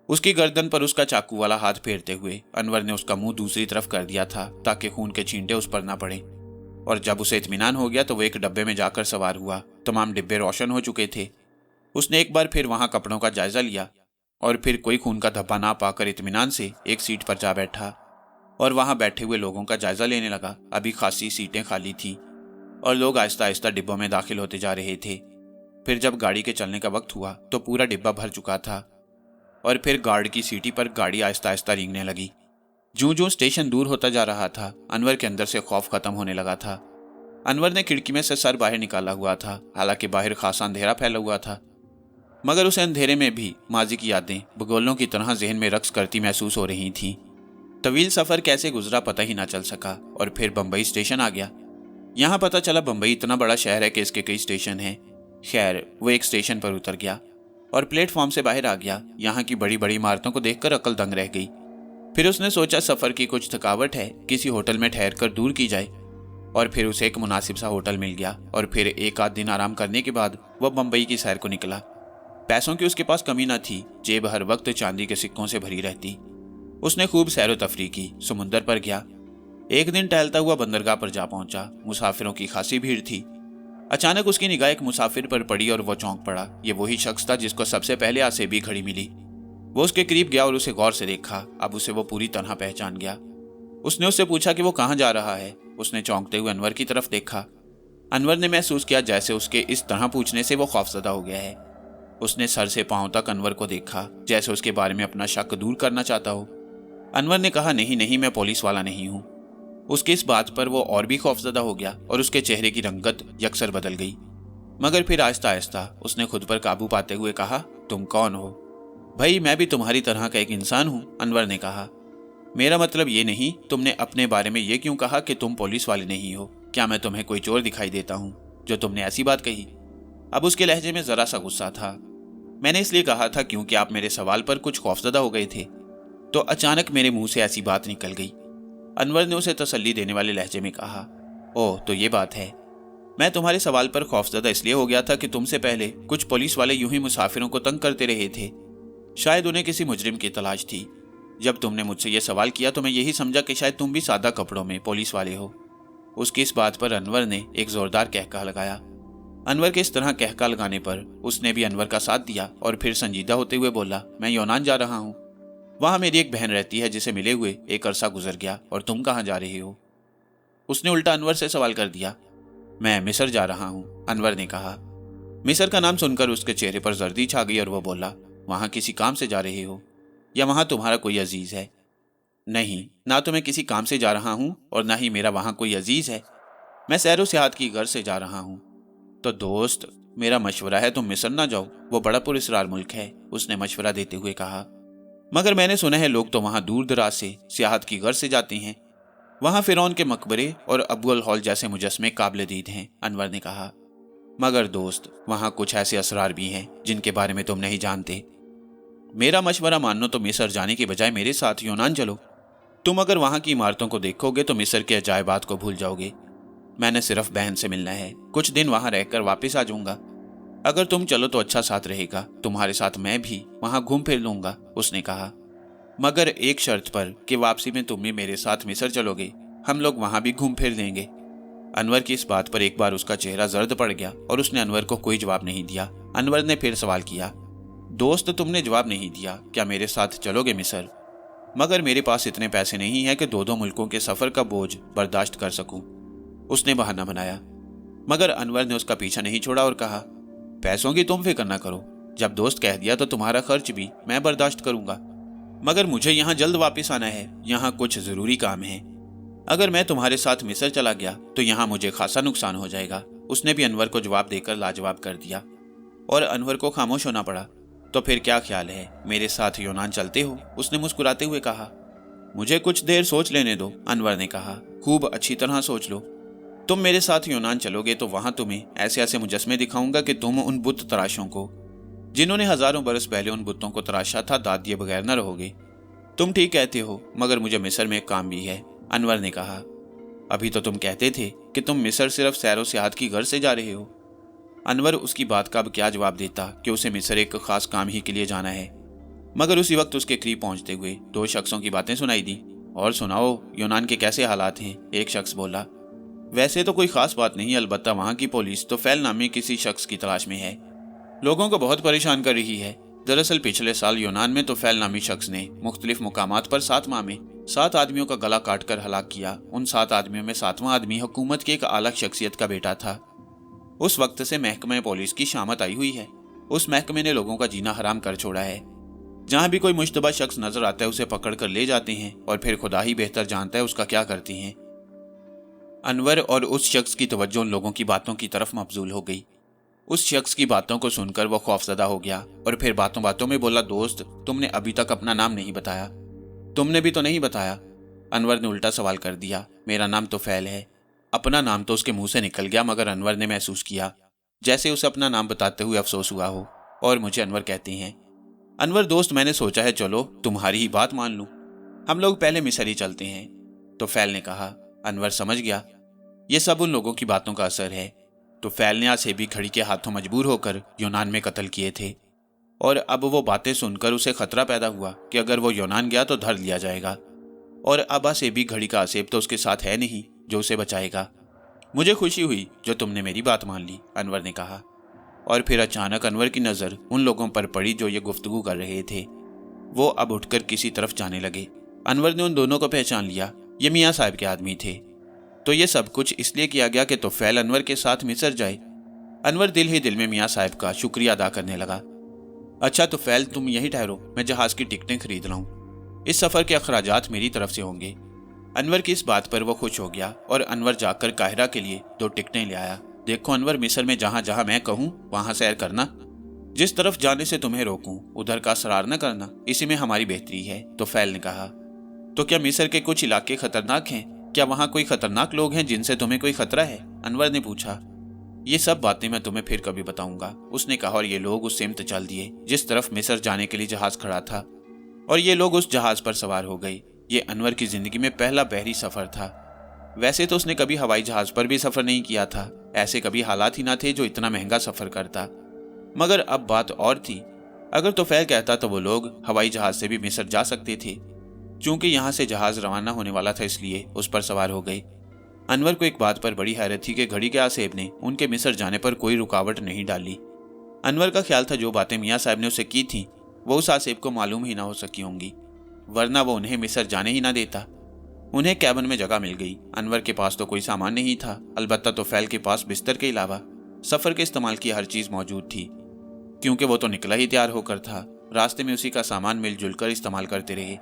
उसकी गर्दन पर उसका चाकू वाला हाथ फेरते हुए अनवर ने उसका मुंह दूसरी तरफ कर दिया था ताकि खून के छींटे उस पर ना पड़े। और जब उसे इत्मीनान हो गया तो वो एक डब्बे में जाकर सवार हुआ। तमाम डिब्बे रोशन हो चुके थे। उसने एक बार फिर वहां कपड़ों का जायजा लिया और फिर कोई खून का धब्बा ना पाकर इत्मीनान से एक सीट पर जा बैठा और वहां बैठे हुए लोगों का जायजा लेने लगा। अभी खासी सीटें खाली थी और लोग आहिस्ता आहिस्ता डिब्बों में दाखिल होते जा रहे थे। फिर जब गाड़ी के चलने का वक्त हुआ तो पूरा डिब्बा भर चुका था और फिर गार्ड की सीटी पर गाड़ी आहिस्ता आहिस्ता रेंगने लगी। जूं स्टेशन दूर होता जा रहा था, अनवर के अंदर से खौफ खत्म होने लगा था। अनवर ने खिड़की में से सर बाहर निकाला हुआ था। हालांकि बाहर खासा अंधेरा फैला हुआ था, मगर उसे अंधेरे में भी माजी की यादें बगोलों की तरह जहन में रक्स करती महसूस हो रही थीं। तवील सफ़र कैसे गुजरा पता ही ना चल सका और फिर बम्बई स्टेशन आ गया। यहाँ पता चला बम्बई इतना बड़ा शहर है कि इसके कई स्टेशन हैं। खैर, वो एक स्टेशन पर उतर गया और प्लेटफॉर्म से बाहर आ गया। यहाँ की बड़ी बड़ी इमारतों को देखकर अकल दंग रह गई। फिर उसने सोचा सफ़र की कुछ थकावट है, किसी होटल में ठहर कर दूर की जाए। और फिर उसे एक मुनासिब सा होटल मिल गया और फिर एक आध दिन आराम करने के बाद वह बम्बई की सैर को निकला। पैसों की उसके पास कमी न थी, जेब हर वक्त चांदी के सिक्कों से भरी रहती। उसने खूब सैर तफरी की, समुंदर पर गया। एक दिन टहलता हुआ बंदरगाह पर जा पहुंचा। मुसाफिरों की खासी भीड़ थी। अचानक उसकी निगाह एक मुसाफिर पर पड़ी और वो चौंक पड़ा। ये वही शख्स था जिसको सबसे पहले आसेबी घड़ी मिली। वो उसके करीब गया और उसे गौर से देखा। अब उसे वो पूरी तरह पहचान गया। उसने उससे पूछा कि वो कहाँ जा रहा है। उसने चौंकते हुए अनवर की तरफ देखा। अनवर ने महसूस किया जैसे उसके इस तरह पूछने से वो खौफजदा हो गया है। उसने सर से पांव तक अनवर को देखा, जैसे उसके बारे में अपना शक दूर करना चाहता हो। अनवर ने कहा, नहीं नहीं, मैं पुलिस वाला नहीं हूं। उसकी इस बात पर वो और भी खौफजदा हो गया और उसके चेहरे की रंगत यकसर बदल गई। मगर फिर आहिस्ता आहिस्ता उसने खुद पर काबू पाते हुए कहा, तुम कौन हो? भाई, मैं भी तुम्हारी तरह का एक इंसान हूं, अनवर ने कहा। मेरा मतलब ये नहीं, तुमने अपने बारे में ये क्यों कहा कि तुम पुलिस वाले नहीं हो? क्या मैं तुम्हें कोई चोर दिखाई देता हूं जो तुमने ऐसी बात कही? अब उसके लहजे में जरा सा गुस्सा था। मैंने इसलिए कहा था क्योंकि आप मेरे सवाल पर कुछ खौफजदा हो गए थे, तो अचानक मेरे मुंह से ऐसी बात निकल गई। अनवर ने उसे तसल्ली देने वाले लहजे में कहा, ओह, तो ये बात है। मैं तुम्हारे सवाल पर खौफजदा इसलिए हो गया था कि तुमसे पहले कुछ पुलिस वाले यूं ही मुसाफिरों को तंग करते रहे थे। शायद उन्हें किसी मुजरिम की तलाश थी। जब तुमने मुझसे यह सवाल किया तो मैं यही समझा कि शायद तुम भी सादा कपड़ों में पुलिस वाले हो। उसकी इस बात पर अनवर ने एक जोरदार कहका लगाया। अनवर के इस तरह कहका लगाने पर उसने भी अनवर का साथ दिया और फिर संजीदा होते हुए बोला, मैं यूनान जा रहा हूं। वहां मेरी एक बहन रहती है जिसे मिले हुए एक अरसा गुजर गया। और तुम कहां जा रहे हो? उसने उल्टा अनवर से सवाल कर दिया। मैं मिस्र जा रहा हूं, अनवर ने कहा। मिस्र का नाम सुनकर उसके चेहरे पर जर्दी छा गई और वह बोला, वहां किसी काम से जा रहे हो या वहां तुम्हारा कोई अजीज है? नहीं, ना तो मैं किसी काम से जा रहा हूं और ना ही मेरा वहां कोई अजीज है। मैं सैरो सियाहत की घर से जा रहा हूं। तो दोस्त, मेरा मशवरा है तुम मिस्र ना जाओ, वो बड़ा पुरस्कार मुल्क है, उसने मशवरा देते हुए कहा। मगर मैंने सुना है लोग तो वहां दूर दराज से सियाहत की घर से जाते हैं। वहां फिरौन के मकबरे और अबू अल हॉल जैसे मुजस्मे काबिल दीद हैं, अनवर ने कहा। मगर दोस्त, वहां कुछ ऐसे असरार भी हैं जिनके बारे में तुम नहीं जानते। मेरा मशवरा मानो तो मिस्र जाने के बजाय मेरे साथ यूनान चलो। तुम अगर वहां की इमारतों को देखोगे तो मिस्र के अजायबात को भूल जाओगे। मैंने सिर्फ बहन से मिलना है, कुछ दिन वहां रहकर वापस आ जाऊंगा। अगर तुम चलो तो अच्छा साथ रहेगा, तुम्हारे साथ मैं भी वहां घूम फिर लूंगा, उसने कहा। मगर एक शर्त पर कि वापसी में तुम भी मेरे साथ मिस्र चलोगे, हम लोग वहां भी घूम फिर लेंगे। अनवर की इस बात पर एक बार उसका चेहरा जर्द पड़ गया और उसने अनवर को कोई जवाब नहीं दिया। अनवर ने फिर सवाल किया, दोस्त, तुमने जवाब नहीं दिया, क्या मेरे साथ चलोगे मिस्र? मगर मेरे पास इतने पैसे नहीं है कि दो मुल्कों के सफर का बोझ बर्दाश्त कर सकूं, उसने बहाना बनाया। मगर अनवर ने उसका पीछा नहीं छोड़ा और कहा, पैसों की तुम फिक्र न करो, जब दोस्त कह दिया तो तुम्हारा खर्च भी मैं बर्दाश्त करूंगा। मगर मुझे यहाँ जल्द वापस आना है, यहाँ कुछ जरूरी काम है। अगर मैं तुम्हारे साथ मिस्र चला गया तो यहाँ मुझे खासा नुकसान हो जाएगा, उसने भी अनवर को जवाब देकर लाजवाब कर दिया। और अनवर को खामोश होना पड़ा। तो फिर क्या ख्याल है, मेरे साथ यूनान चलते हो? उसने मुस्कुराते हुए कहा। मुझे कुछ देर सोच लेने दो, अनवर ने कहा। खूब अच्छी तरह सोच लो। तुम मेरे साथ यूनान चलोगे तो वहां तुम्हें ऐसे ऐसे मुजस्मे दिखाऊंगा कि तुम उन बुत तराशों को, जिन्होंने हजारों बरस पहले उन बुतों को तराशा था, दाद दिए बगैर न रहोगे। तुम ठीक कहते हो, मगर मुझे मिस्र में एक काम भी है, अनवर ने कहा। अभी तो तुम कहते थे कि तुम मिस्र सिर्फ सैरो सियाहत की घर से जा रहे हो। अनवर उसकी बात का अब क्या जवाब देता कि उसे मिस्र एक खास काम ही के लिए जाना है। मगर उसी वक्त उसके करीब पहुंचते हुए दो शख्सों की बातें सुनाई दी। और सुनाओ, यूनान के कैसे हालात हैं? एक शख्स बोला। वैसे तो कोई खास बात नहीं, अलबत्ता वहां की पुलिस तो फैल नामी किसी शख्स की तलाश में है, लोगों को बहुत परेशान कर रही है। दरअसल पिछले साल यूनान में तो फैल नामी शख्स ने मुख्तलिफ मुकामात पर 7 माह में 7 आदमियों का गला काटकर हलाक किया। उन 7 आदमियों में 7वां आदमी हुकूमत की एक आला शख्सियत का बेटा था। उस वक्त से महकमे पुलिस की शामत आई हुई है। उस महकमे ने लोगों का जीना हराम कर छोड़ा है। जहां भी कोई मुश्तबा शख्स नजर आता है उसे पकड़ कर ले जाते हैं और फिर खुदा ही बेहतर जानता है उसका क्या करती हैं। अनवर और उस शख्स की तवज्जो उन लोगों की बातों की तरफ मबजूल हो गई। उस शख्स की बातों को सुनकर वो खौफजदा हो गया और फिर बातों बातों में बोला, दोस्त, तुमने अभी तक अपना नाम नहीं बताया। तुमने भी तो नहीं बताया, अनवर ने उल्टा सवाल कर दिया। मेरा नाम तो फैल है। अपना नाम तो उसके मुंह से निकल गया, मगर अनवर ने महसूस किया जैसे उसे अपना नाम बताते हुए अफसोस हुआ हो। और मुझे अनवर कहते हैं। अनवर दोस्त, मैंने सोचा है चलो तुम्हारी ही बात मान लूं, हम लोग पहले मिस्र ही चलते हैं। तो फैल ने कहा। अनवर समझ गया ये सब उन लोगों की बातों का असर है। तो फैल ने आसेबी घड़ी के हाथों मजबूर होकर यूनान में कत्ल किए थे और अब वो बातें सुनकर उसे खतरा पैदा हुआ कि अगर वो यूनान गया तो धर लिया जाएगा। और अब आसेबी घड़ी का आसेब तो उसके साथ है नहीं जो उसे बचाएगा। मुझे खुशी हुई जो तुमने मेरी बात मान ली, अनवर ने कहा। और फिर अचानक अनवर की नज़र उन लोगों पर पड़ी जो ये गुफ्तगू कर रहे थे। वो अब उठकर किसी तरफ जाने लगे। अनवर ने उन दोनों को पहचान लिया, ये मियाँ साहब के आदमी थे। तो ये सब कुछ इसलिए किया गया कि तोफैल अनवर के साथ मिस्र जाए। अनवर दिल ही दिल में मियाँ साहब का शुक्रिया अदा करने लगा। अच्छा तोफैल, तुम यहीं ठहरो, मैं जहाज़ की टिकटें खरीद लाऊं। इस सफ़र के अखराजात मेरी तरफ से होंगे। अनवर की इस बात पर वो खुश हो गया और अनवर जाकर काहिरा के लिए 2 टिकटें ले आया। देखो अनवर, मिस्र में जहाँ जहाँ मैं कहूँ वहाँ सैर करना। जिस तरफ जाने से तुम्हें रोकूं उधर का असरार न करना, इसी में हमारी बेहतरी है, तोफैल ने कहा। तो क्या मिस्र के कुछ इलाके खतरनाक हैं? क्या वहाँ कोई खतरनाक लोग हैं जिनसे तुम्हें कोई खतरा है? अनवर ने पूछा। ये सब बातें मैं तुम्हें फिर कभी बताऊंगा, उसने कहा। और ये लोग उस सिमत चल दिए जिस तरफ मिस्र जाने के लिए जहाज खड़ा था, और ये लोग उस जहाज पर सवार हो गए। ये अनवर की जिंदगी में पहला बहरी सफर था। वैसे तो उसने कभी हवाई जहाज पर भी सफर नहीं किया था, ऐसे कभी हालात ही ना थे जो इतना महंगा सफर करता। मगर अब बात और थी। अगर तोफैल कहता तो वो लोग हवाई जहाज से भी मिस्र जा सकते थे। चूंकि यहाँ से जहाज रवाना होने वाला था, इसलिए उस पर सवार हो गए। अनवर को एक बात पर बड़ी हैरत थी कि घड़ी के आसेब ने उनके मिस्र जाने पर कोई रुकावट नहीं डाली। अनवर का ख्याल था जो बातें मियाँ साहब ने उसे की थी वो उस आसेब को मालूम ही ना हो सकी होंगी, वरना वो उन्हें मिस्र जाने ही ना देता। उन्हें कैबिन में जगह मिल गई। अनवर के पास तो कोई सामान नहीं था, अलबत्ता तोफैल के पास बिस्तर के अलावा सफ़र के इस्तेमाल की हर चीज़ मौजूद थी। क्योंकि वो तो निकला ही तैयार होकर था, रास्ते में उसी का सामान मिलजुल कर इस्तेमाल करते रहे।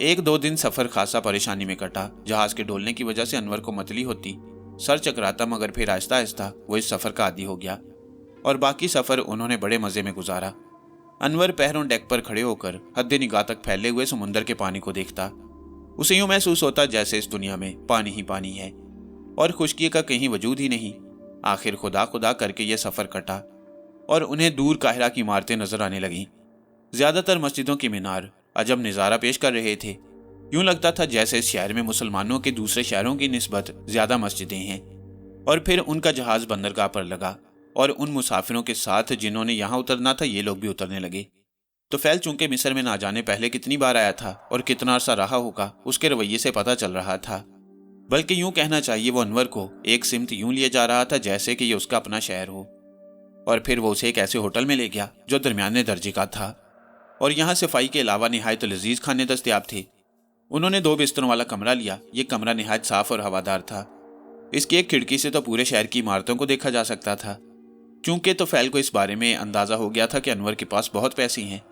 1-2 दिन सफ़र खासा परेशानी में कटा। जहाज़ के डोलने की वजह से अनवर को मतली होती, सर चकराता, मगर फिर आहिस्ता आहिस्ता वो इस सफ़र का आदी हो गया और बाकी सफ़र उन्होंने बड़े मज़े में गुजारा। अनवर पैरों डेक पर खड़े होकर हद्दे निगाह तक फैले हुए समुंदर के पानी को देखता। उसे यूँ महसूस होता जैसे इस दुनिया में पानी ही पानी है और खुश्की का कहीं वजूद ही नहीं। आखिर खुदा खुदा करके ये सफ़र कटा और उन्हें दूर काहिरा की इमारतें नजर आने लगीं। ज़्यादातर मस्जिदों की मीनार अजब नज़ारा पेश कर रहे थे। यूं लगता था जैसे इस शहर में मुसलमानों के दूसरे शहरों की निस्बत ज़्यादा मस्जिदें हैं। और फिर उनका जहाज़ बंदरगाह पर लगा और उन मुसाफिरों के साथ जिन्होंने यहाँ उतरना था ये लोग भी उतरने लगे। तोफैल चूंकि मिस्र में ना जाने पहले कितनी बार आया था और कितना अरसा रहा होगा, उसके रवैये से पता चल रहा था। बल्कि यूं कहना चाहिए वो अनवर को एक सिमत यूं लिए जा रहा था जैसे कि ये उसका अपना शहर हो। और फिर वो उसे एक ऐसे होटल में ले गया जो दरमियाने दर्जे का था और यहाँ सफाई के अलावा निहायत लजीज खाने दस्तयाब थे। उन्होंने 2 बिस्तरों वाला कमरा लिया। ये कमरा निहायत साफ और हवादार था। इसकी एक खिड़की से तो पूरे शहर की इमारतों को देखा जा सकता था। चूंकि तोफैल को इस बारे में अंदाज़ा हो गया था कि अनवर के पास बहुत पैसे हैं,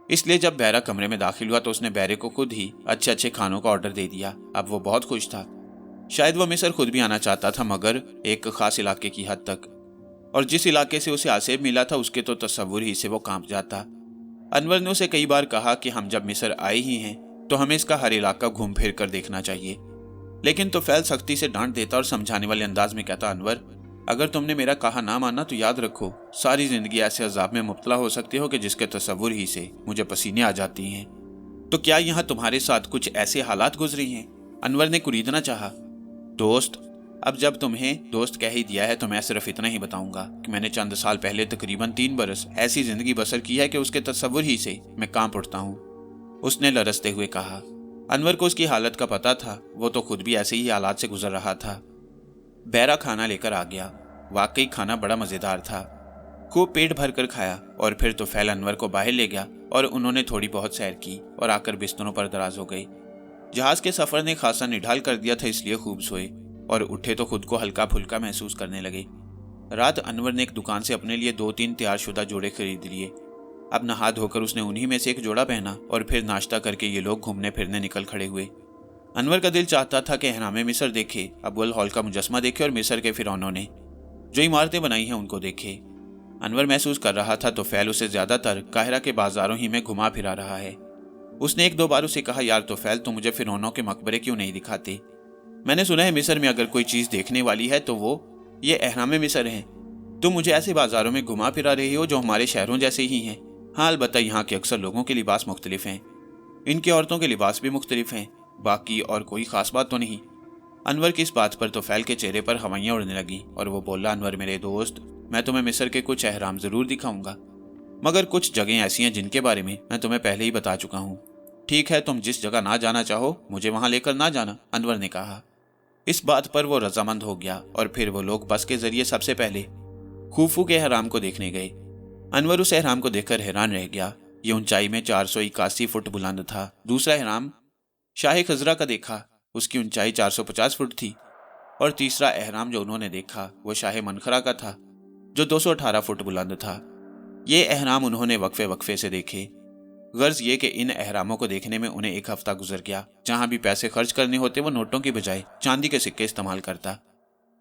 इसलिए जब बहरा कमरे में दाखिल हुआ तो उसने बहरे को खुद ही अच्छे अच्छे खानों का ऑर्डर दे दिया। अब वो बहुत खुश था। शायद वो मिस्र खुद भी आना चाहता था, मगर एक खास इलाके की हद तक, और जिस इलाके से उसे आसेब मिला था उसके तो तस्वुर ही से वो कांप जाता। अनवर ने उसे कई बार कहा कि हम जब मिस्र आए ही हैं तो हमें इसका हर इलाका घूम फिर कर देखना चाहिए, लेकिन तोफैल सख्ती से डांट देता और समझाने वाले अंदाज में कहता, अनवर अगर तुमने मेरा कहा ना माना तो याद रखो सारी जिंदगी ऐसे अजाब में मुब्तला हो सकते हो कि जिसके तस्वुर ही से मुझे पसीने आ जाती हैं। तो क्या यहाँ तुम्हारे साथ कुछ ऐसे हालात गुजरे हैं? अनवर ने कुरीदना चाहा। दोस्त, अब जब तुम्हें दोस्त कह ही दिया है तो मैं सिर्फ इतना ही बताऊंगा कि मैंने चंद साल पहले तकरीबन 3 बरस ऐसी जिंदगी बसर की है कि उसके तस्वुर ही से मैं कांप उठता हूँ, उसने लरसते हुए कहा। अनवर को उसकी हालत का पता था, वो तो खुद भी ऐसे ही हालात से गुजर रहा था। बहरा खाना लेकर आ गया। वाकई खाना बड़ा मज़ेदार था। खूब पेट भर कर खाया और फिर तोफैल अनवर को बाहर ले गया और उन्होंने थोड़ी बहुत सैर की और आकर बिस्तरों पर दराज हो गए। जहाज़ के सफ़र ने खासा निढाल कर दिया था, इसलिए खूब सोए और उठे तो खुद को हल्का फुल्का महसूस करने लगे। रात अनवर ने एक दुकान से अपने लिए 2-3 तैयारशुदा जोड़े खरीद लिए। अब नहा धोकर उसने उन्हीं में से एक जोड़ा पहना और फिर नाश्ता करके ये लोग घूमने फिरने निकल खड़े हुए। अनवर का दिल चाहता था कि एहरामे मिस्र देखे, अबुल हॉल का मुजस्मा देखे और मिस्र के फिरौनों ने जो इमारतें बनाई हैं उनको देखे। अनवर महसूस कर रहा था तोफैल उसे ज़्यादातर काहिरा के बाजारों ही में घुमा फिरा रहा है। उसने 1-2 बार उसे कहा, यार तोफैल तुम मुझे फिरौनों के मकबरे क्यों नहीं दिखाते? मैंने सुना है मिस्र में अगर कोई चीज़ देखने वाली है तो वो ये एहरामे मिस्र हैं। तुम मुझे ऐसे बाजारों में घुमा फिरा रही हो जो हमारे शहरों जैसे ही हैं। हाँ, अलबत्ता यहाँ के अक्सर लोगों के लिबास मुख्तलिफ हैं, इनकी औरतों के लिबास भी मुख्तलिफ हैं, बाकी और कोई ख़ास बात तो नहीं। अनवर की इस बात पर तोफैल के चेहरे पर हवाइयाँ उड़ने लगी और वो बोला, अनवर मेरे दोस्त, मैं तुम्हें मिस्र के कुछ अहराम ज़रूर दिखाऊंगा, मगर कुछ जगहें ऐसी हैं जिनके बारे में मैं तुम्हें पहले ही बता चुका हूँ। ठीक है, तुम जिस जगह ना जाना चाहो मुझे वहाँ लेकर ना जाना, अनवर ने कहा। इस बात पर वो रजामंद हो गया और फिर वो लोग बस के जरिए सबसे पहले खूफू के एहराम को देखने गए। अनवर उस एहराम को देखकर हैरान रह गया। ये ऊंचाई में 481 फुट बुलंद था। दूसरा एहराम शाह खजरा का देखा, उसकी ऊंचाई 450 फुट थी। और तीसरा एहराम जो उन्होंने देखा वो शाह मनखरा का था, जो 218 फुट बुलंद था। ये एहराम उन्होंने वक्फे वक्फे से देखे। गर्ज ये कि इन एहरामों को देखने में उन्हें एक हफ्ता गुजर गया। जहां भी पैसे खर्च करने होते वो नोटों की बजाय चांदी के सिक्के इस्तेमाल करता,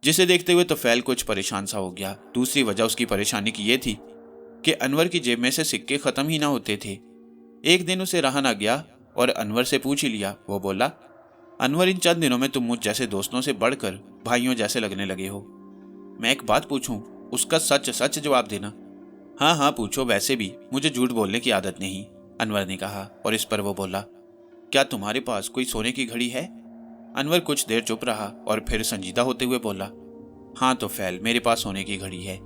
जिसे देखते हुए तुफैल कुछ परेशान सा हो गया। दूसरी वजह उसकी परेशानी की ये थी कि अनवर की जेब में से सिक्के खत्म ही ना होते थे। एक दिन उसे रहा ना गया और अनवर से पूछ ही लिया। वो बोला, अनवर, इन चंद दिनों में तुम मुझ जैसे दोस्तों से बढ़कर भाइयों जैसे लगने लगे हो। मैं एक बात पूछूं, उसका सच सच जवाब देना। हाँ हाँ पूछो, वैसे भी मुझे झूठ बोलने की आदत नहीं, अनवर ने कहा। और इस पर वो बोला, क्या तुम्हारे पास कोई सोने की घड़ी है? अनवर कुछ देर चुप रहा और फिर संजीदा होते हुए बोला, हाँ तुफैल, मेरे पास सोने की घड़ी है।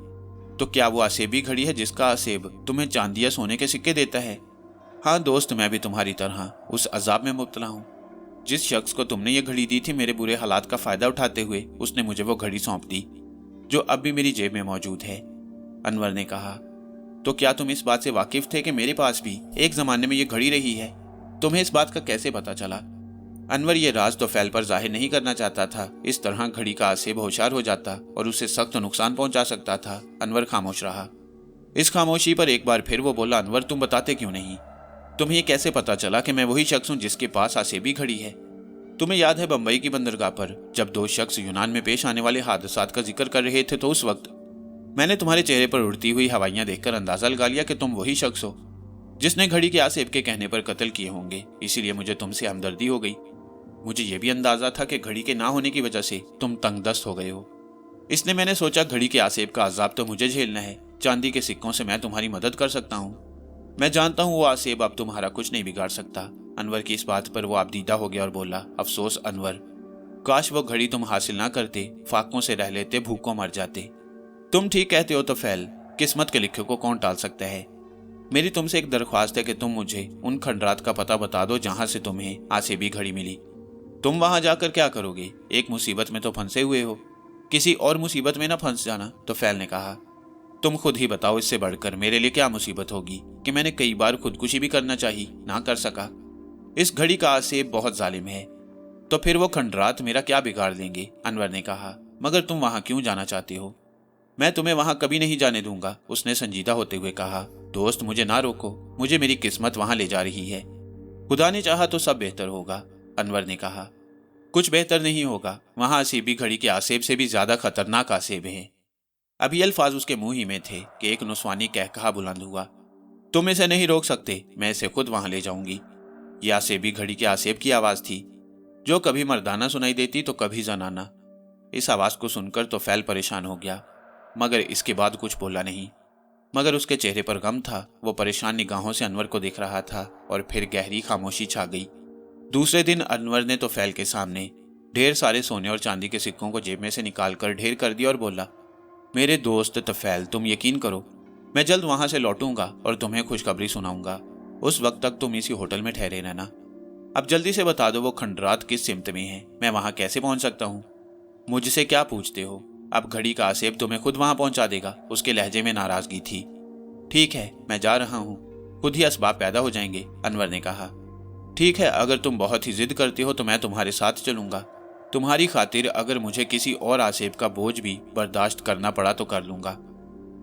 तो क्या वो आसेबी घड़ी है जिसका आसेब तुम्हें चांदी या सोने के सिक्के देता है? हाँ दोस्त, मैं भी तुम्हारी तरह उस अजाब में मुब्तला हूँ। जिस शख्स को तुमने ये घड़ी दी थी, मेरे बुरे हालात का फायदा उठाते हुए उसने मुझे वो घड़ी सौंप दी, जो अब भी मेरी जेब में मौजूद है। अनवर ने कहा, तो क्या तुम इस बात से वाकिफ थे कि मेरे पास भी एक जमाने में ये घड़ी रही है? तुम्हें इस बात का कैसे पता चला? अनवर ये राज तुफैल पर जाहिर नहीं करना चाहता था। इस तरह घड़ी का आसेब होशियार हो जाता और उसे सख्त नुकसान पहुंचा सकता था। अनवर खामोश रहा। इस खामोशी पर एक बार फिर वो बोला, अनवर, तुम बताते क्यों नहीं? तुम्हें ये कैसे पता चला कि मैं वही शख्स हूं जिसके पास आसेबी घड़ी है? तुम्हें याद है बंबई की बंदरगाह पर जब दो शख्स यूनान में पेश आने वाले हादसात का जिक्र कर रहे थे, तो उस वक्त मैंने तुम्हारे चेहरे पर उड़ती हुई हवाइयां देखकर अंदाजा लगा लिया कि तुम वही शख्स हो जिसने घड़ी के आसेब के कहने पर कत्ल किए होंगे। इसीलिए मुझे तुमसे हमदर्दी हो गई। मुझे यह भी अंदाजा था कि घड़ी के ना होने की वजह से तुम तंगदस्त हो गए हो, इसलिए मैंने सोचा घड़ी के आसेब का अजाब तो मुझे झेलना है। चांदी के सिक्कों से मैं तुम्हारी मदद कर सकता हूँ। मैं जानता हूँ वो आसेब अब तुम्हारा कुछ नहीं बिगाड़ सकता। अनवर की इस बात पर वो आबदीदा हो गया और बोला, अफसोस अनवर, काश वो घड़ी तुम हासिल ना करते, फाकों से रह लेते, भूखों मर जाते। तुम ठीक कहते हो तुफैल, किस्मत के लिखे को कौन टाल सकता है। मेरी तुमसे एक दरख्वास्त है कि तुम मुझे उन खंडरात का पता बता दो जहां से तुम्हें आसेबी घड़ी मिली। तुम वहां जाकर क्या करोगे? एक मुसीबत में तो फंसे हुए हो, किसी और मुसीबत में ना फंस जाना। तुफैल ने कहा, तुम खुद ही बताओ, इससे बढ़कर मेरे लिए क्या मुसीबत होगी कि मैंने कई बार खुदकुशी भी करना चाहिए, ना कर सका। इस घड़ी का आसेब बहुत जालिम है। तो फिर वो खंडरात मेरा क्या बिगाड़ देंगे? अनवर ने कहा, मगर तुम वहां क्यों जाना चाहते हो? मैं तुम्हें वहां कभी नहीं जाने दूंगा, उसने संजीदा होते हुए कहा। दोस्त, मुझे ना रोको, मुझे मेरी किस्मत वहां ले जा रही है। खुदा ने चाहा तो सब बेहतर होगा, अनवर ने कहा। कुछ बेहतर नहीं होगा, वहां आसेबी घड़ी के आसेब से भी ज्यादा खतरनाक आसेब हैं। अभी अल्फाज उसके मुंह ही में थे कि एक नुस्वानी कहकहा बुलंद हुआ, तुम इसे नहीं रोक सकते, मैं इसे खुद वहां ले जाऊंगी। यह आसेबी घड़ी के आसेब की आवाज थी, जो कभी मर्दाना सुनाई देती तो कभी जनाना। इस आवाज को सुनकर तो फैल परेशान हो गया, मगर इसके बाद कुछ बोला नहीं। मगर उसके चेहरे पर गम था। वो परेशान निगाहों से अनवर को देख रहा था और फिर गहरी खामोशी छा गई। दूसरे दिन अनवर ने तो फैल के सामने ढेर सारे सोने और चांदी के सिक्कों को जेब में से निकालकर ढेर कर दिया और बोला, मेरे दोस्त तफैल, तुम यकीन करो, मैं जल्द वहां से लौटूंगा और तुम्हें खुशखबरी सुनाऊंगा। उस वक्त तक तुम इसी होटल में ठहरे रहना। अब जल्दी से बता दो वो खंडरात किस सिमत में है, मैं वहां कैसे पहुंच सकता हूँ? मुझसे क्या पूछते हो? अब घड़ी का आसेब तुम्हें खुद वहां पहुंचा देगा, उसके लहजे में नाराजगी थी। ठीक है, मैं जा रहा हूँ, खुद ही असबाब पैदा हो जाएंगे, अनवर ने कहा। ठीक है, अगर तुम बहुत ही जिद करती हो तो मैं तुम्हारे साथ चलूंगा। तुम्हारी खातिर अगर मुझे किसी और आसेब का बोझ भी बर्दाश्त करना पड़ा तो कर लूंगा।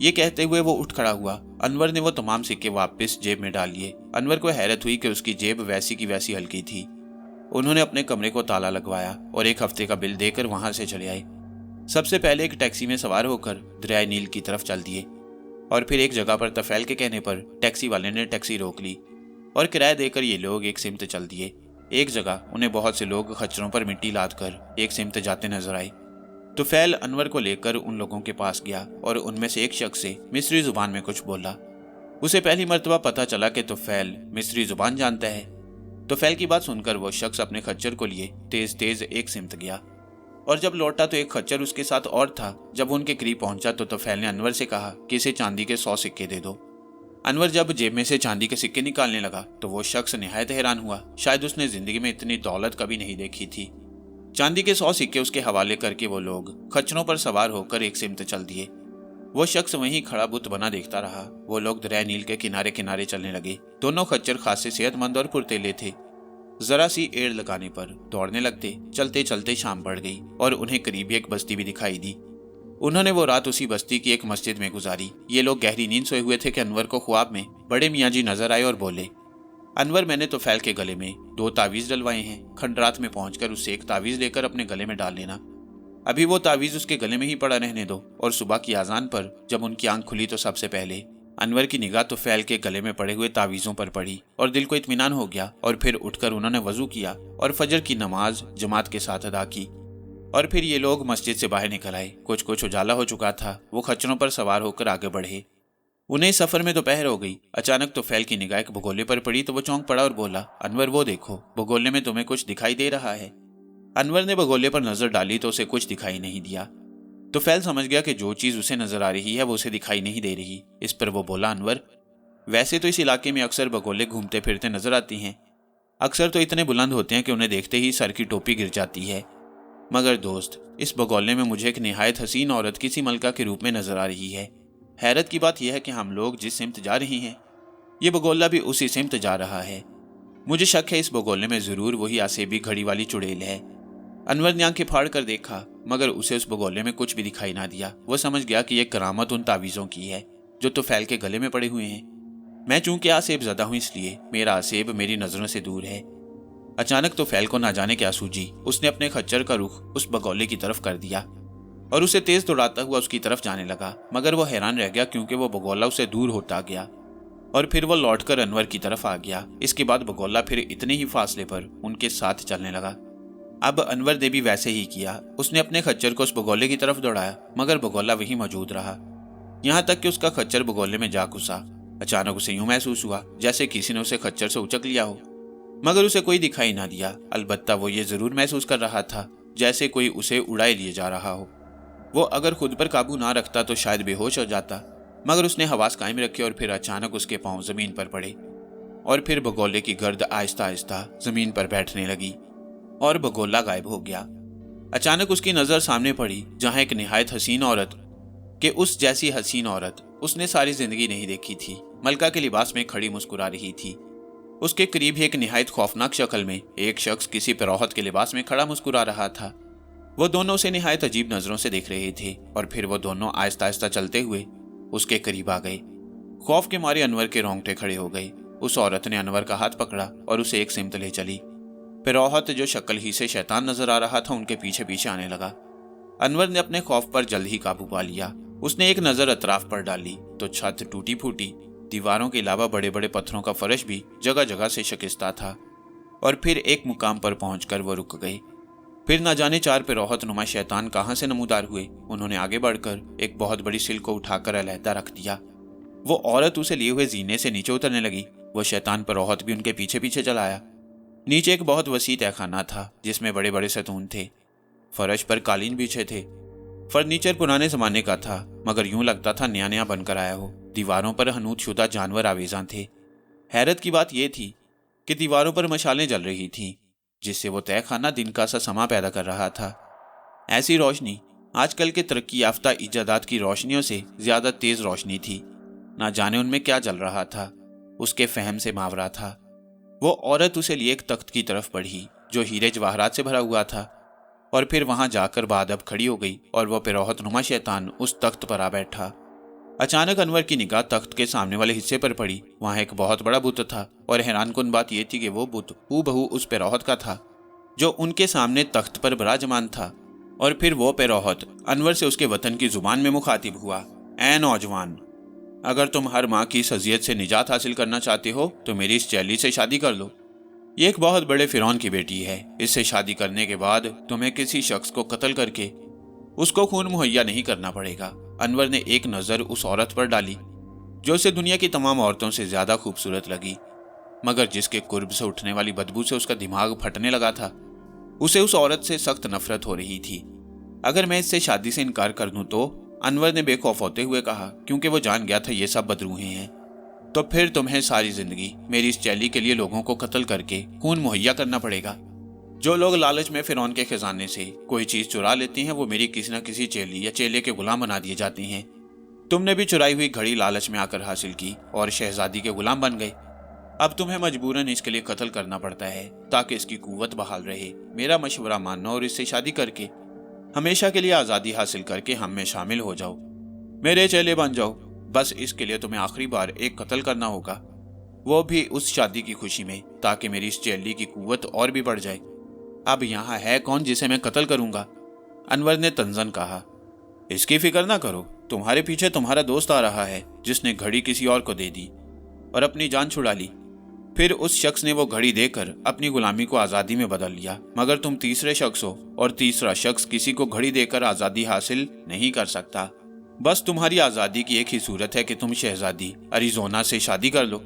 ये कहते हुए वो उठ खड़ा हुआ। अनवर ने वो तमाम सिक्के वापस जेब में डाल लिए। अनवर को हैरत हुई कि उसकी जेब वैसी की वैसी हल्की थी। उन्होंने अपने कमरे को ताला लगवाया और एक हफ्ते का बिल देकर वहां से चले आए। सबसे पहले एक टैक्सी में सवार होकर दरियाए नील की तरफ चल दिए और फिर एक जगह पर तफैल के कहने पर टैक्सी वाले ने टैक्सी रोक ली और किराया देकर ये लोग एक सिमत चल दिए। एक जगह उन्हें बहुत से लोग खच्चरों पर मिट्टी लाद कर एक सिमत जाते नजर आए। तुफैल अनवर को लेकर उन लोगों के पास गया और उनमें से एक शख्स से मिस्री जुबान में कुछ बोला। उसे पहली मर्तबा पता चला कि तुफैल मिस्री जुबान जानता है। तुफैल की बात सुनकर वो शख्स अपने खच्चर को लिए तेज तेज एक सिमत गया और जब लौटा तो एक खच्चर उसके साथ और था। जब उनके करीब पहुंचा तो तुफैल ने अनवर से कहा कि इसे चांदी के 100 सिक्के दे दो। अनवर जब जेब में से चांदी के सिक्के निकालने लगा तो वो शख्स निहायत हैरान हुआ। शायद उसने जिंदगी में इतनी दौलत कभी नहीं देखी थी। चांदी के 100 सिक्के उसके हवाले करके वो लोग खच्चरों पर सवार होकर एक सिमत चल दिए। वो शख्स वहीं खड़ा बुत बना देखता रहा। वो लोग दरिया नील के किनारे किनारे चलने लगे। दोनों खच्चर खासे सेहतमंद और फुर्तीले थे। जरा सी एड़ लगाने पर दौड़ने लगते। चलते चलते शाम पड़ गई और उन्हें करीब एक बस्ती भी दिखाई दी। उन्होंने वो रात उसी बस्ती की एक मस्जिद में गुजारी। ये लोग गहरी नींद सोए हुए थे कि अनवर को ख्वाब में बड़े मियाँ जी नजर आए और बोले, अनवर, मैंने तो फैल के गले में 2 तावीज डलवाए हैं। खंडरात में पहुंचकर उससे एक तावीज लेकर अपने गले में डाल लेना। अभी वो तावीज उसके गले में ही पड़ा रहने दो और सुबह की आजान पर जब उनकी आंख खुली तो सबसे पहले अनवर की निगाह तो फैल के गले में पड़े हुए तावीजों पर पड़ी और दिल को इत्मीनान हो गया। और फिर उठकर उन्होंने वजू किया और फजर की नमाज जमात के साथ अदा की। और फिर ये लोग मस्जिद से बाहर निकल आए। कुछ कुछ उजाला हो चुका था। वो खच्चरों पर सवार होकर आगे बढ़े। उन्हें सफर में दोपहर हो गई। अचानक तो फैल की निगाह एक भगोले पर पड़ी तो वो चौंक पड़ा और बोला, अनवर, वो देखो, भगोले में तुम्हें कुछ दिखाई दे रहा है। अनवर ने भगोले पर नजर डाली तो उसे कुछ दिखाई नहीं दिया। तो फैल समझ गया कि जो चीज उसे नजर आ रही है वो उसे दिखाई नहीं दे रही। इस पर वो बोला, अनवर, वैसे तो इस इलाके में अक्सर भगोले घूमते फिरते नजर आती हैं। अक्सर तो इतने बुलंद होते हैं कि उन्हें देखते ही सर की टोपी गिर जाती है। मगर दोस्त, इस भगोले में मुझे एक निहायत हसीन औरत किसी मलका के रूप में नजर आ रही है। हैरत की बात यह है कि हम लोग जिस सिमत जा रहे हैं ये भगोला भी उसी सिमत जा रहा है। मुझे शक है इस भगोले में जरूर वही आसेबी घड़ी वाली चुड़ैल है। अनवर ने आंखें फाड़ कर देखा मगर उसे उस भगोले में कुछ भी दिखाई ना दिया। वो समझ गया कि यह करामत उन तावीज़ों की है जो तो फैल के गले में पड़े हुए हैं। मैं चूंकि आसेब ज़दा हूं इसलिए मेरा आसेब मेरी नजरों से दूर है। अचानक तो फैल को ना जाने क्या सूझी। उसने अपने खच्चर का रुख उस भगोले की तरफ कर दिया और उसे तेज दौड़ाता हुआ उसकी तरफ जाने लगा। मगर वो हैरान रह गया क्योंकि वो भगोला उससे दूर होता गया और फिर वो लौटकर अनवर की तरफ आ गया। इसके बाद भगोला फिर इतने ही फासले पर उनके साथ चलने लगा। अब अनवर ने भी वैसे ही किया। उसने अपने खच्चर को उस भगोले की तरफ दौड़ाया मगर भगोला वहीं मौजूद रहा, यहाँ तक कि उसका खच्चर भगोले में जा घुसा। अचानक उसे यूं महसूस हुआ जैसे किसी ने उसे खच्चर से उचक लिया हो, मगर उसे कोई दिखाई ना दिया। अलबत्ता वो ये जरूर महसूस कर रहा था जैसे कोई उसे उड़ाए लिए जा रहा हो। वो अगर खुद पर काबू ना रखता तो शायद बेहोश हो जाता, मगर उसने हवास कायम रखी और फिर अचानक उसके पांव जमीन पर पड़े और फिर भगोले की गर्द आहिस्ता आहिस्ता जमीन पर बैठने लगी और भगोला गायब हो गया। अचानक उसकी नजर सामने पड़ी जहां एक निहायत हसीन औरत कि उस जैसी हसीन औरत उसने सारी जिंदगी नहीं देखी थी, मलका के लिबास में खड़ी मुस्कुरा रही थी। उसके करीब ही एक निहायत खौफनाक शक्ल में एक शख्स किसी पिरौहत के लिबास में खड़ा मुस्कुरा रहा था। वो दोनों उसे निहायत अजीब नजरों से देख रहे थे और फिर वो दोनों आहिस्ता आहिस्ता चलते हुए उसके करीब आ गए। खौफ के मारे अनवर के रोंगटे खड़े हो गए। उस औरत ने अनवर का हाथ पकड़ा और उसे एक सिमत ले चली। पिरौहत जो शक्ल ही से शैतान नजर आ रहा था उनके पीछे पीछे आने लगा। अनवर ने अपने खौफ पर जल्द ही काबू पा लिया। उसने एक नजर अतराफ पर डाली तो छत टूटी फूटी, दीवारों के अलावा बड़े बड़े पत्थरों का फर्श भी जगह जगह से शिकस्ता था। और फिर एक मुकाम पर पहुंचकर वो रुक गए। फिर न जाने 4 पिरौहत नुमा शैतान कहां से नमूदार हुए। उन्होंने आगे बढ़कर एक बहुत बड़ी सिल को उठाकर अलहदा रख दिया। वो औरत उसे लिए हुए जीने से नीचे उतरने लगी। वो शैतान पिरौहत भी उनके पीछे पीछे चला आया। नीचे एक बहुत वसी तहखाना था जिसमें बड़े बड़े सतून थे। फर्श पर कालीन बिछे थे। फर्नीचर पुराने जमाने का था मगर यूं लगता था नया नया बनकर आया हो। दीवारों पर हनूत शुदा जानवर आवेजां थे। हैरत की बात यह थी कि दीवारों पर मशालें जल रही थीं जिससे वो तहखाना दिन का सा समा पैदा कर रहा था। ऐसी रोशनी आजकल के तरक्की याफ्ता इजादात की रोशनियों से ज्यादा तेज रोशनी थी। ना जाने उनमें क्या जल रहा था, उसके फहम से मावरा था। वो औरत उसे लिए एक तख्त की तरफ बढ़ी जो हीरे जवाहरात से भरा हुआ था और फिर वहां जाकर बादब खड़ी हो गई और वह पिरौहत नुमा शैतान उस तख्त पर आ बैठा। अचानक अनवर की निगाह तख्त के सामने वाले हिस्से पर पड़ी। वहां एक बहुत बड़ा बुत था और हैरानकुन बात यह थी कि वो बुत हूबहू उस पिरौहत का था जो उनके सामने तख्त पर विराजमान था। और फिर वो पिरौहत अनवर से उसके वतन की जुबान में मुखातिब हुआ, ऐ नौजवान, अगर तुम हर माँ की इस अजियत से निजात हासिल करना चाहते हो तो मेरी इस चैली से शादी कर लो। ये एक बहुत बड़े फिरौन की बेटी है। इससे शादी करने के बाद तुम्हें किसी शख्स को कत्ल करके उसको खून मुहैया नहीं करना पड़ेगा। अनवर ने एक नजर उस औरत पर डाली जो उसे दुनिया की तमाम औरतों से ज्यादा खूबसूरत लगी, मगर जिसके कुर्ब से उठने वाली बदबू से उसका दिमाग फटने लगा था। उसे उस औरत से सख्त नफरत हो रही थी। अगर मैं इससे शादी से इनकार कर दूं तो, अनवर ने बेखौफ होते हुए कहा, क्योंकि वो जान गया था ये सब बदरूहें हैं। तो फिर तुम्हें सारी जिंदगी मेरी इस चैली के लिए लोगों को कत्ल करके खून मुहैया करना पड़ेगा। जो लोग लालच में फिरौन के खजाने से कोई चीज चुरा लेते हैं वो मेरी किसी न किसी चेली या चेले के गुलाम बना दिए जाते हैं। तुमने भी चुराई हुई घड़ी लालच में आकर हासिल की और शहजादी के गुलाम बन गए। अब तुम्हें मजबूरन इसके लिए कत्ल करना पड़ता है ताकि इसकी कुव्वत बहाल रहे। मेरा मशवरा मानना और इससे शादी करके हमेशा के लिए आज़ादी हासिल करके हम में शामिल हो जाओ, मेरे चेले बन जाओ। बस इसके लिए तुम्हें आखिरी बार एक कत्ल करना होगा, वो भी उस शादी की खुशी में, ताकि मेरी इस चेली की कुव्वत और भी बढ़ जाए। अब यहाँ है कौन जिसे मैं कत्ल करूंगा? अनवर ने तंजन कहा। इसकी फिक्र ना करो, तुम्हारे पीछे तुम्हारा दोस्त आ रहा है जिसने घड़ी किसी और को दे दी और अपनी जान छुड़ा ली। फिर उस शख्स ने वो घड़ी देकर अपनी गुलामी को आज़ादी में बदल लिया। मगर तुम तीसरे शख्स हो और तीसरा शख्स किसी को घड़ी देकर आज़ादी हासिल नहीं कर सकता। बस तुम्हारी आज़ादी की एक ही सूरत है कि तुम शहजादी अरिजोना से शादी कर लो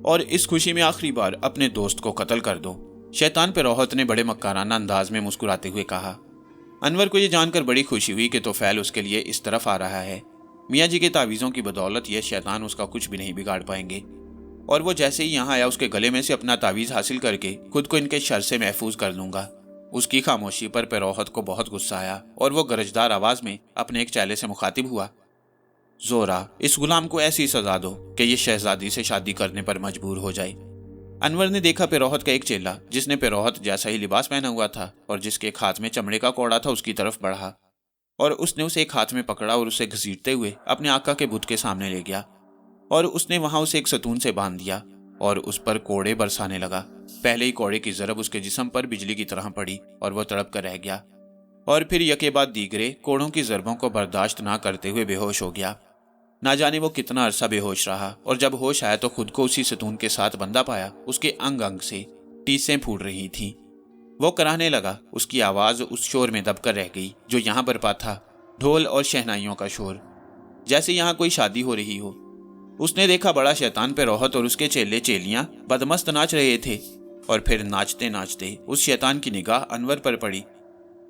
और इस खुशी में आखिरी बार अपने दोस्त को कत्ल कर दो। शैतान पेरोहत ने बड़े मक्काराना अंदाज में मुस्कुराते हुए कहा। अनवर को यह जानकर बड़ी खुशी हुई कि तोफैल उसके लिए इस तरफ आ रहा है। मियाँ जी के तावीज़ों की बदौलत यह शैतान उसका कुछ भी नहीं बिगाड़ पाएंगे और वो जैसे ही यहाँ आया उसके गले में से अपना तावीज़ हासिल करके खुद को इनके शर से महफूज कर लूंगा। उसकी खामोशी पर पेरोहत को बहुत गुस्सा आया और वो गरजदार आवाज में अपने एक चेले से मुखातिब हुआ। जोरा, इस गुलाम को ऐसी सजा दो कि ये शहजादी से शादी करने पर मजबूर हो जाए। अनवर ने देखा पेरोहत का एक चेला जिसने पेरोहत जैसा ही लिबास पहना हुआ था और जिसके एक हाथ में चमड़े का कौड़ा था उसकी तरफ बढ़ा और उसने उसे एक हाथ में पकड़ा और उसे घसीटते हुए अपने आका के बुत के सामने ले गया और उसने वहां उसे एक सतून से बांध दिया और उस पर कोड़े बरसाने लगा। पहले ही कोड़े की जरब उसके जिस्म पर बिजली की तरह पड़ी और वह तड़प कर रह गया और फिर यके बाद दीगरे कोड़ों की जरबों को बर्दाश्त ना करते हुए बेहोश हो गया। ना जाने वो कितना अरसा बेहोश रहा और जब होश आया तो खुद को उसी सतून के साथ बंधा पाया। उसके अंग अंग से टीसें फूट रही थीं। वो कराहने लगा। उसकी आवाज उस शोर में दबकर रह गई जो यहाँ बरपा था, ढोल और शहनाइयों का शोर, जैसे यहाँ कोई शादी हो रही हो। उसने देखा बड़ा शैतान पेरोहत और उसके चेले चेलियां बदमस्त नाच रहे थे और फिर नाचते नाचते उस शैतान की निगाह अनवर पर पड़ी।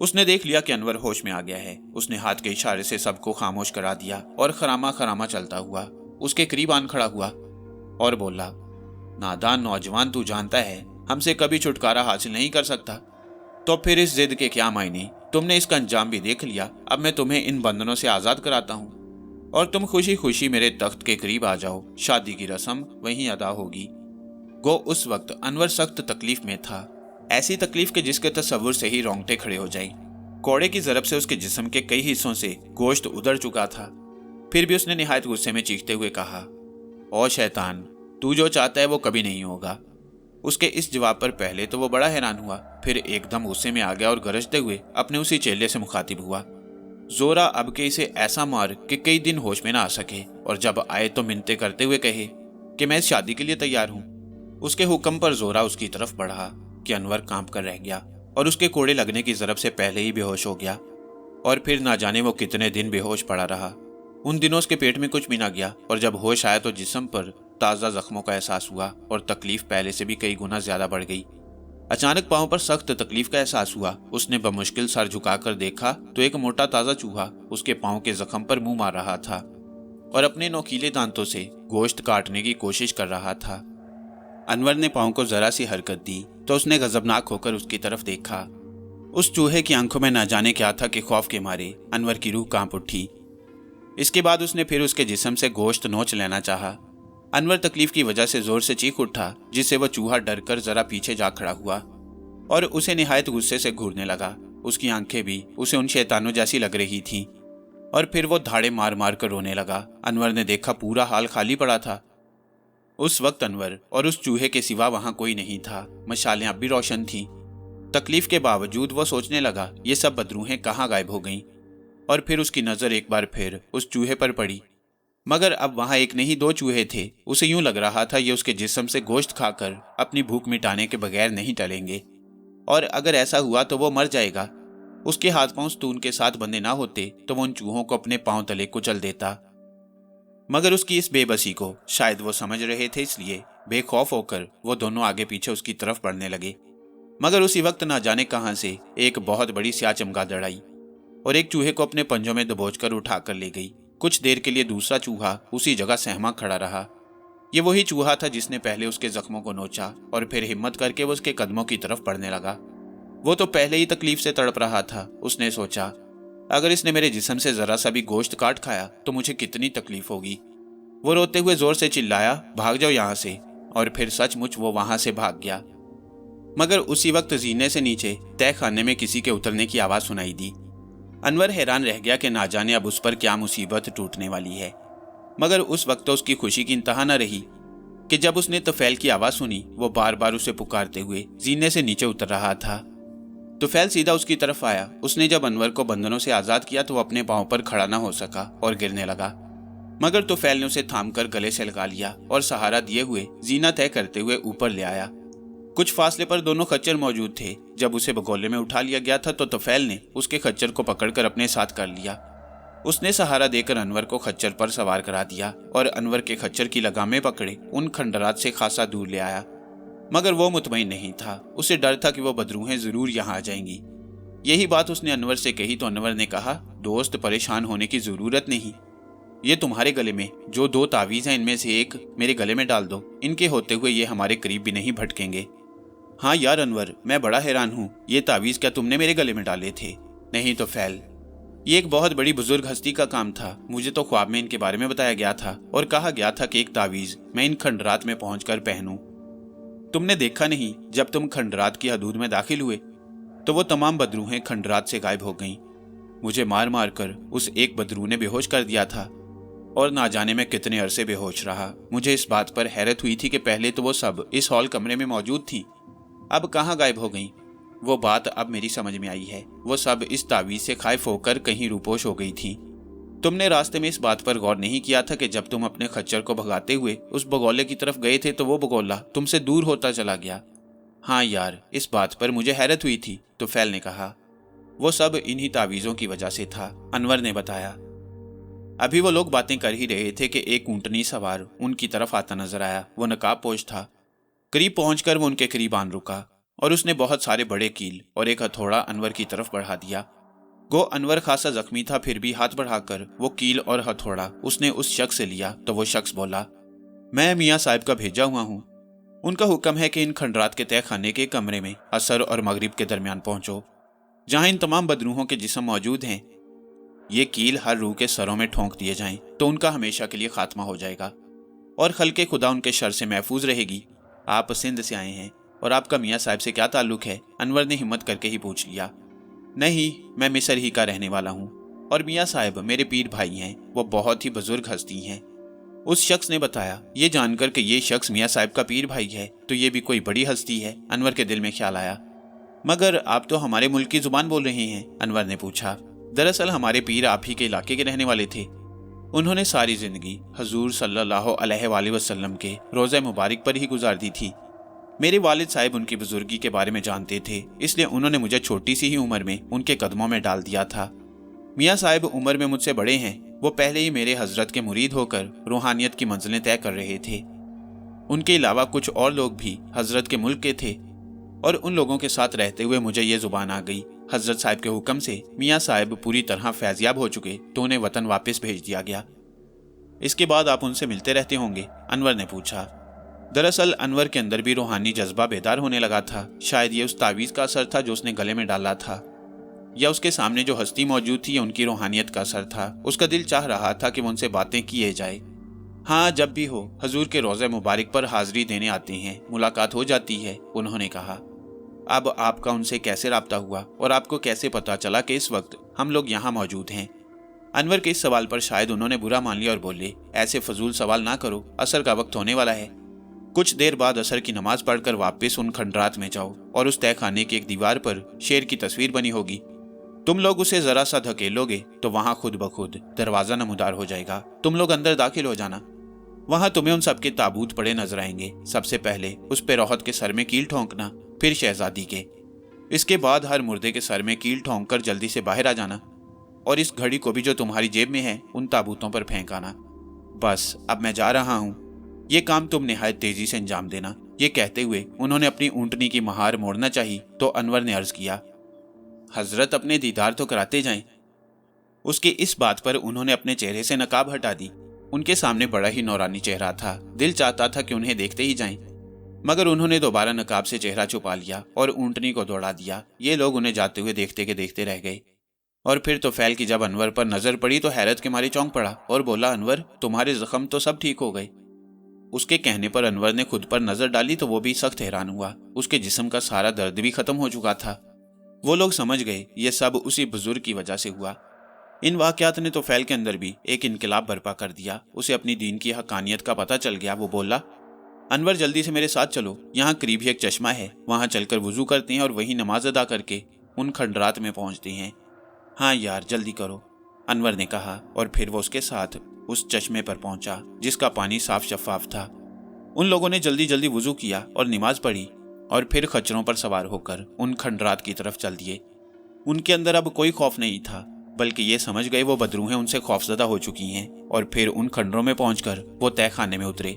उसने देख लिया कि अनवर होश में आ गया है। उसने हाथ के इशारे से सबको खामोश करा दिया और खरामा खरामा चलता हुआ उसके करीब आन खड़ा हुआ और बोला, नादान नौजवान, तू जानता है हमसे कभी छुटकारा हासिल नहीं कर सकता, तो फिर इस जिद के क्या मायने? तुमने इसका अंजाम भी देख लिया। अब मैं तुम्हें इन बंधनों से आज़ाद कराता हूँ और तुम खुशी खुशी मेरे तख्त के करीब आ जाओ। शादी की रस्म वहीं अदा होगी। गो उस वक्त अनवर सख्त तकलीफ में था, ऐसी तकलीफ के जिसके तस्वुर से ही रोंगटे खड़े हो जाएं। कोड़े की जरब से उसके जिस्म के कई हिस्सों से गोश्त उधड़ चुका था। फिर भी उसने निहायत गुस्से में चीखते हुए कहा, ओ शैतान, तू जो चाहता है वो कभी नहीं होगा। उसके इस जवाब पर पहले तो वो बड़ा हैरान हुआ, फिर एकदम गुस्से में आ गया और गरजते हुए अपने उसी चेले से मुखातिब हुआ, जोरा, अब के इसे ऐसा मार कि कई दिन होश में ना आ सके और जब आए तो मिन्नतें करते हुए कहे कि मैं इस शादी के लिए तैयार हूँ। उसके हुक्म पर जोरा उसकी तरफ बढ़ा कि अनवर कांप कर रह गया और उसके कोड़े लगने की जरब से पहले ही बेहोश हो गया और फिर ना जाने वो कितने दिन बेहोश पड़ा रहा। उन दिनों उसके पेट में कुछ भी ना गया और जब होश आया तो जिस्म पर ताज़ा जख्मों का एहसास हुआ और तकलीफ पहले से भी कई गुना ज्यादा बढ़ गई। अचानक पांव पर सख्त तकलीफ का एहसास हुआ। उसने बमुश्किल सर झुकाकर देखा तो एक मोटा ताज़ा चूहा उसके पांव के जख्म पर मुंह मार रहा था और अपने नोकीले दांतों से गोश्त काटने की कोशिश कर रहा था। अनवर ने पांव को जरा सी हरकत दी तो उसने गजबनाक होकर उसकी तरफ देखा। उस चूहे की आंखों में न जाने क्या था कि खौफ के मारे अनवर की रूह कांप उठी। इसके बाद उसने फिर उसके जिस्म से गोश्त नोच लेना चाहा। अनवर तकलीफ की वजह से जोर से चीख उठा, जिससे वह चूहा डरकर जरा पीछे जा खड़ा हुआ और उसे निहायत गुस्से से घूरने लगा। उसकी आंखें भी उसे उन शैतानों जैसी लग रही थीं और फिर वो धाड़े मार मार कर रोने लगा। अनवर ने देखा पूरा हाल खाली पड़ा था। उस वक्त अनवर और उस चूहे के सिवा वहां कोई नहीं था। मशालें अब भी रोशन थीं। तकलीफ के बावजूद वो सोचने लगा, ये सब बदरूहें कहाँ गायब हो गईं। और फिर उसकी नजर एक बार फिर उस चूहे पर पड़ी, मगर अब वहां एक नहीं दो चूहे थे। उसे यूं लग रहा था ये उसके जिस्म से गोश्त खाकर अपनी भूख मिटाने के बगैर नहीं टलेंगे और अगर ऐसा हुआ तो वो मर जाएगा। उसके हाथ पांव स्तून के साथ बंधे ना होते तो वो उन चूहों को अपने पांव तले कुचल देता, मगर उसकी इस बेबसी को शायद वो समझ रहे थे, इसलिए बेखौफ होकर वो दोनों आगे पीछे उसकी तरफ बढ़ने लगे। मगर उसी वक्त ना जाने कहां से एक बहुत बड़ी स्याह चमगादड़ आई और एक चूहे को अपने पंजों में दबोचकर उठाकर ले गई। कुछ देर के लिए दूसरा चूहा उसी जगह सहमा खड़ा रहा। ये वही चूहा था जिसने पहले उसके जख्मों को नोचा और फिर हिम्मत करके वो उसके कदमों की तरफ बढ़ने लगा। वो तो पहले ही तकलीफ से तड़प रहा था। उसने सोचा, अगर इसने मेरे जिस्म से जरा सा भी गोश्त काट खाया तो मुझे कितनी तकलीफ होगी। वो रोते हुए जोर से चिल्लाया, भाग जाओ यहाँ से। और फिर सचमुच वो वहां से भाग गया। मगर उसी वक्त जीने से नीचे तय खाने में किसी के उतरने की आवाज सुनाई दी। अनवर हैरान रह गया कि ना जाने अब उस पर क्या मुसीबत टूटने वाली है। मगर उस वक्त तो उसकी खुशी की इंतहा न रही कि जब उसने तुफैल की आवाज सुनी। वो बार बार उसे पुकारते हुए जीने से नीचे उतर रहा था। तुफैल सीधा उसकी तरफ आया। उसने जब अनवर को बंधनों से आजाद किया तो वो अपने पांव पर खड़ा न हो सका और गिरने लगा। मगर तुफैल ने उसे थामकर गले से लगा लिया और सहारा दिए हुए जीना तय करते हुए ऊपर ले आया। कुछ फासले पर दोनों खच्चर मौजूद थे। जब उसे बगोले में उठा लिया गया था तो तुफैल ने उसके खच्चर को पकड़कर अपने साथ कर लिया। उसने सहारा देकर अनवर को खच्चर पर सवार करा दिया और अनवर के खच्चर की लगामें पकड़े उन खंडरात से खासा दूर ले आया। मगर वो मुतमईन नहीं था। उसे डर था कि वो बदरूहें जरूर यहाँ आ जाएंगी। यही बात उसने अनवर से कही तो अनवर ने कहा, दोस्त परेशान होने की जरूरत नहीं। ये तुम्हारे गले में जो 2 तावीज हैं इनमें से एक मेरे गले में डाल दो। इनके होते हुए ये हमारे करीब भी नहीं भटकेंगे। हाँ यार अनवर, मैं बड़ा हैरान हूँ, ये तावीज क्या तुमने मेरे गले में डाले थे? नहीं तो फैल, ये एक बहुत बड़ी बुजुर्ग हस्ती का काम था। मुझे तो ख्वाब में इनके बारे में बताया गया था और कहा गया था कि एक तावीज मैं इन खंडरात में पहुंचकर पहनूं। तुमने देखा नहीं, जब तुम खंडरात की हदूद में दाखिल हुए तो वो तमाम बदरूहें खंडरात से गायब हो गईं। मुझे मार मार कर उस एक बदरू ने बेहोश कर दिया था और ना जाने में कितने अरसे बेहोश रहा। मुझे इस बात पर हैरत हुई थी कि पहले तो वो सब इस हॉल कमरे में मौजूद थी, अब कहाँ गायब हो गईं। वो बात अब मेरी समझ में आई है। वो सब इस तावीज से खाइफ होकर कहीं रूपोश हो गई थी। तुमने रास्ते में इस बात पर गौर नहीं किया था कि जब तुम अपने खच्चर को भगाते हुए उस बगौले की तरफ गए थे तो वो बगौला तुमसे दूर होता चला गया। हाँ यार, इस बात पर मुझे हैरत हुई थी, तो फैल ने कहा। वो सब इन्हीं तावीज़ों की वजह से था, अनवर ने बताया। अभी वो लोग बातें कर ही रहे थे कि एक ऊंटनी सवार उनकी तरफ आता नजर आया। वो नकाब पोश था। करीब पहुंचकर वो उनके करीब आन रुका और उसने बहुत सारे बड़े कील और एक हथौड़ा अनवर की तरफ बढ़ा दिया। गो अनवर खासा जख्मी था, फिर भी हाथ बढ़ाकर वो कील और हथौड़ा उसने उस शख्स से लिया तो वो शख्स बोला, मैं मियाँ साहब का भेजा हुआ हूँ। उनका हुक्म है कि इन खंडरात के तय खाने के कमरे में असर और मगरिब के दरमियान पहुंचो, जहां इन तमाम बदरूहों के जिस्म मौजूद हैं। ये कील हर रूह के सरों में ठोंक दिए जाएं तो उनका हमेशा के लिए खात्मा हो जाएगा और खल्के खुदा उनके शर से महफूज रहेगी। आप सिंध से आए हैं और आपका मियाँ साहब से क्या ताल्लुक है? अनवर ने हिम्मत करके ही पूछ लिया। नहीं, मैं मिस्र ही का रहने वाला हूँ और मियाँ साहब मेरे पीर भाई हैं। वो बहुत ही बुजुर्ग हस्ती हैं। उस शख्स ने बताया। ये जानकर कि ये शख्स मियाँ साहब का पीर भाई है तो ये भी कोई बड़ी हस्ती है। अनवर के दिल में ख्याल आया। मगर आप तो हमारे मुल्क की जुबान बोल रहे हैं? अनवर ने पूछा। दरअसल हमारे पीर आप ही के इलाके के रहने वाले थे। उन्होंने सारी जिंदगी हजूर सल्लल्लाहु अलैहि वसल्लम के रोज़े मुबारक पर ही गुजार दी थी। मेरे वालिद साहब उनकी बुजुर्गी के बारे में जानते थे, इसलिए उन्होंने मुझे छोटी सी ही उम्र में उनके कदमों में डाल दिया था। मियाँ साहब उम्र में मुझसे बड़े हैं। वो पहले ही मेरे हजरत के मुरीद होकर रूहानियत की मंजिलें तय कर रहे थे। उनके अलावा कुछ और लोग भी हजरत के मुल्क के थे और उन लोगों के साथ रहते हुए मुझे ये जुबान आ गई। हजरत साहब के हुक्म से मियाँ साहब पूरी तरह फैज़याब हो चुके तो उन्हें वतन वापस भेज दिया गया। इसके बाद आप उनसे मिलते रहते होंगे? अनवर ने पूछा। दरअसल अनवर के अंदर भी रूहानी जज्बा बेदार होने लगा था। शायद ये उस तावीज़ का असर था जो उसने गले में डाला था, या उसके सामने जो हस्ती मौजूद थी उनकी रूहानियत का असर था। उसका दिल चाह रहा था कि वो उनसे बातें किए जाए। हाँ, जब भी हो हजूर के रोज़े मुबारक पर हाजिरी देने आते हैं, मुलाकात हो जाती है, उन्होंने कहा। अब आपका उनसे कैसे राब्ता हुआ और आपको कैसे पता चला कि इस वक्त हम लोग यहाँ मौजूद हैं? अनवर के इस सवाल पर शायद उन्होंने बुरा मान लिया और बोले, ऐसे फजूल सवाल ना करो, असर का वक्त होने वाला है। कुछ देर बाद असर की नमाज पढ़कर वापस उन खंडरात में जाओ और उस तय खाने की एक दीवार पर शेर की तस्वीर बनी होगी। तुम लोग उसे जरा सा धकेलोगे तो वहां खुद ब खुद दरवाजा नमूदार हो जाएगा। तुम लोग अंदर दाखिल हो जाना। वहां तुम्हें उन सबके ताबूत पड़े नजर आएंगे। सबसे पहले उस पे रोहत के सर में कील ठोंकना, फिर शहजादी के। इसके बाद हर मुर्दे के सर में कील ठोंक कर जल्दी से बाहर आ जाना और इस घड़ी को भी जो तुम्हारी जेब में है उन ताबूतों पर फेंक आना। बस अब मैं जा रहा हूँ, ये काम तुम निहायत तेजी से अंजाम देना। ये कहते हुए उन्होंने अपनी ऊंटनी की महार मोड़ना चाहिए तो अनवर ने अर्ज किया, हजरत अपने दीदार तो कराते जाएं। उसकी इस बात पर उन्होंने अपने चेहरे से नकाब हटा दी। उनके सामने बड़ा ही नौरानी चेहरा था। दिल चाहता था कि उन्हें देखते ही जाएं, मगर उन्होंने दोबारा नकाब से चेहरा छुपा लिया और ऊंटनी को दौड़ा दिया। ये लोग उन्हें जाते हुए देखते के देखते रह गए। और फिर तोफैल की जब अनवर पर नजर पड़ी तो हैरत के मारे चौंक पड़ा और बोला, अनवर, तुम्हारे जख्म तो सब ठीक हो गए। उसके कहने पर अनवर ने खुद पर नजर डाली तो वो भी सख्त हैरान हुआ। उसके जिस्म का सारा दर्द भी खत्म हो चुका था। वो लोग समझ गए ये सब उसी बुजुर्ग की वजह से हुआ। इन वाकयात ने तोफैल के अंदर भी एक इनकलाब बर्पा कर दिया। उसे अपनी दीन की हकानियत का पता चल गया। वो बोला, अनवर, जल्दी से मेरे साथ चलो, यहाँ करीब ही एक चश्मा है, वहाँ चलकर वुजू करते हैं और वहीं नमाज अदा करके उन खंडरात में पहुँचते हैं। हाँ यार, जल्दी करो, अनवर ने कहा। और फिर वो उसके साथ उस चश्मे पर पहुंचा जिसका पानी साफ शफाफ था। उन लोगों ने जल्दी जल्दी वुजू किया और नमाज पढ़ी और फिर खच्चरों पर सवार होकर उन खंडरात की तरफ चल दिए। उनके अंदर अब कोई खौफ नहीं था, बल्कि ये समझ गए वो बदरूहें उनसे खौफजदा हो चुकी हैं। और फिर उन खंडरों में पहुंचकर वो तय खाने में उतरे।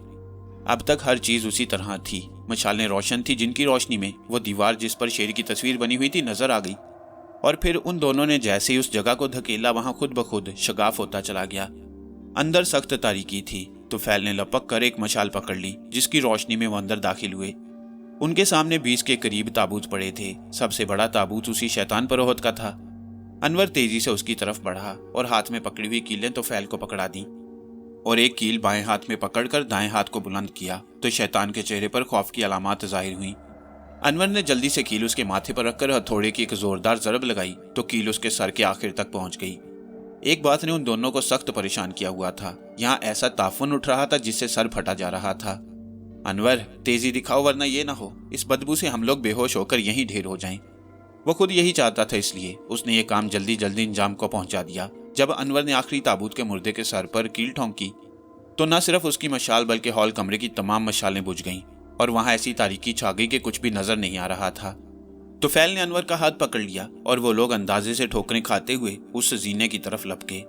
अब तक हर चीज उसी तरह थी। मशालें रोशन थी जिनकी रोशनी में वो दीवार जिस पर शेर की तस्वीर बनी हुई थी नजर आ गई। और फिर उन दोनों ने जैसे ही उस जगह को धकेला, वहां खुद ब खुद शगाफ होता चला गया। अंदर सख्त तारीकी थी। तोफैल ने लपक कर एक मशाल पकड़ ली जिसकी रोशनी में वो अंदर दाखिल हुए। उनके सामने 20 के करीब ताबूत पड़े थे। सबसे बड़ा ताबूत उसी शैतान परोहत का था। अनवर तेजी से उसकी तरफ बढ़ा और हाथ में पकड़ी हुई कीलें तोफैल को पकड़ा दी और एक कील बाएं हाथ में पकड़कर दाएं हाथ को बुलंद किया तो शैतान के चेहरे पर खौफ की अलामात जाहिर हुई। अनवर ने जल्दी से कील उसके माथे पर रखकर हथौड़े की एक जोरदार जरब लगाई तो कील उसके सर के आखिर तक पहुंच गई। एक बात ने उन दोनों को सख्त परेशान किया हुआ था। यहाँ ऐसा ताफुन उठ रहा था जिससे सर फटा जा रहा था। अनवर, तेजी दिखाओ वरना ये ना हो इस बदबू से हम लोग बेहोश होकर यहीं ढेर हो जाएं। वो खुद यही चाहता था, इसलिए उसने ये काम जल्दी जल्दी अंजाम को पहुंचा दिया। जब अनवर ने आखिरी ताबूत के मुर्दे के सर पर कील ठोंकी तो न सिर्फ उसकी मशाल बल्कि हॉल कमरे की तमाम मशालें बुझ गईं और वहां ऐसी तारीकी छा गई कि कुछ भी नजर नहीं आ रहा था। तोफैल ने अनवर का हाथ पकड़ लिया और वो लोग अंदाजे से ठोकरें खाते हुए उस जीने की तरफ लपके।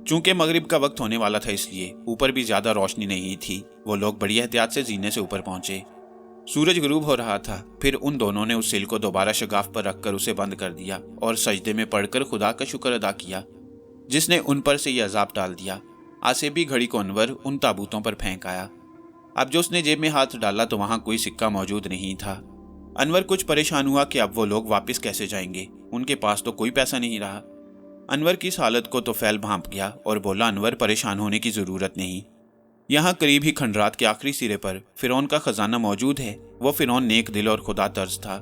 चूंकि मगरिब का वक्त होने वाला था इसलिए ऊपर भी ज्यादा रोशनी नहीं थी। वो लोग बड़ी एहतियात से जीने से ऊपर पहुंचे। सूरज गुरूब हो रहा था। फिर उन दोनों ने उस सिल को दोबारा शगाफ पर रखकर उसे बंद कर दिया और सजदे में पड़कर खुदा का शुक्र अदा किया जिसने उन पर से ये अजाब टाल दिया। आसेबी घड़ी को अनवर उन ताबूतों पर फेंक आया। अब जो उसने जेब में हाथ डाला तो वहां कोई सिक्का मौजूद नहीं था। अनवर कुछ परेशान हुआ कि अब वो लोग वापस कैसे जाएंगे। उनके पास तो कोई पैसा नहीं रहा। अनवर की इस हालत को तोफैल भांप गया और बोला, अनवर, परेशान होने की जरूरत नहीं। यहाँ करीब ही खंडरात के आखिरी सिरे पर फिरौन का खजाना मौजूद है। वो फिरौन नेक दिल और खुदा तर्ज था।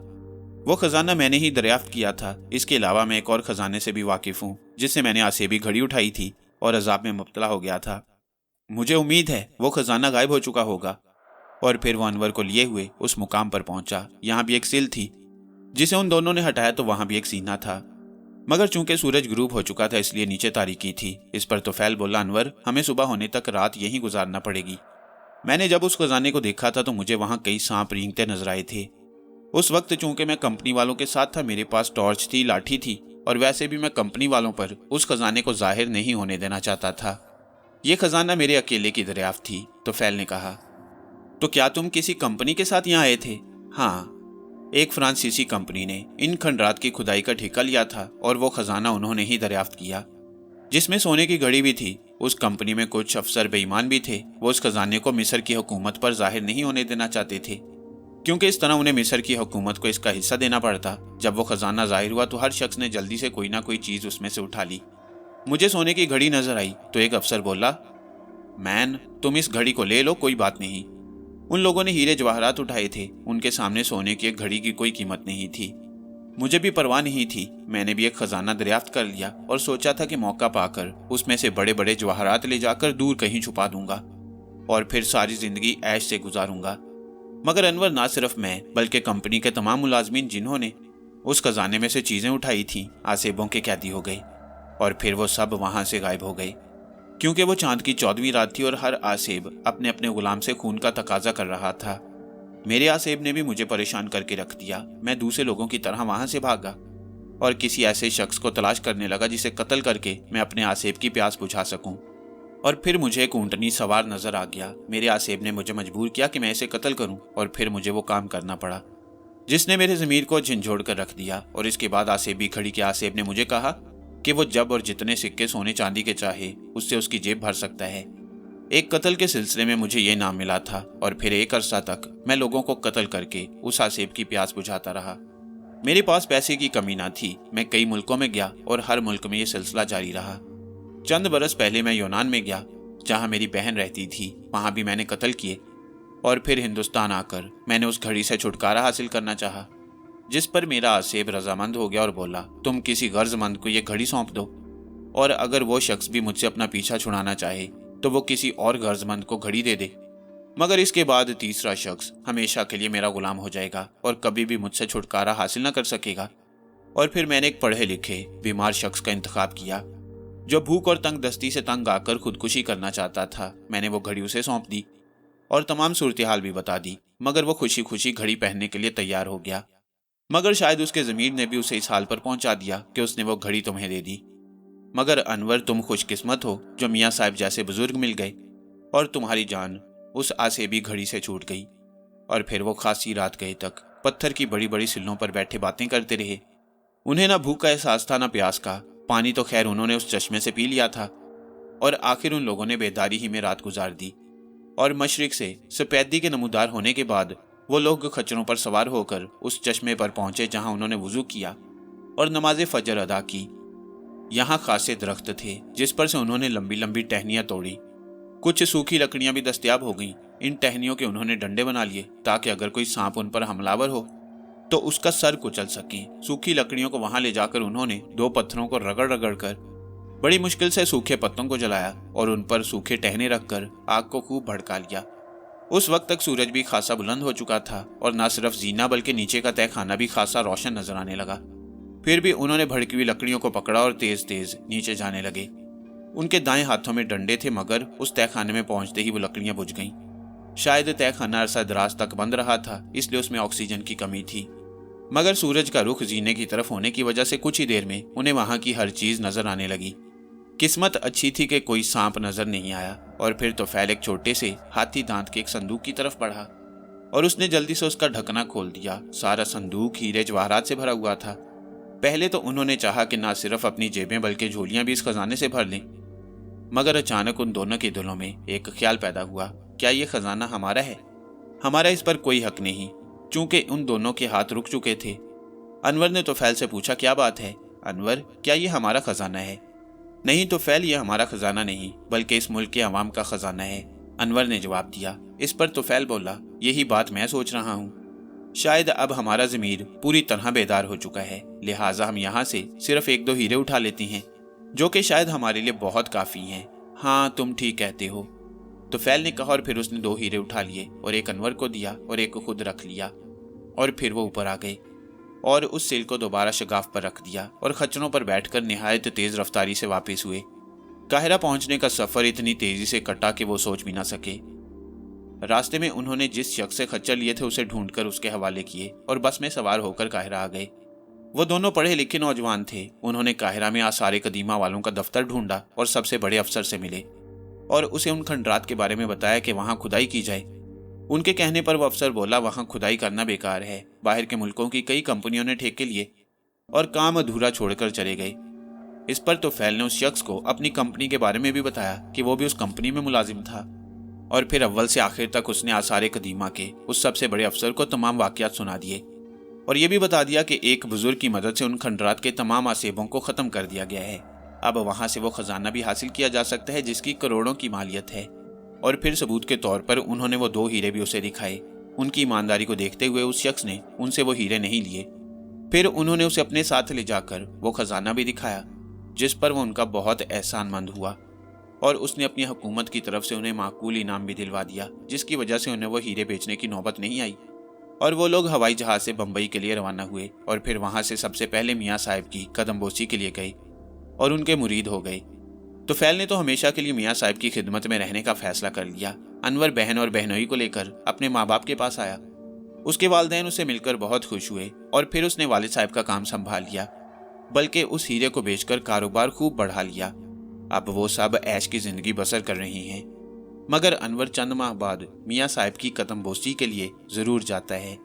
वो खजाना मैंने ही दरियाफ्त किया था। इसके अलावा मैं एक और खजाने से भी वाकिफ हूँ जिससे मैंने आसेबी घड़ी उठाई थी और अजाब में मुब्तला हो गया था। मुझे उम्मीद है वो खजाना गायब हो चुका होगा। और फिर वो अनवर को लिए हुए उस मुकाम पर पहुंचा। यहाँ भी एक सिल थी जिसे उन दोनों ने हटाया तो वहां भी एक सीना था, मगर चूंकि सूरज गुरूब हो चुका था इसलिए नीचे तारीकी थी। इस पर तोफैल बोला, अनवर, हमें सुबह होने तक रात यहीं गुजारना पड़ेगी। मैंने जब उस खजाने को देखा था तो मुझे वहां कई सांप रेंगते नजर आए थे। उस वक्त चूंकि मैं कंपनी वालों के साथ था, मेरे पास टॉर्च थी, लाठी थी और वैसे भी मैं कंपनी वालों पर उस खजाने को जाहिर नहीं होने देना चाहता था। यह खजाना मेरे अकेले की दरियाफ्त थी। तोफैल ने कहा, तो क्या तुम किसी कंपनी के साथ यहाँ आए थे? हाँ, एक फ्रांसीसी कंपनी ने इन खंडरात की खुदाई का ठेका लिया था और वो खजाना उन्होंने ही दरियाफ्त किया जिसमें सोने की घड़ी भी थी। उस कंपनी में कुछ अफसर बेईमान भी थे। वो उस खजाने को मिस्र की हुकूमत पर जाहिर नहीं होने देना चाहते थे क्योंकि इस तरह उन्हें मिस्र की हुकूमत को इसका हिस्सा देना पड़ता। जब वो खजाना जाहिर हुआ तो हर शख्स ने जल्दी से कोई ना कोई चीज उसमें से उठा ली। मुझे सोने की घड़ी नजर आई तो एक अफसर बोला, मैन, तुम इस घड़ी को ले लो, कोई बात नहीं। उन लोगों ने हीरे जवाहरात उठाए थे। उनके सामने सोने की एक घड़ी की कोई कीमत नहीं थी। मुझे भी परवाह नहीं थी। मैंने भी एक खजाना दरियाफ्त कर लिया और सोचा था कि मौका पाकर उसमें से बड़े बड़े जवाहरात ले जाकर दूर कहीं छुपा दूंगा और फिर सारी जिंदगी ऐश से गुजारूंगा। मगर अनवर, ना सिर्फ मैं बल्कि कंपनी के तमाम मुलाजमीन जिन्होंने उस खजाने में से चीजें उठाई थी आसेबों के कैदी हो गए और फिर वो सब वहां से गायब हो गए क्योंकि वो चांद की 14वीं रात थी और हर आसेब अपने अपने गुलाम से खून का तकाजा कर रहा था। मेरे आसेब ने भी मुझे परेशान करके रख दिया। मैं दूसरे लोगों की तरह वहां से भागा और किसी ऐसे शख्स को तलाश करने लगा जिसे कत्ल करके मैं अपने आसेब की प्यास बुझा सकूं। और फिर मुझे एक ऊंटनी सवार नजर आ गया। मेरे आसेब ने मुझे मजबूर किया कि मैं इसे कत्ल करूं और फिर मुझे वो काम करना पड़ा जिसने मेरे ज़मीर को झंझोड़ कर रख दिया। और इसके बाद आसेबी खड़ी के आसेब ने मुझे कहा कि वो जब और जितने सिक्के सोने चांदी के चाहे उससे उसकी जेब भर सकता है। एक कत्ल के सिलसिले में मुझे ये नाम मिला था और फिर एक अरसा तक मैं लोगों को कत्ल करके उस आसेब की प्यास बुझाता रहा। मेरे पास पैसे की कमी ना थी। मैं कई मुल्कों में गया और हर मुल्क में ये सिलसिला जारी रहा। चंद बरस पहले मैं यूनान में गया, जहाँ मेरी बहन रहती थी। वहाँ भी मैंने कत्ल किए और फिर हिंदुस्तान आकर मैंने उस घड़ी से छुटकारा हासिल करना चाहा, जिस पर मेरा आसेब रजामंद हो गया और बोला, तुम किसी गर्जमंद को ये घड़ी सौंप दो और अगर वो शख्स भी मुझसे अपना पीछा छुड़ाना चाहे तो वो किसी और गर्जमंद को घड़ी दे दे, मगर इसके बाद तीसरा शख्स हमेशा के लिए मेरा गुलाम हो जाएगा और कभी भी मुझसे छुटकारा हासिल न कर सकेगा। और फिर मैंने एक पढ़े लिखे बीमार शख्स का इंतखाब किया जो भूख और तंग दस्ती से तंग आकर खुदकुशी करना चाहता था। मैंने वो घड़ी उसे सौंप दी और तमाम सूरत हाल भी बता दी, मगर वो खुशी खुशी घड़ी पहनने के लिए तैयार हो गया। मगर शायद उसके ज़मीर ने भी उसे इस हाल पर पहुंचा दिया कि उसने वो घड़ी तुम्हें दे दी। मगर अनवर, तुम खुशकिस्मत हो जो मियाँ साहब जैसे बुजुर्ग मिल गए और तुम्हारी जान उस आसेबी घड़ी से छूट गई। और फिर वो खासी रात गए तक पत्थर की बड़ी बड़ी सिल्लों पर बैठे बातें करते रहे। उन्हें ना भूख का एहसास था ना प्यास का। पानी तो खैर उन्होंने उस चश्मे से पी लिया था। और आखिर उन लोगों ने बेदारी ही में रात गुजार दी और मशरिक से सफेदी के नमूदार होने के बाद वो लोग खच्चरों पर सवार होकर उस चश्मे पर पहुंचे जहां उन्होंने वुजू किया और नमाज फजर अदा की। यहाँ खासे दरख्त थे जिस पर से उन्होंने लंबी लंबी टहनियां तोड़ी। कुछ सूखी लकड़ियां भी दस्तयाब हो गईं। इन टहनियों के उन्होंने डंडे बना लिए ताकि अगर कोई सांप उन पर हमलावर हो तो उसका सर कुचल सके। सूखी लकड़ियों को वहां ले जाकर उन्होंने दो पत्थरों को रगड़ रगड़ कर बड़ी मुश्किल से सूखे पत्तों को जलाया और उन पर सूखे टहने रखकर आग को खूब भड़का लिया। उस वक्त तक सूरज भी खासा बुलंद हो चुका था और न सिर्फ जीना बल्कि नीचे का तहखाना भी खासा रोशन नजर आने लगा। फिर भी उन्होंने भड़की हुई लकड़ियों को पकड़ा और तेज तेज नीचे जाने लगे। उनके दाएं हाथों में डंडे थे, मगर उस तहखाने में पहुंचते ही वो लकड़ियां बुझ गईं। शायद तहखाना अरसा दराज तक बंद रहा था, इसलिए उसमें ऑक्सीजन की कमी थी। मगर सूरज का रुख जीने की तरफ होने की वजह से कुछ ही देर में उन्हें वहां की हर चीज नजर आने लगी। किस्मत अच्छी थी कि कोई सांप नजर नहीं आया। और फिर तोफैल एक छोटे से हाथी दांत के एक संदूक की तरफ बढ़ा और उसने जल्दी से उसका ढकना खोल दिया। सारा संदूक हीरे जवाहरात से भरा हुआ था। पहले तो उन्होंने चाहा कि ना सिर्फ अपनी जेबें बल्कि झोलियां भी इस खजाने से भर लें, मगर अचानक उन दोनों के दिलों में एक ख्याल पैदा हुआ, क्या ये खजाना हमारा है? हमारा इस पर कोई हक नहीं। चूंकि उन दोनों के हाथ रुक चुके थे, अनवर ने तोफैल से पूछा, क्या बात है अनवर, क्या ये हमारा खजाना है? नहीं तोफैल, ये हमारा खजाना नहीं बल्कि इस मुल्क के अवाम का खजाना है, अनवर ने जवाब दिया। इस पर तोफैल बोला, यही बात मैं सोच रहा हूँ। शायद अब हमारा ज़मीर पूरी तरह बेदार हो चुका है, लिहाजा हम यहाँ से सिर्फ एक दो हीरे उठा लेते हैं जो कि शायद हमारे लिए बहुत काफ़ी हैं। हाँ, तुम ठीक कहते हो, तोफैल ने कहा। और फिर उसने दो हीरे उठा लिए और एक अनवर को दिया और एक को खुद रख लिया। और फिर वो ऊपर आ गए और उस सिल को दोबारा शगाफ पर रख दिया और खच्चरों पर बैठकर निहायत तेज रफ्तारी से वापस हुए। काहिरा पहुंचने का सफर इतनी तेजी से कटा कि वो सोच भी ना सके। रास्ते में उन्होंने जिस शख्स से खच्चर लिए थे उसे ढूंढकर उसके हवाले किए और बस में सवार होकर काहिरा आ गए। वो दोनों पढ़े लिखे नौजवान थे। उन्होंने काहिरा में आसारे कदीमा वालों का दफ्तर ढूंढा और सबसे बड़े अफसर से मिले और उसे उन खंडरात के बारे में बताया कि वहां खुदाई की जाए। उनके कहने पर वो अफसर बोला, वहां खुदाई करना बेकार है। बाहर के मुल्कों की कई कंपनियों ने ठेके लिए और काम अधूरा छोड़कर चले गए। इस पर तोफैल ने उस शख्स को अपनी कंपनी के बारे में भी बताया कि वो भी उस कंपनी में मुलाजिम था। और फिर अव्वल से आखिर तक उसने आसारे कदीमा के उस सबसे बड़े अफसर को तमाम वाकयात सुना दिए और ये भी बता दिया कि एक बुजुर्ग की मदद से उन खंडरात के तमाम आसेबों को ख़त्म कर दिया गया है। अब वहाँ से वो खजाना भी हासिल किया जा सकता है जिसकी करोड़ों की मालियत है। और फिर सबूत के तौर पर उन्होंने वो दो हीरे भी उसे दिखाए। उनकी ईमानदारी को देखते हुए उस शख्स ने उनसे वो हीरे नहीं लिए। फिर उन्होंने उसे अपने साथ ले जाकर वो खजाना भी दिखाया, जिस पर वो उनका बहुत एहसानमंद हुआ और उसने अपनी हुकूमत की तरफ से उन्हें माकूल इनाम भी दिलवा दिया, जिसकी वजह से उन्हें वो हीरे बेचने की नौबत नहीं आई। और वो लोग हवाई जहाज से बम्बई के लिए रवाना हुए और फिर वहां से सबसे पहले मियाँ साहब की कदमबोसी के लिए गए और उनके मुरीद हो गए। तोफैल ने तो हमेशा के लिए मियाँ साहब की खिदमत में रहने का फैसला कर लिया। अनवर बहन और बहनोई को लेकर अपने माँ बाप के पास आया। उसके वालिदैन उसे मिलकर बहुत खुश हुए और फिर उसने वालिद साहब का काम संभाल लिया, बल्कि उस हीरे को बेचकर कारोबार खूब बढ़ा लिया। अब वो सब ऐश की जिंदगी बसर कर रही हैं। मगर अनवर चंद माह बाद मियाँ साहब की कदमबोसी के लिए जरूर जाता है।